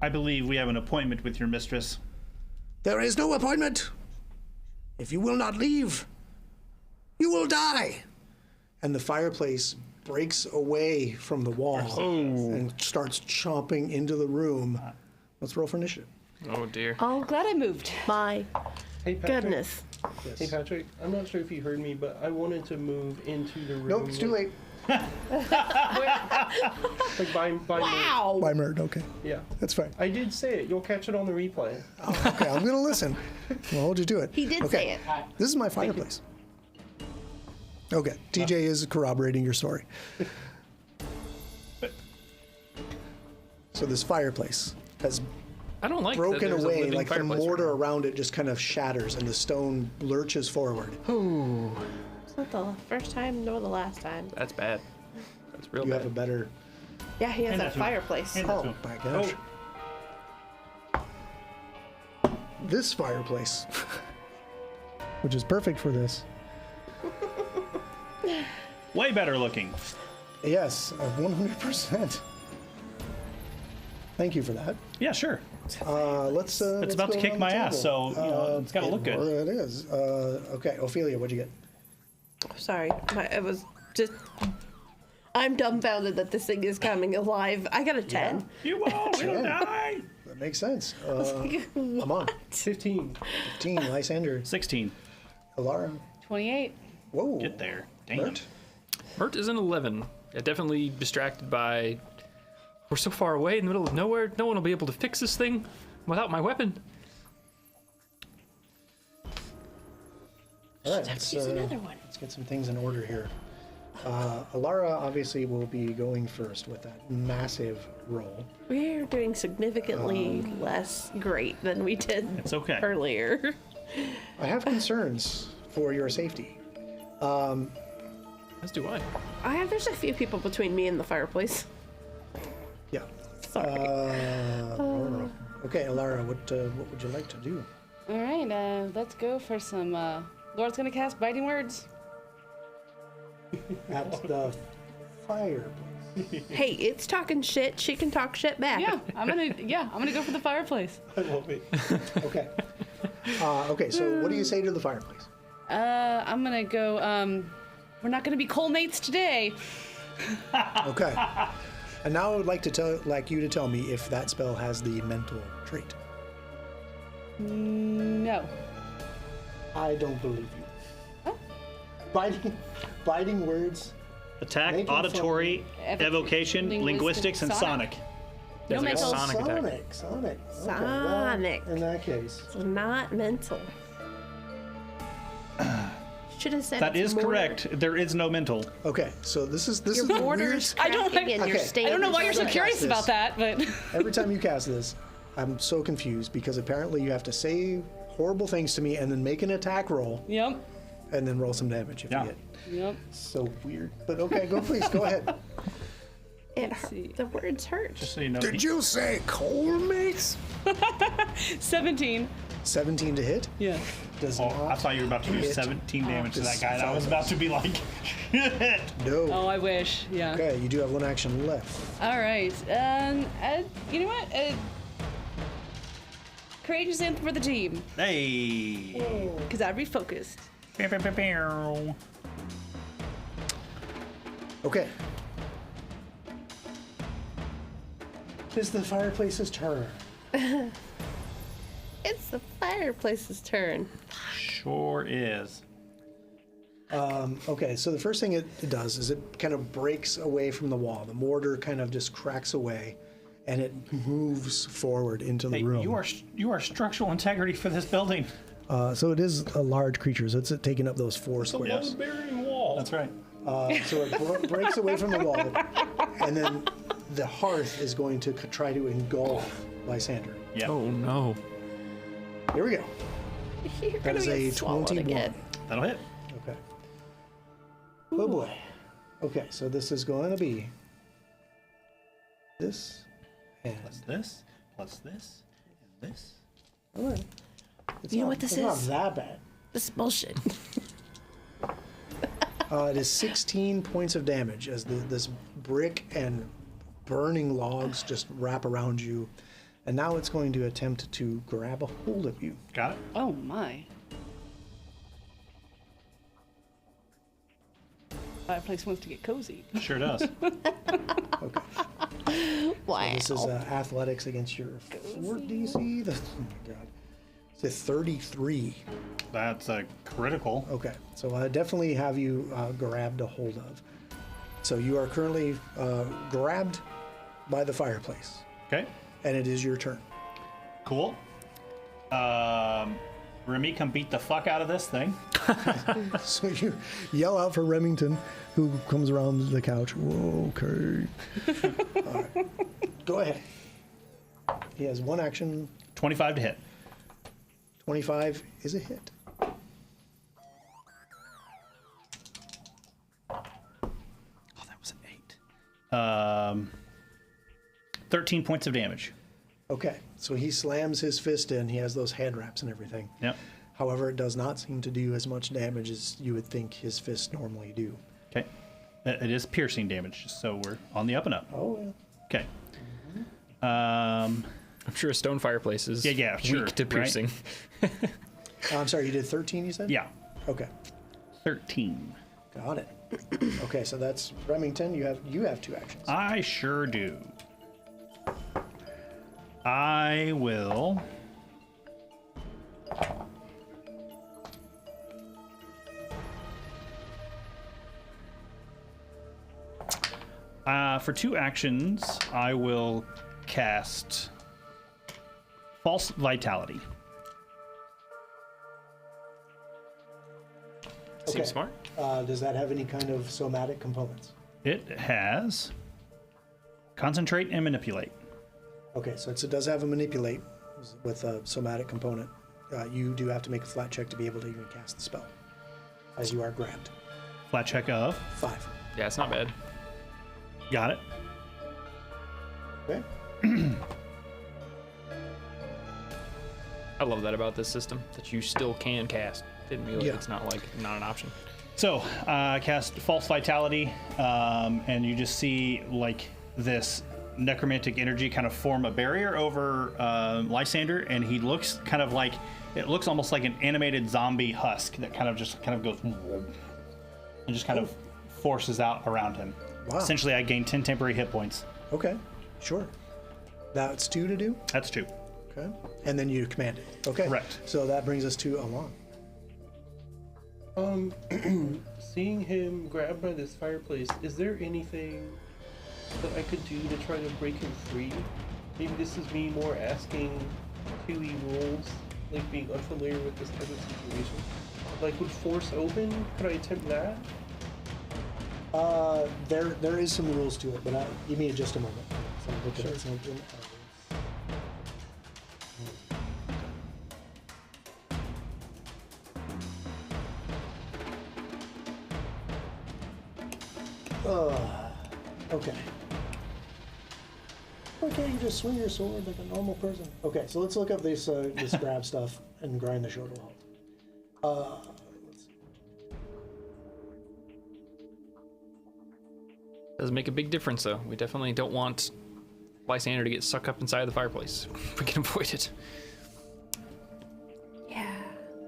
S3: I believe we have an appointment with your mistress.
S1: There is no appointment. If you will not leave, you will die. And the fireplace breaks away from the wall and starts chomping into the room. Let's roll for initiative.
S2: Oh dear.
S4: Oh,
S6: Glad I moved.
S4: my
S5: Hey, Patrick.
S4: goodness.
S1: Yes.
S5: Hey, Patrick. I'm not sure if you heard me, but I wanted to move into the room.
S1: Nope, it's too late.
S5: Like by
S6: Wow.
S1: By Mert, okay.
S5: Yeah.
S1: That's fine.
S5: I did say it. You'll catch it on the replay.
S1: Oh, okay, I'm going to listen. We'll hold you to it.
S4: He did
S1: Okay.
S4: say it.
S1: This is my fireplace. Okay, TJ is corroborating your story. So this fireplace has
S2: I don't like that
S1: broken
S2: there's a
S1: away,
S2: living
S1: like the
S2: fireplace
S1: mortar
S2: right now.
S1: around it just kind of shatters and the stone lurches forward.
S4: It's not the first time nor the last time.
S2: That's bad. That's real
S1: You
S2: bad.
S1: have a better...
S4: Yeah, he has
S3: Hand
S4: a
S3: that to him.
S4: fireplace.
S3: Hand that to
S1: Oh,
S3: him.
S1: my gosh. This fireplace, which is perfect for this.
S3: Way better looking.
S1: Yes, 100%. Thank you for that.
S3: Yeah, sure.
S1: Let's.
S3: It's about to kick my ass, so you know, it's got to look good.
S1: It is. Okay, Ophelia, what'd you get?
S4: Sorry, it was just. I'm dumbfounded that this thing is coming alive. I got a 10.
S3: You won't. It'll die.
S1: That makes sense. I'm on.
S5: 15.
S1: 15, Lysander.
S3: 16.
S1: Alara.
S6: 28.
S1: Whoa.
S3: Get there. Damn.
S1: Mert.
S2: Mert is an 11. Yeah, definitely distracted by. We're so far away in the middle of nowhere. No one will be able to fix this thing without my weapon.
S1: All right, let's get some things in order here. Alara obviously will be going first with that massive roll.
S4: We're doing significantly less great than we did
S3: It's okay.
S4: earlier.
S1: I have concerns for your safety.
S2: As do I.
S4: There's a few people between me and the fireplace.
S1: Yeah.
S4: Sorry.
S1: Okay, Alara, what would you like to do?
S6: All right, let's go for some. Laura's gonna cast biting words.
S1: At the fireplace.
S4: Hey, it's talking shit. She can talk shit back.
S6: Yeah, I'm gonna go for the fireplace.
S5: I love it.
S1: Okay. Okay, so what do you say to the fireplace?
S6: I'm gonna go. We're not gonna be coal mates today.
S1: Okay. And now I would like you to tell me if that spell has the mental trait.
S6: No.
S1: I don't believe you. Biting words.
S3: Attack,
S1: Making
S3: auditory, evocation, linguistics, and sonic.
S6: No
S2: There's like a
S6: mental.
S2: sonic attack.
S1: Sonic. Okay,
S4: Sonic.
S1: well, in that case.
S4: It's not mental. Should have said
S3: That
S4: it's
S3: is
S4: mortar.
S3: correct. There is no mental.
S1: Okay, so this is
S4: Your
S1: the weird.
S4: mortar's cracking and your
S1: Okay.
S4: stain
S6: I don't know why you're so
S1: Cast
S6: curious
S1: this.
S6: about that, but
S1: Every time you cast this, I'm so confused because apparently you have to say horrible things to me and then make an attack roll
S6: yep,
S1: and then roll some damage if
S3: Yeah.
S1: you hit.
S6: yep.
S1: So weird. But okay, please, go ahead.
S6: see.
S4: The words hurt.
S3: Just so you know.
S1: you say coal mates?
S6: 17.
S1: 17 to hit?
S6: Yeah.
S1: Does
S3: Oh,
S1: not
S3: I thought you were about to do
S1: hit
S3: 17 damage to that
S1: this
S3: guy. And I was about to be like, shit.
S1: No.
S6: Oh, I wish. Yeah.
S1: Okay, you do have one action left.
S6: All right. You know what? Courageous anthem for the team,
S3: Hey.
S6: because I refocused.
S1: Okay. It's the fireplace's turn.
S4: It's the fireplace's turn.
S3: Sure is.
S1: Okay, so the first thing it does is it kind of breaks away from the wall. The mortar kind of just cracks away, and it moves forward into the
S3: Hey,
S1: room.
S3: you are structural integrity for this building.
S1: So it is a large creature, so it's taking up those 4 squares.
S5: Burying wall.
S3: That's right.
S1: So it breaks away from the wall, and then the hearth is going to try to engulf Lysander.
S3: Yeah.
S2: Oh no.
S1: Here we go.
S4: You're
S1: That
S4: gonna
S1: is
S4: get
S1: a
S4: swallowed
S1: 21.
S4: again.
S3: That'll hit.
S1: Okay. Oh boy. Okay, so this is going to be this and
S3: Plus this, plus this, and this.
S1: it's
S4: You know
S1: not-
S4: what this
S1: it's not
S4: is?
S1: that bad.
S4: This is bullshit.
S1: It is 16 points of damage as this brick and burning logs just wrap around you And now it's going to attempt to grab a hold of you.
S3: Got it.
S6: Oh my. Fireplace wants to get cozy.
S3: Sure does.
S1: Okay.
S4: Wow.
S1: This is athletics against your fort DC. Oh my god. It's a 33.
S3: That's a critical.
S1: Okay, so I definitely have you grabbed a hold of. So you are currently grabbed by the fireplace,
S3: Okay.
S1: and it is your turn.
S3: Cool. Remy, come beat the fuck out of this thing.
S1: So you yell out for Remington, who comes around the couch. Whoa, okay. All right. Go ahead. He has one action.
S3: 25 to hit.
S1: 25 is a hit.
S3: Oh, that was an 8. 13 points of damage.
S1: Okay, so he slams his fist in. He has those hand wraps and everything.
S3: Yep.
S1: However, it does not seem to do as much damage as you would think his fists normally do.
S3: Okay. It is piercing damage, just so we're on the up and up.
S1: Oh, yeah.
S3: Okay.
S2: I'm sure a stone fireplace is
S3: Yeah, sure,
S2: weak to
S3: right?
S2: piercing.
S1: I'm sorry, you did 13, you said?
S3: Yeah.
S1: Okay,
S3: 13.
S1: got it. Okay, so that's Remington. You have two actions.
S3: I sure do. I will. For 2 actions, I will cast False Vitality.
S1: Okay.
S2: Seems smart.
S1: Does that have any kind of somatic components?
S3: It has Concentrate and Manipulate.
S1: Okay, so it does have a manipulate with a somatic component. You do have to make a flat check to be able to even cast the spell, as you are grabbed.
S3: Flat check of.
S1: 5.
S2: Yeah, it's not bad.
S3: Got it.
S1: Okay.
S2: I love that about this system, that you still can cast. Didn't realize
S1: Yeah.
S2: it's not an option.
S3: So, cast False Vitality, and you just see like this necromantic energy kind of form a barrier over Lysander, and he looks kind of like, it looks almost like an animated zombie husk that kind of goes and just kind of forces out around him.
S1: Wow.
S3: Essentially, I gain 10 temporary hit points.
S1: Okay, sure. That's 2 to do.
S3: That's 2.
S1: Okay. And then you command it. Okay.
S3: Correct.
S1: So that brings us to Alon.
S5: Seeing him grabbed by this fireplace, is there anything that I could do to try to break him free? Maybe this is me more asking QE rules, like being unfamiliar with this type of situation. Like, would force open? Could I attempt that?
S1: There is some rules to it, but give me just a moment. So I'm looking at something. Okay. Why can't you just swing your sword like a normal person? Okay, so let's look up this grab stuff and grind the show to a halt. Let's see.
S2: Does make a big difference, though. We definitely don't want Lysander to get sucked up inside the fireplace. If we can avoid it.
S4: Yeah.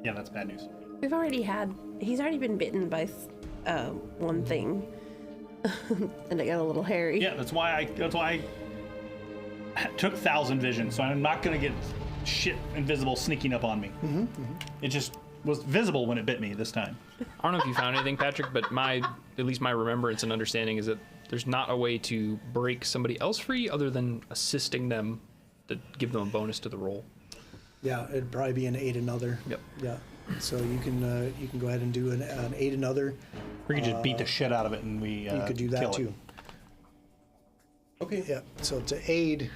S3: Yeah, that's bad news.
S4: He's already been bitten by one thing. And it got a little hairy.
S3: Yeah, that's why I took 1,000 vision, so I'm not gonna get shit invisible sneaking up on me. It just was visible when it bit me this time.
S2: I don't know if you found anything, Patrick, but at least my remembrance and understanding is that there's not a way to break somebody else free other than assisting them to give them a bonus to the roll.
S1: Yeah, it'd probably be an aid another.
S2: Yep.
S1: Yeah. So you can go ahead and do an aid another.
S3: We could just beat the shit out of it and we
S1: You could do that
S3: kill it.
S1: too.
S5: Okay.
S1: Yeah. So to aid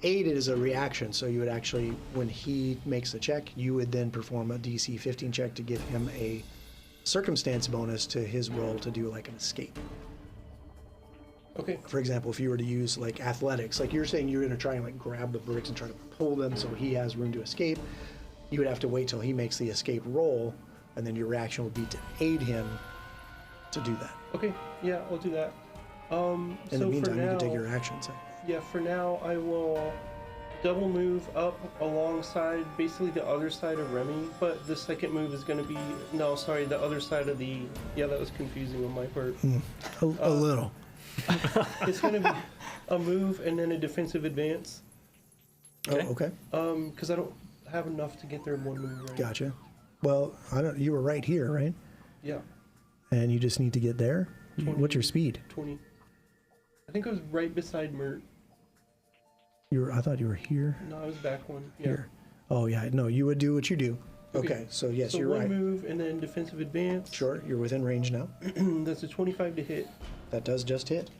S1: is a reaction. So you would actually, when he makes the check, you would then perform a DC 15 check to give him a circumstance bonus to his roll to do like an escape.
S5: Okay.
S1: For example, if you were to use like athletics, like you're saying you're going to try and like grab the bricks and try to pull them so he has room to escape, you would have to wait till he makes the escape roll, and then your reaction would be to aid him to do that.
S5: Okay. Yeah, I'll do that.
S1: In the meantime, you can take your actions.
S5: Yeah, for now, I will double move up alongside basically the other side of Remy, but the second move is going to be the other side of the. Yeah, that was confusing on my part.
S1: A little.
S5: It's going to be a move and then a defensive advance.
S1: Oh, okay.
S5: Because I don't have enough to get there in one move. Right?
S1: Gotcha. Well, you were right here, right?
S5: Yeah.
S1: And you just need to get there.
S5: 20,
S1: What's your speed?
S5: 20. I think I was right beside Mert.
S1: I thought you were here.
S5: No, I was back one. Yeah.
S1: Here. Oh yeah. No, you would do what you do. Okay. So yes,
S5: so
S1: you're
S5: one
S1: right.
S5: move and then defensive advance.
S1: Sure. You're within range now.
S5: That's a 25 to hit.
S1: That does just hit.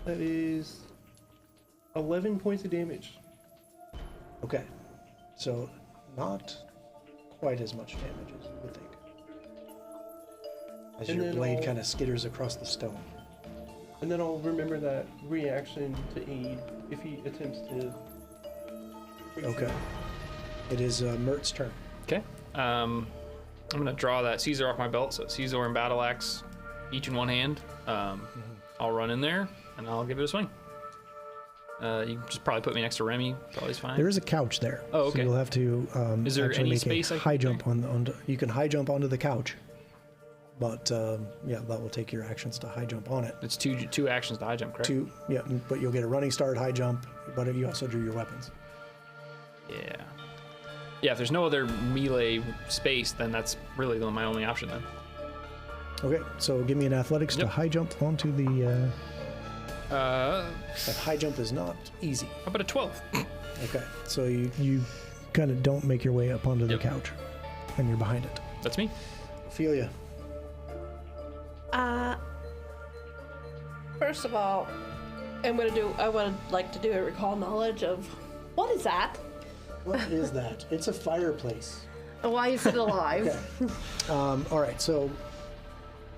S5: That is 11 points of damage.
S1: Okay. So not quite as much damage as you would think. As
S5: And
S1: your
S5: then
S1: blade
S5: I'll-
S1: kind of skitters across the stone.
S5: And then I'll remember that reaction to aid if he attempts to.
S1: Okay. It is Mert's turn.
S2: Okay. I'm gonna draw that Caesar off my belt. So Caesar and battle axe, each in one hand. I'll run in there and I'll give it a swing. You can just probably put me next to Remy. Probably is fine.
S1: There is a couch there.
S2: Oh, okay.
S1: So you'll have to
S2: Is there
S1: actually
S2: any
S1: make
S2: space I
S1: a
S2: can
S1: high
S2: do?
S1: jump onto. You can high jump onto the couch, but yeah, that will take your actions to high jump on it.
S2: It's two actions to high jump, correct?
S1: Yeah, but you'll get a running start, high jump, but you also drew your weapons.
S2: Yeah. Yeah. If there's no other melee space, then that's really my only option then.
S1: Okay, so give me an athletics to
S2: Yep.
S1: high jump onto the.
S2: How
S1: That high jump is not easy.
S2: about a 12?
S1: Okay, so you kind of don't make your way up onto the
S2: Yep.
S1: couch, and you're behind it.
S2: That's me.
S1: Ophelia.
S4: First of all, I would like to do a recall knowledge of what is that?
S1: What is that? It's a fireplace.
S4: And why is it alive?
S1: Okay. All right, so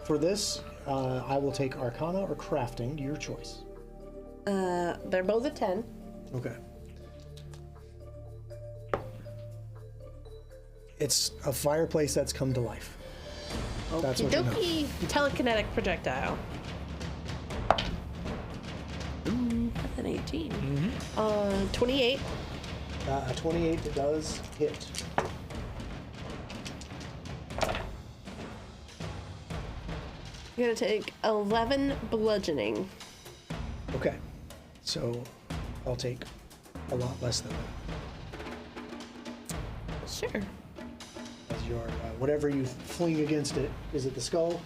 S1: for this, I will take Arcana or Crafting, your choice.
S4: They're both a 10.
S1: Okay. It's a fireplace that's come to life. That's what you know.
S4: Okey-dokey. Telekinetic projectile. That's an 18. 28.
S1: A 28 does hit.
S4: You're gonna take 11 bludgeoning.
S1: Okay. So I'll take a lot less than that.
S4: Sure.
S1: As your whatever you fling against it, is it the skull?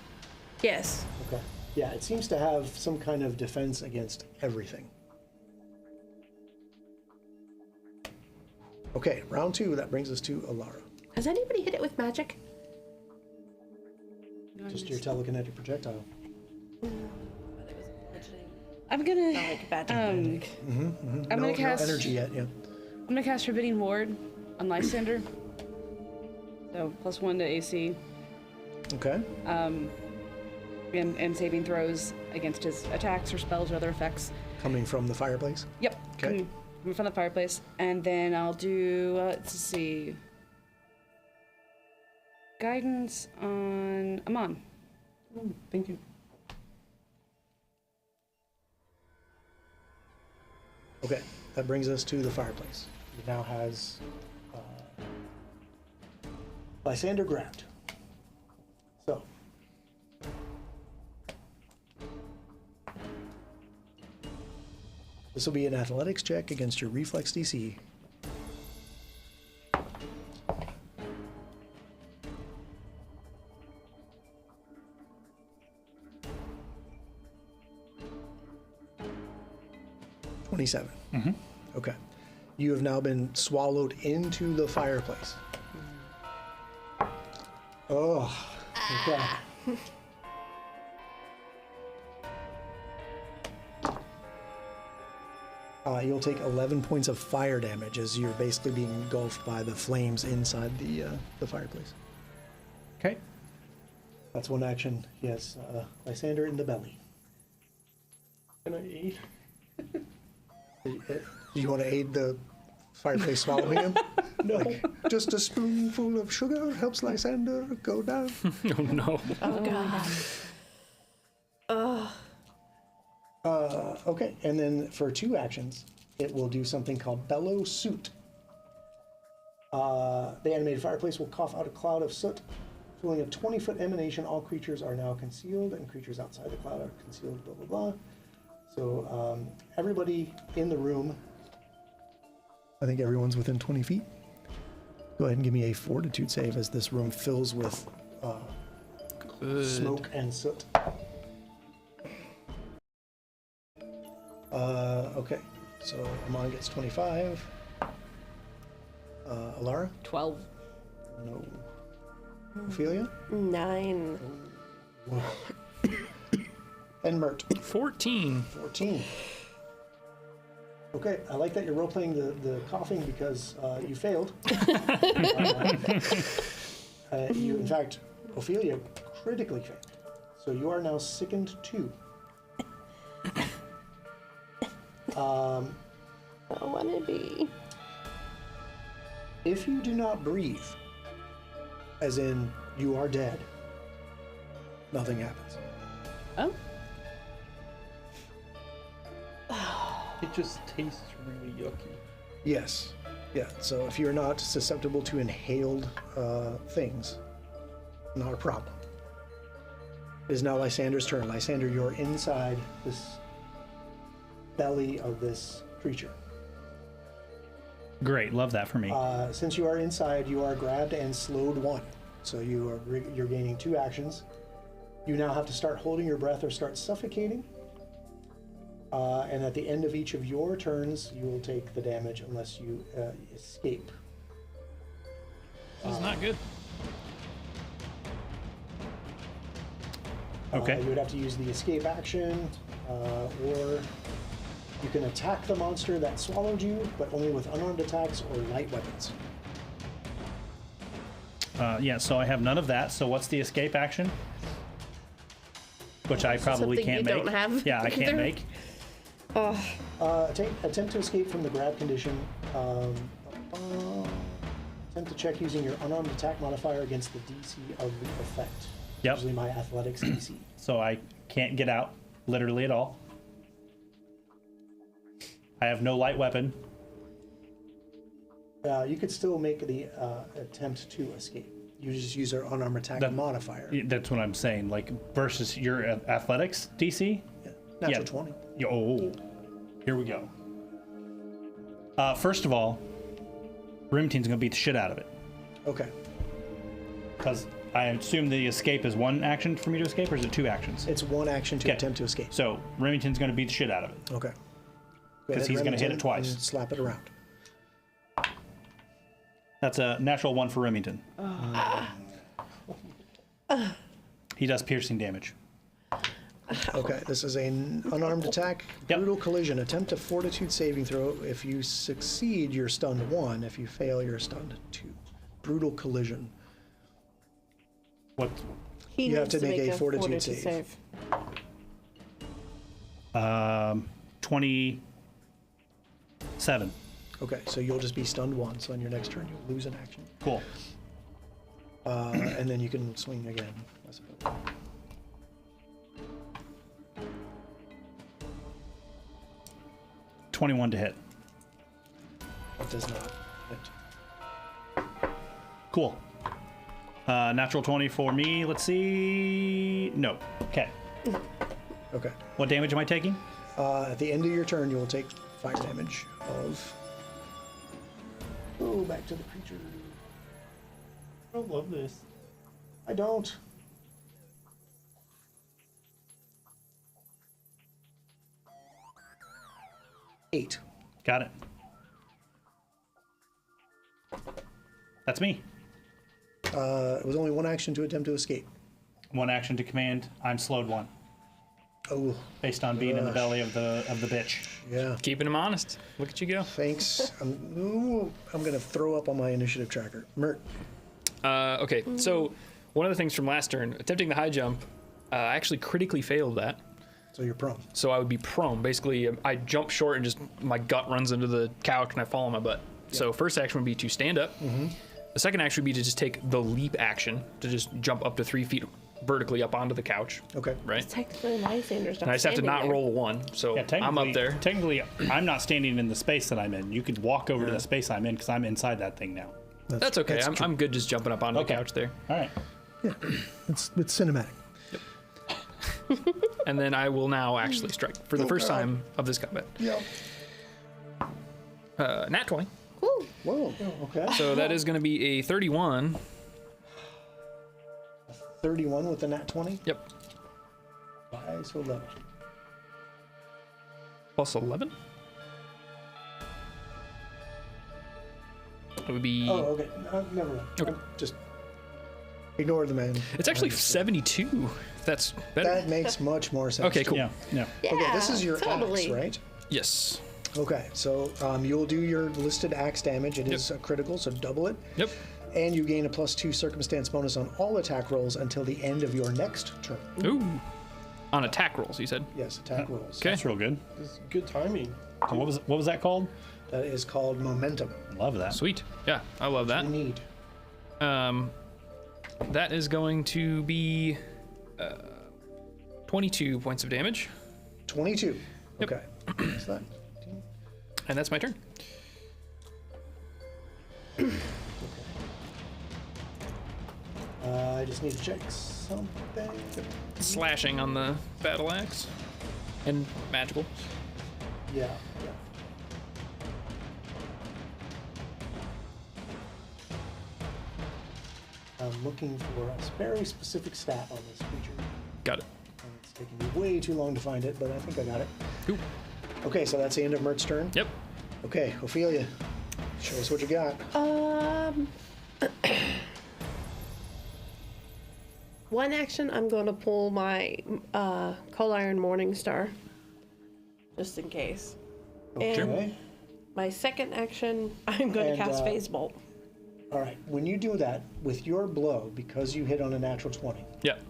S4: Yes.
S1: Okay. Yeah, it seems to have some kind of defense against everything. Okay, round 2. That brings us to Alara.
S4: Has anybody hit it with magic?
S1: Just your telekinetic projectile.
S6: I'm gonna.
S4: Like magic.
S6: I'm
S1: No,
S6: gonna
S1: no
S6: cast.
S1: energy yet. Yeah.
S6: I'm gonna cast Forbidding Ward on Lysander. So +1 to AC.
S1: Okay.
S6: And saving throws against his attacks or spells or other effects.
S1: Coming from the fireplace.
S6: Yep.
S1: Okay.
S6: Coming from the fireplace. And then I'll do, let's see. Guidance on Amon.
S1: Thank you. Okay, that brings us to the fireplace. It now has Lysander grabbed. So. This will be an athletics check against your reflex DC. $27. Okay. You have now been swallowed into the fireplace. Oh. Okay. You'll take 11 points of fire damage as you're basically being engulfed by the flames inside the fireplace.
S3: Okay.
S1: That's one action. Yes, Lysander in the belly.
S5: Can I aid?
S1: Do you want to aid the fireplace swallowing him?
S5: No.
S1: Like, just a spoonful of sugar helps Lysander go down.
S2: Oh no.
S4: Oh god.
S1: Okay, and then for 2 actions, it will do something called Bellow Soot. The animated fireplace will cough out a cloud of soot, filling a 20-foot emanation. All creatures are now concealed, and creatures outside the cloud are concealed, blah, blah, blah. So everybody in the room, I think everyone's within 20 feet. Go ahead and give me a fortitude save as this room fills with smoke and soot. Okay, so Amon gets 25. Alara?
S6: 12.
S1: No. Ophelia?
S4: 9.
S1: And Mert?
S2: 14.
S1: 14. Okay, I like that you're role-playing the coughing because you failed. You, in fact, Ophelia critically failed. So you are now sickened 2.
S4: I don't want to be.
S1: If you do not breathe, as in you are dead, nothing happens.
S6: Oh.
S5: It just tastes really yucky.
S1: Yes. Yeah, so if you're not susceptible to inhaled things, not a problem. It is now Lysander's turn. Lysander, you're inside this belly of this creature.
S3: Great, love that for me.
S1: Since you are inside, you are grabbed and slowed 1. So you're gaining 2 actions. You now have to start holding your breath or start suffocating. And at the end of each of your turns, you will take the damage unless you escape.
S2: This is not good.
S3: Okay.
S1: You would have to use the escape action, or you can attack the monster that swallowed you, but only with unarmed attacks or light weapons.
S3: Yeah, so I have none of that. So what's the escape action? Which I probably
S4: Something
S3: can't
S4: you
S3: make.
S4: don't have
S3: Yeah, I can't
S4: either.
S3: make.
S1: Attempt to escape from the grab condition. Attempt to check using your unarmed attack modifier against the DC of the effect.
S3: Yep.
S1: Usually my athletics DC.
S3: So I can't get out, literally at all. I have no light weapon.
S1: You could still make the attempt to escape. You just use our unarmed attack modifier.
S3: That's what I'm saying. Like versus your athletics DC.
S1: Yeah. Natural 20.
S3: Oh, here we go. First of all, Remington's gonna beat the shit out of it.
S1: Okay.
S3: Because I assume the escape is 1 action for me to escape, or is it 2 actions?
S1: It's 1 action to
S3: Okay.
S1: attempt to escape.
S3: So Remington's gonna beat the shit out of it.
S1: Okay.
S3: Because he's gonna hit it twice.
S1: And slap it around.
S3: That's a natural 1 for Remington. He does piercing damage.
S1: Okay, this is an unarmed attack.
S3: Yep.
S1: Brutal collision. Attempt a fortitude saving throw. If you succeed, you're stunned 1. If you fail, you're stunned 2. Brutal collision.
S3: What?
S4: He
S1: You have
S4: needs
S1: to make a fortitude save.
S3: 27.
S1: Okay, so you'll just be stunned 1. So on your next turn, you'll lose an action.
S3: Cool.
S1: And then you can swing again, I suppose.
S3: $21 to hit.
S1: It does not hit.
S3: Cool. Natural 20 for me. Let's see. No. Okay.
S1: Okay.
S3: What damage am I taking?
S1: At the end of your turn, you will take 5 damage of... Oh, back to the creature.
S5: I don't love this.
S1: I don't. Eight.
S3: Got it. That's me.
S1: It was only 1 action to attempt to escape.
S3: 1 action to command. I'm slowed 1.
S1: Oh,
S3: Based on being in the belly of the bitch.
S1: yeah.
S2: Keeping him honest. Look at you go.
S1: Thanks. I'm gonna throw up on my initiative tracker. Mert.
S2: Okay, so one of the things from last turn, attempting the high jump, I actually critically failed that.
S1: So you're prone.
S2: So I would be prone. Basically, I jump short and just my gut runs into the couch and I fall on my butt. So first action would be to stand up. The second action would be to just take the leap action to just jump up to 3 feet vertically up onto the couch,
S1: Okay.
S2: right?
S4: Technically, Lysander's not
S2: And I just have to
S4: standing
S2: not
S4: there.
S2: roll a 1, so
S3: Yeah,
S2: I'm up there.
S3: Technically, I'm not standing in the space that I'm in. You could walk over to the space I'm in because I'm inside that thing now.
S2: That's okay. I'm good just jumping up onto
S3: Okay.
S2: the couch there.
S3: All right.
S1: It's cinematic.
S2: And then I will now actually strike for the first time of this combat.
S1: Yeah.
S2: Nat 20.
S4: Woo.
S1: Whoa. Okay.
S2: So that is going to be a 31.
S1: 31 with the nat 20.
S2: Yep.
S1: Why so low?
S2: Plus 11. It would be.
S1: Oh, okay. Never mind.
S2: Okay.
S1: Just ignore the man.
S2: It's actually 72. That's better.
S1: That makes much more sense.
S2: Okay, cool.
S3: Yeah. Yeah.
S1: Okay, this is your
S4: totally.
S1: axe, right?
S2: Yes.
S1: Okay, so you'll do your listed axe damage. It is critical, so double it.
S2: Yep.
S1: And you gain a +2 circumstance bonus on all attack rolls until the end of your next turn.
S2: Ooh. On attack rolls, you said.
S1: Yes, attack rolls.
S2: Okay.
S3: That's real good.
S5: This is good timing.
S3: So what was that called?
S1: That is called momentum.
S3: Love that.
S2: Sweet. Yeah, I love that.
S1: You need.
S2: That is going to be 22 points of damage,
S1: 22.
S2: Yep.
S1: Okay. What's that?
S2: and that's my turn.
S1: I just need to check something.
S2: Slashing on the battle axe, and magical.
S1: Yeah. I'm looking for a very specific stat on this creature.
S2: Got it.
S1: And it's taking me way too long to find it, but I think I got it.
S2: Cool.
S1: Okay, so that's the end of Mert's turn.
S2: Yep.
S1: Okay, Ophelia, show us what you got.
S4: One action, I'm going to pull my Cold Iron Morning Star, just in case.
S1: Okay.
S4: And my second action, I'm going to
S1: And,
S4: cast Phase Bolt.
S1: All right, when you do that, with your blow, because you hit on a natural 20,
S2: Yep.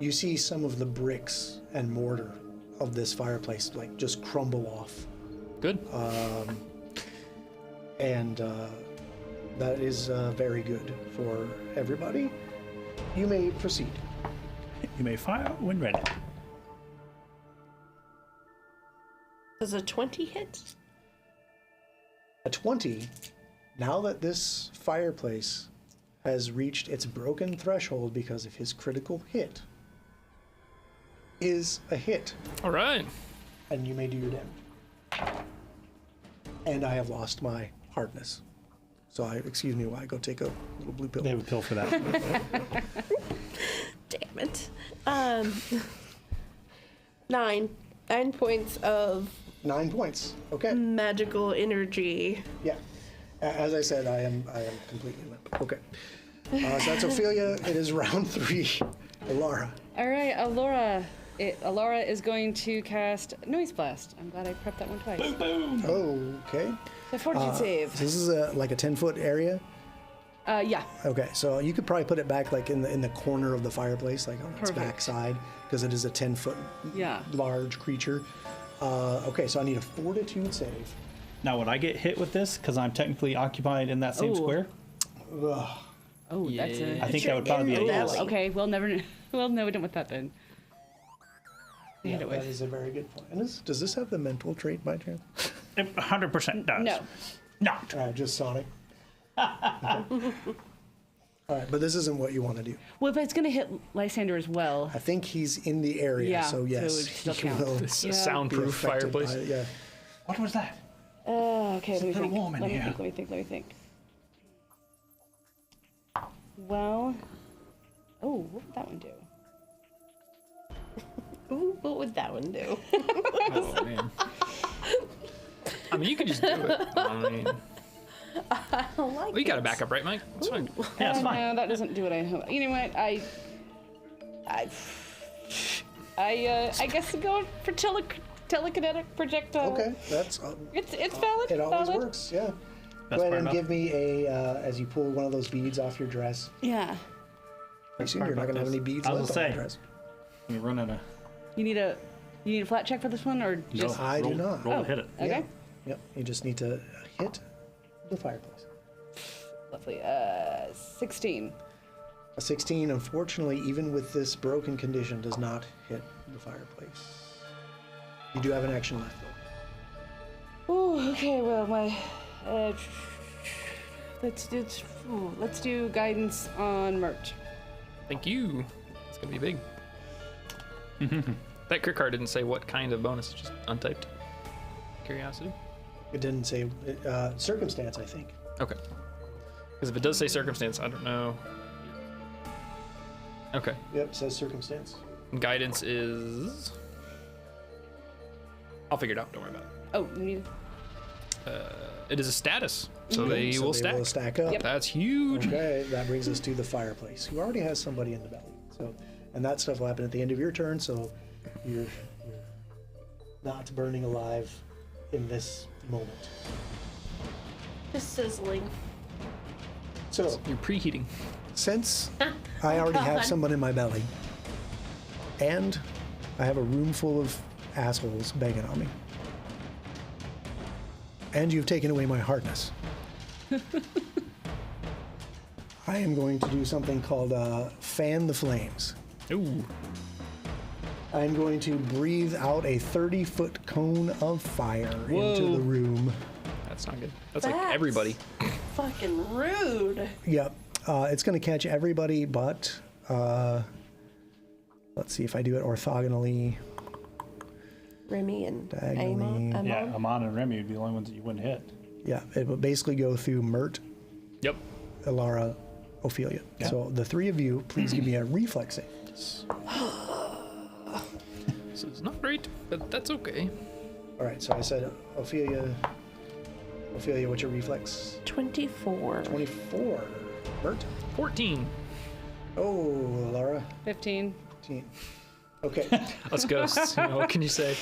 S1: you see some of the bricks and mortar of this fireplace like just crumble off.
S2: Good.
S1: And that is very good for everybody. You may proceed.
S3: You may fire when ready.
S4: Does a 20 hit?
S1: A 20, now that this fireplace has reached its broken threshold because of his critical hit, is a hit.
S2: All right.
S1: And you may do your damage. And I have lost my hardness. So excuse me while I go take a little blue pill.
S3: They have a pill for that.
S4: Damn it. 9 points of
S1: 9 points. Okay.
S4: magical energy.
S1: Yeah. As I said, I am completely limp. Okay. So that's Ophelia. It is round 3. Alara.
S6: All right, Alara is going to cast Noise Blast. I'm glad I prepped that one twice.
S1: Okay.
S6: The fortitude save.
S1: So this is like a 10-foot area.
S6: Yeah.
S1: Okay, so you could probably put it back like in the corner of the fireplace, like on its
S6: Perfect.
S1: back side, because it is a 10-foot
S6: Yeah.
S1: large creature. Okay, so I need a fortitude save.
S3: Now, would I get hit with this because I'm technically occupied in that same
S6: Ooh.
S3: square?
S1: Ugh.
S6: Oh, that's a.
S3: I think that would probably be a yes.
S6: Okay, we'll never. We'll never done with that then.
S1: Yeah,
S6: Hit it
S1: that
S6: with.
S1: is a very good point. And does this have the mental trait by chance?
S3: It 100% does.
S6: No.
S3: Not.
S1: Just Sonic. All right, but this isn't what you want to do.
S6: Well, if it's gonna hit Lysander as well.
S1: I think he's in the area,
S6: Yeah,
S1: so
S6: so it
S1: yes,
S6: would still
S1: he
S6: count.
S1: will
S2: It's
S1: be
S2: a soundproof
S1: affected
S2: fireplace.
S1: by it, yeah.
S3: What was that?
S6: Okay, let me
S3: pretty
S6: think.
S3: warm in
S6: Let me
S3: here.
S6: think. Let me think. Well. Oh, what would that one do?
S4: Ooh, what would that one do?
S2: Oh man. I mean, you could just do it. I mean,
S4: I don't like
S2: we got a
S4: it.
S2: backup, right, Mike? It's fine.
S3: Yeah, it's fine.
S6: No, that doesn't do what I hope. You know what? I guess I'm going for telekinetic projectile.
S1: Okay, that's
S6: It's valid.
S1: it always
S6: valid.
S1: works. Yeah.
S3: That's
S1: Go ahead
S3: fair
S1: and
S3: enough.
S1: give me a as you pull one of those beads off your dress.
S6: Yeah.
S1: Pretty soon you're not gonna have any beads
S3: I was
S1: left on
S3: gonna
S1: your
S3: say.
S1: dress.
S3: You run out of.
S6: You need a flat check for this one, or just
S1: I do not.
S3: Roll
S6: Oh.
S3: to hit it.
S6: okay?
S1: Yeah. Yep. You just need to hit the fireplace.
S6: Lovely. 16.
S1: A 16, unfortunately, even with this broken condition, does not hit the fireplace. You do have an action left, though.
S6: Oh, okay. Well, my let's do guidance on Mert.
S2: Thank you. It's gonna be big. That crit card didn't say what kind of bonus, just untyped. Curiosity.
S1: It didn't say circumstance, I think.
S2: Okay. Because if it does say circumstance, I don't know. Okay.
S1: Yep, it says circumstance.
S2: Guidance is. I'll figure it out. Don't worry about it.
S6: Oh, you need.
S2: It is a status, so they will stack.
S1: Will stack up.
S6: Yep.
S2: That's huge.
S1: Okay, that brings us to the fireplace, who already has somebody in the belly. So, and that stuff will happen at the end of your turn, so you're not burning alive in this moment.
S4: Just sizzling.
S1: So,
S2: You're preheating.
S1: since I already have
S4: God.
S1: someone in my belly, and I have a room full of assholes banging on me, and you've taken away my hardness, I am going to do something called fan the flames.
S2: Ooh.
S1: I'm going to breathe out a 30-foot cone of fire into the room.
S2: That's not good. That's like everybody.
S4: Fucking rude.
S1: Yep. It's going to catch everybody, but let's see if I do it orthogonally.
S4: Remy and
S1: Diagonally.
S4: Amon.
S3: Yeah, Amon and Remy would be the only ones that you wouldn't hit.
S1: Yeah, it would basically go through Mert,
S2: Yep.
S1: Elara, Ophelia. So the three of you, please give me a reflex save.
S2: This is not great, but that's okay.
S1: All right, so I said Ophelia. Ophelia, what's your reflex?
S4: 24.
S1: 24. Mert?
S2: 14.
S1: Oh, Laura.
S6: 15.
S1: 15. Okay.
S2: Us ghosts. You know, what can you say?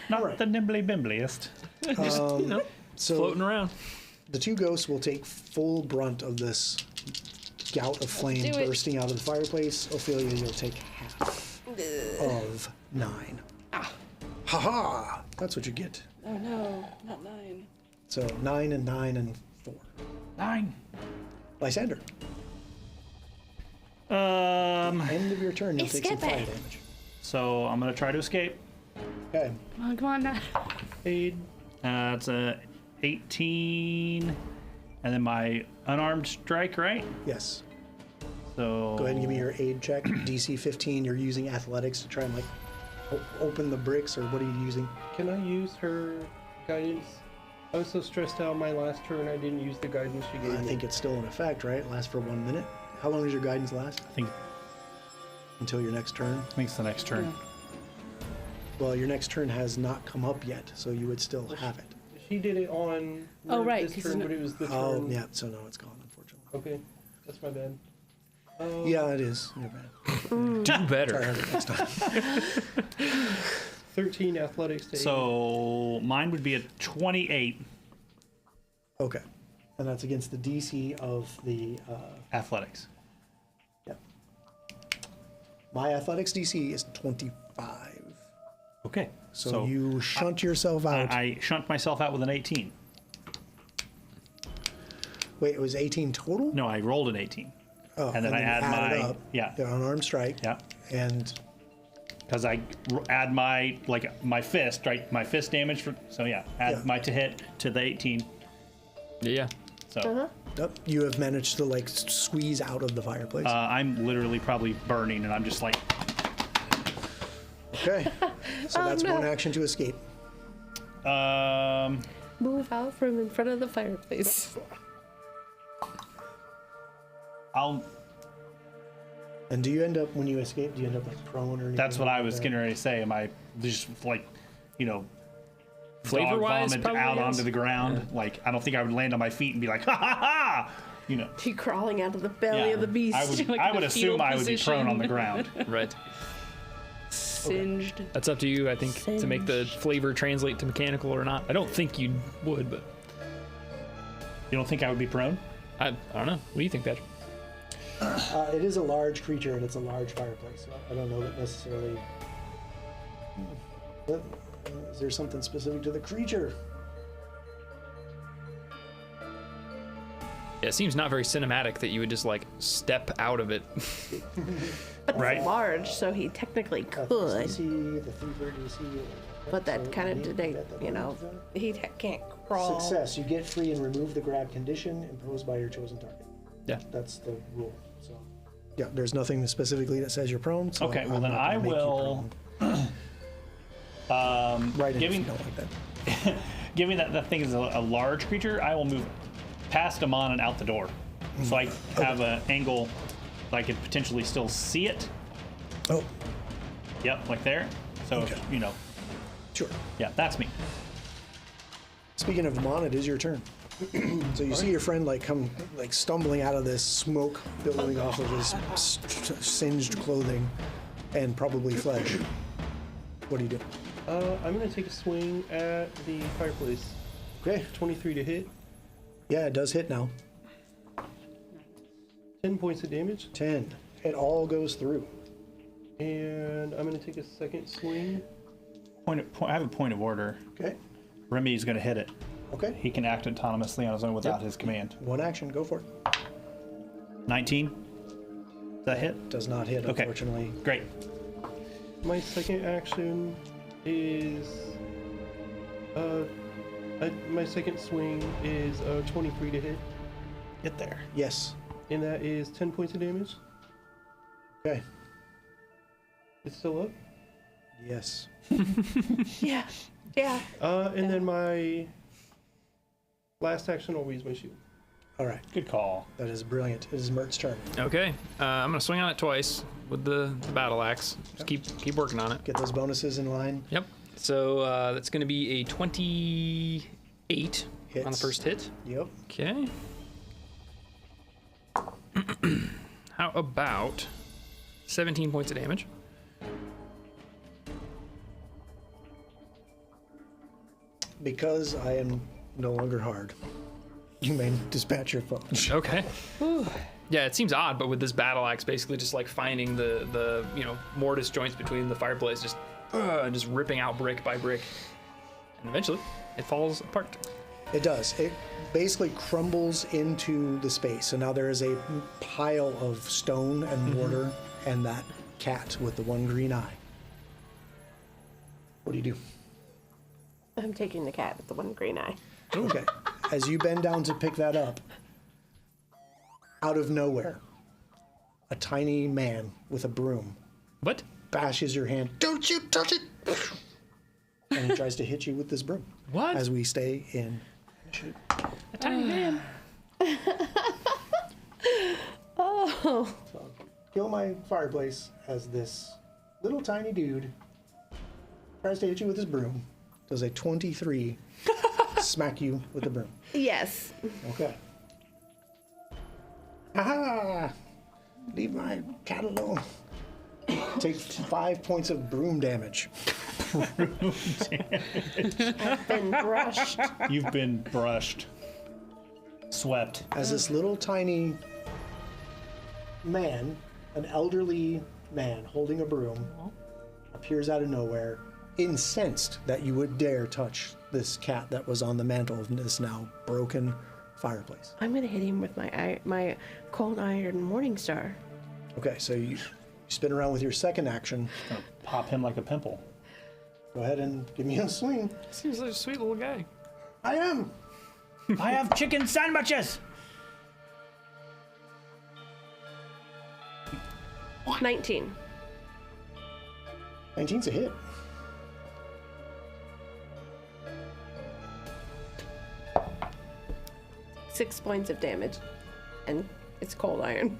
S3: Not the nimbly bimbliest.
S1: So
S2: Floating around.
S1: the two ghosts will take full brunt of this gout of flame
S6: do it.
S1: bursting out of the fireplace. Ophelia, you'll take half of 9. Ha-ha! That's what you get.
S6: Oh no, not 9.
S1: So 9 and 9 and 4.
S3: 9.
S1: Lysander, end of your turn, you'll take some
S4: Escape.
S1: fire damage.
S3: So I'm gonna try to escape.
S1: Okay.
S6: Come on now.
S5: Aid.
S3: It's a 18, and then my unarmed strike, right?
S1: Yes.
S3: So
S1: Go ahead and give me your aid check. DC 15. You're using athletics to try and like open the bricks, or what are you using?
S5: Can I use her guidance? I was so stressed out my last turn I didn't use the guidance she gave
S1: I
S5: me.
S1: think it's still in effect, right? It lasts for 1 minute. How long does your guidance last?
S3: I think
S1: Until your next turn?
S3: it's the next turn.
S1: Well, your next turn has not come up yet, so you would still have it.
S5: She did it on
S6: Oh, right,
S5: this
S6: 'cause
S5: turn,
S6: it's
S5: but it was the turn.
S1: Oh, yeah. So no, it's gone, unfortunately.
S5: Okay, that's my bad.
S1: Yeah, it is. You're bad.
S2: Do
S1: Try
S2: better.
S1: harder next time.
S5: 13 athletics to 8.
S3: So mine would be a 28
S1: Okay. And that's against the DC of the.
S3: athletics.
S1: Yeah. My athletics DC is 25.
S3: Okay.
S1: So you shunt yourself out.
S3: I shunt myself out with an 18.
S1: Wait, it was 18 total?
S3: No, I rolled an 18.
S1: Oh,
S3: and then I
S1: you
S3: add
S1: added
S3: my
S1: up
S3: yeah
S1: the unarmed strike.
S3: yeah
S1: And
S3: because I add my my fist, right, my fist damage for, so yeah, add
S1: Yeah.
S3: my to hit to the 18.
S2: Yeah.
S3: So
S1: you have managed to like squeeze out of the fireplace.
S3: I'm literally probably burning, and I'm just like,
S1: Okay. So that's
S4: no.
S1: one action to escape.
S4: Move out from in front of the fireplace.
S3: I'll.
S1: And do you end up, when you escape, do you end up like prone or anything?
S3: That's what I
S1: like
S3: was
S1: that?
S3: getting ready to say. Am I just like, you know,
S2: Flavor-wise,
S3: dog vomit
S2: probably
S3: out
S2: yes.
S3: onto the ground? Like, I don't think I would land on my feet and be like, ha ha ha, you know.
S4: She crawling out of the belly
S3: Yeah.
S4: of the beast.
S3: I would
S6: in a
S3: assume
S6: fetal
S3: I would be prone on the
S6: position.
S3: ground.
S2: Right.
S6: Singed.
S2: That's up to you, I think, to make the flavor translate to mechanical or not. I don't think you would, but
S3: You don't think I would be prone?
S2: I don't know. What do you think, Patrick?
S1: It is a large creature and it's a large fireplace. So I don't know that necessarily. But, is there something specific to the creature?
S2: It seems not very cinematic that you would just like step out of it.
S4: But
S3: Right.
S4: it's large, so he technically could.
S1: DC, the Thiever DC.
S4: But that kind of did, he can't crawl.
S1: Success. You get free and remove the grab condition imposed by your chosen target.
S2: Yeah.
S1: That's the rule. So. Yeah, there's nothing specifically that says you're prone. So
S3: Okay, well
S1: I'm
S3: then
S1: not gonna
S3: I
S1: make you
S3: will.
S1: Right in if
S3: giving
S1: you don't like that.
S3: given that the thing is a large creature, I will move past Amon and out the door, so I have an angle that I could potentially still see it.
S1: Oh,
S3: Yep, like there. So
S1: Okay.
S3: you know,
S1: sure.
S3: yeah, that's me.
S1: Speaking of Mon, it is your turn. So you see your friend come stumbling out of this smoke billowing off of his singed clothing and probably flesh. What do you do?
S5: I'm gonna take a swing at the fireplace.
S1: Okay.
S5: 23 to hit.
S1: Yeah, it does hit now.
S5: 10 points of damage.
S1: 10. It all goes through.
S5: And I'm gonna take a second swing.
S3: I have a point of order.
S1: Okay.
S3: Remy's going to hit it.
S1: Okay.
S3: He can act autonomously on his own without his command.
S1: One action. Go for it.
S3: 19. Does that hit?
S1: Does not hit,
S3: Okay.
S1: unfortunately.
S3: Great.
S5: My second action is my second swing is 23 to hit,
S3: Get there.
S1: Yes.
S5: and that is 10 points of damage.
S1: Okay.
S5: It's still up.
S1: Yes.
S4: Yeah. Yeah.
S5: And then my last action, I'll raise my shield.
S1: All right.
S3: Good call.
S1: That is brilliant. It is Mert's turn.
S2: Okay, I'm gonna swing on it twice with the battle axe. Just keep working on it.
S1: Get those bonuses in line.
S2: Yep. So that's gonna be a 28 on the
S1: Hits.
S2: first hit.
S1: Yep.
S2: Okay. How about 17 points of damage?
S1: Because I am no longer hard, you may dispatch your foe.
S2: Okay. Yeah, it seems odd, but with this battle axe, basically just like finding the mortise joints between the fireplace, just ripping out brick by brick, and eventually it falls apart.
S1: It does. It basically crumbles into the space. So now there is a pile of stone and mortar and that cat with the one green eye. What do you do?
S4: I'm taking the cat with the one green eye.
S1: Okay. As you bend down to pick that up, out of nowhere, a tiny man with a broom
S2: What?
S1: bashes your hand. Don't you touch it! And he tries to hit you with this broom.
S2: What?
S1: As we stay in.
S2: A tiny man.
S4: Oh.
S1: So, kill my fireplace as this little tiny dude tries to hit you with his broom. Does a 23 smack you with the broom?
S4: Yes.
S1: Okay. Aha! Leave my cat alone. Take 5 points of broom damage.
S4: I've been brushed.
S3: You've been brushed. Swept.
S1: As this little tiny man, an elderly man holding a broom, appears out of nowhere, incensed that you would dare touch this cat that was on the mantle of this now broken fireplace.
S4: I'm gonna hit him with my cold iron morning star.
S1: Okay, so you spin around with your second action.
S3: Gonna pop him like a pimple.
S1: Go ahead and give me a swing.
S2: Seems like a sweet little guy.
S1: I am.
S3: I have chicken sandwiches.
S4: 19.
S1: 19's a hit.
S4: Six points of damage, and it's cold iron.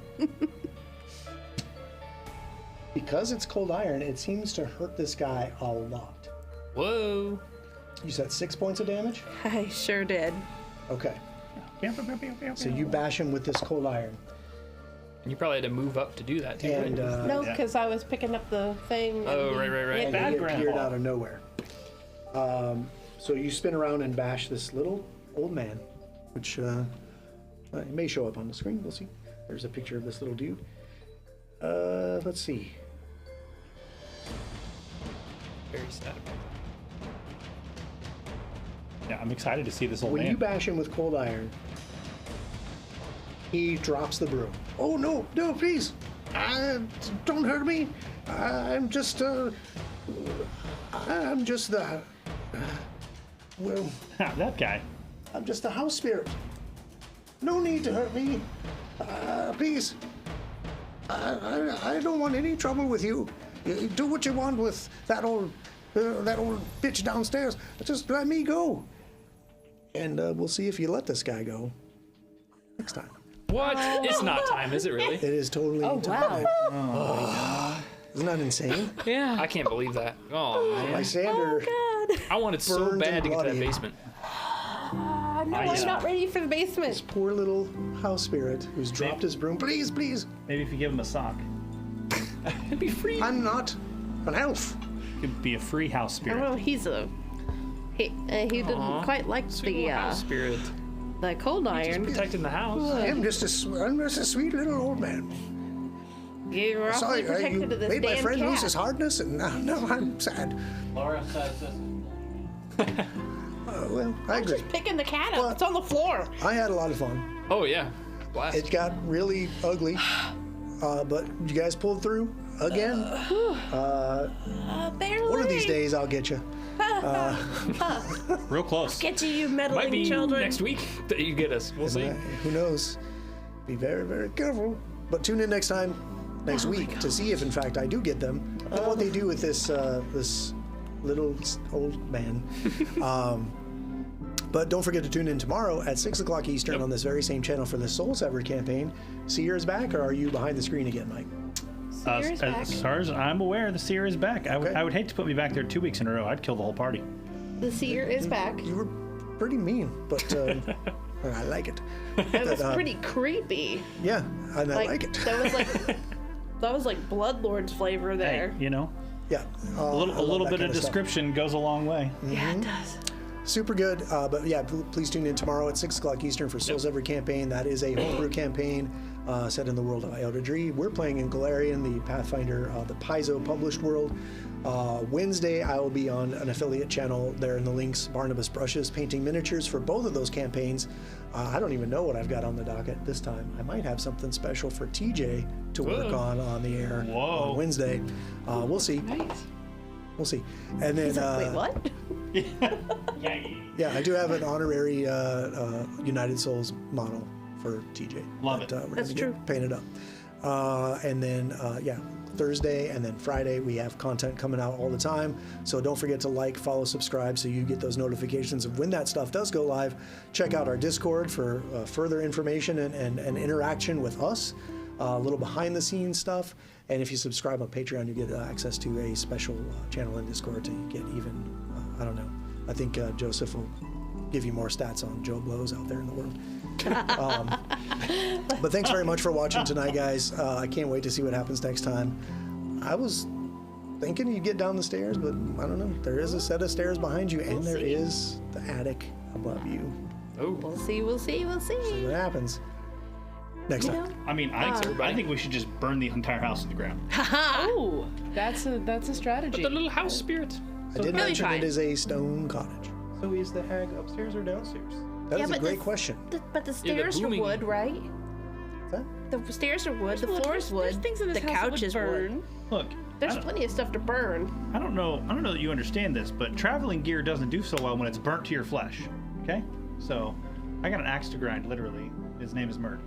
S1: Because it's cold iron, it seems to hurt this guy a lot.
S2: Whoa.
S1: You said 6 points of damage?
S4: I sure did.
S1: Okay. So you bash him with this cold iron.
S2: And you probably had to move up to do that too.
S1: And
S2: right?
S4: No, because I was picking up the thing.
S2: Oh,
S4: and
S2: right.
S4: it-
S1: and he
S3: Bad
S1: appeared
S3: grandpa.
S1: out of nowhere. So you spin around and bash this little old man, which it may show up on the screen. We'll see. There's a picture of this little dude. Let's see.
S2: Very sad about that.
S3: Yeah, I'm excited to see this old
S1: When
S3: man.
S1: you bash him with cold iron, He drops the broom. Oh, no, please. Don't hurt me. I'm just the... well,
S3: That guy.
S1: I'm just a house spirit. No need to hurt me. Please. I don't want any trouble with you. You do what you want with that old bitch downstairs. Just let me go. And we'll see if you let this guy go next time.
S2: What? It's not time, is it really?
S1: It is totally time.
S4: Wow.
S1: Isn't that insane?
S2: Yeah. I can't believe that. Oh, man.
S1: Lysander
S2: I wanted so
S1: burned
S2: bad
S1: and
S2: to get to that
S1: bloody.
S2: basement.
S4: No, I'm not ready for the basement.
S1: this poor little house spirit who's dropped his broom. Please.
S3: Maybe if you give him a sock,
S2: It'd be free.
S1: I'm not an elf.
S3: it could be a free house
S4: I don't
S3: spirit.
S4: know. He didn't quite like
S2: Sweet little house spirit.
S4: the cold iron.
S2: Protecting the house.
S1: I'm just a sweet little old man.
S4: You were
S1: Sorry,
S4: awfully protected
S1: you
S4: of this
S1: made my
S4: damn
S1: friend lose
S4: cat.
S1: his hardness, and now I'm sad.
S9: Laura says this.
S1: Well, I
S4: I'm
S1: agree.
S4: just picking the cat up.
S1: Well-
S4: It's on the floor.
S1: I had a lot of fun.
S2: Oh, yeah. Blast.
S1: It got really ugly, but you guys pulled through again.
S4: Barely.
S1: One of these days, I'll get you.
S3: Real close.
S4: Get you
S2: Might
S4: meddling
S2: be
S4: children.
S2: next week that you get us. We'll see.
S1: Who knows? Be very, very careful. But tune in next week, to see if, in fact, I do get them and what they do with this little old man. But don't forget to tune in tomorrow at 6 o'clock Eastern on this very same channel for the Soul Sever campaign. Seer is back, or are you behind the screen again, Mike?
S4: Seer's back.
S3: As far as I'm aware, the seer is back.
S1: Okay.
S3: I would hate to put me back there 2 weeks in a row. I'd kill the whole party.
S4: The seer is back.
S1: You were pretty mean, but I like it.
S4: It was pretty creepy.
S1: Yeah, and I like it.
S4: That was like Bloodlord's flavor there.
S3: Hey, you know,
S1: Yeah,
S3: a little bit of description goes a long way.
S4: Yeah, it does.
S1: Super good. But yeah, please tune in tomorrow at 6 o'clock Eastern for Souls Every campaign. That is a homebrew campaign set in the world of Iota Dree. We're playing in Galarian, the Pathfinder, the Paizo published world. Wednesday, I will be on an affiliate channel there in the links, Barnabas Brushes, painting miniatures for both of those campaigns. I don't even know what I've got on the docket this time. I might have something special for TJ to work on the air on Wednesday. We'll see.
S4: Nice.
S1: We'll see. And then,
S4: He's like, wait, what?
S1: yeah, I do have an honorary United Souls model for TJ.
S3: Love it.
S1: We're
S4: That's
S1: gonna
S4: true.
S1: get painted up. And then, Thursday and then Friday, we have content coming out all the time. So don't forget to like, follow, subscribe so you get those notifications of when that stuff does go live. Check out our Discord for further information and interaction with us, a little behind the scenes stuff. And if you subscribe on Patreon, you get access to a special channel in Discord to get even, I don't know, I think Joseph will give you more stats on Joe Blows out there in the world. But thanks very much for watching tonight, guys. I can't wait to see what happens next time. I was thinking you'd get down the stairs, but I don't know. There is a set of stairs behind you, and there is the attic above you.
S2: Oh.
S4: We'll see.
S1: See what happens next time.
S3: I mean, I think we should just burn the entire house to the ground.
S6: Oh, that's a strategy.
S2: The little house spirit.
S1: I did
S6: really
S1: mention
S6: fine.
S1: it is a stone cottage.
S5: So is the hag upstairs or downstairs?
S1: That
S4: Yeah,
S1: is a
S4: but
S1: great
S4: this-
S1: question.
S4: But the
S2: Yeah,
S4: stairs are
S2: booming.
S4: wood, right?
S1: That?
S4: The stairs are wood. The floor's wood.
S6: There's things in this
S4: the
S6: house that
S4: couch
S6: would
S4: is
S6: burn.
S4: wood.
S3: Look,
S4: There's plenty of stuff to burn.
S3: I don't know that you understand this, but traveling gear doesn't do so well when it's burnt to your flesh. Okay? So, I got an axe to grind, literally. His name is Mert.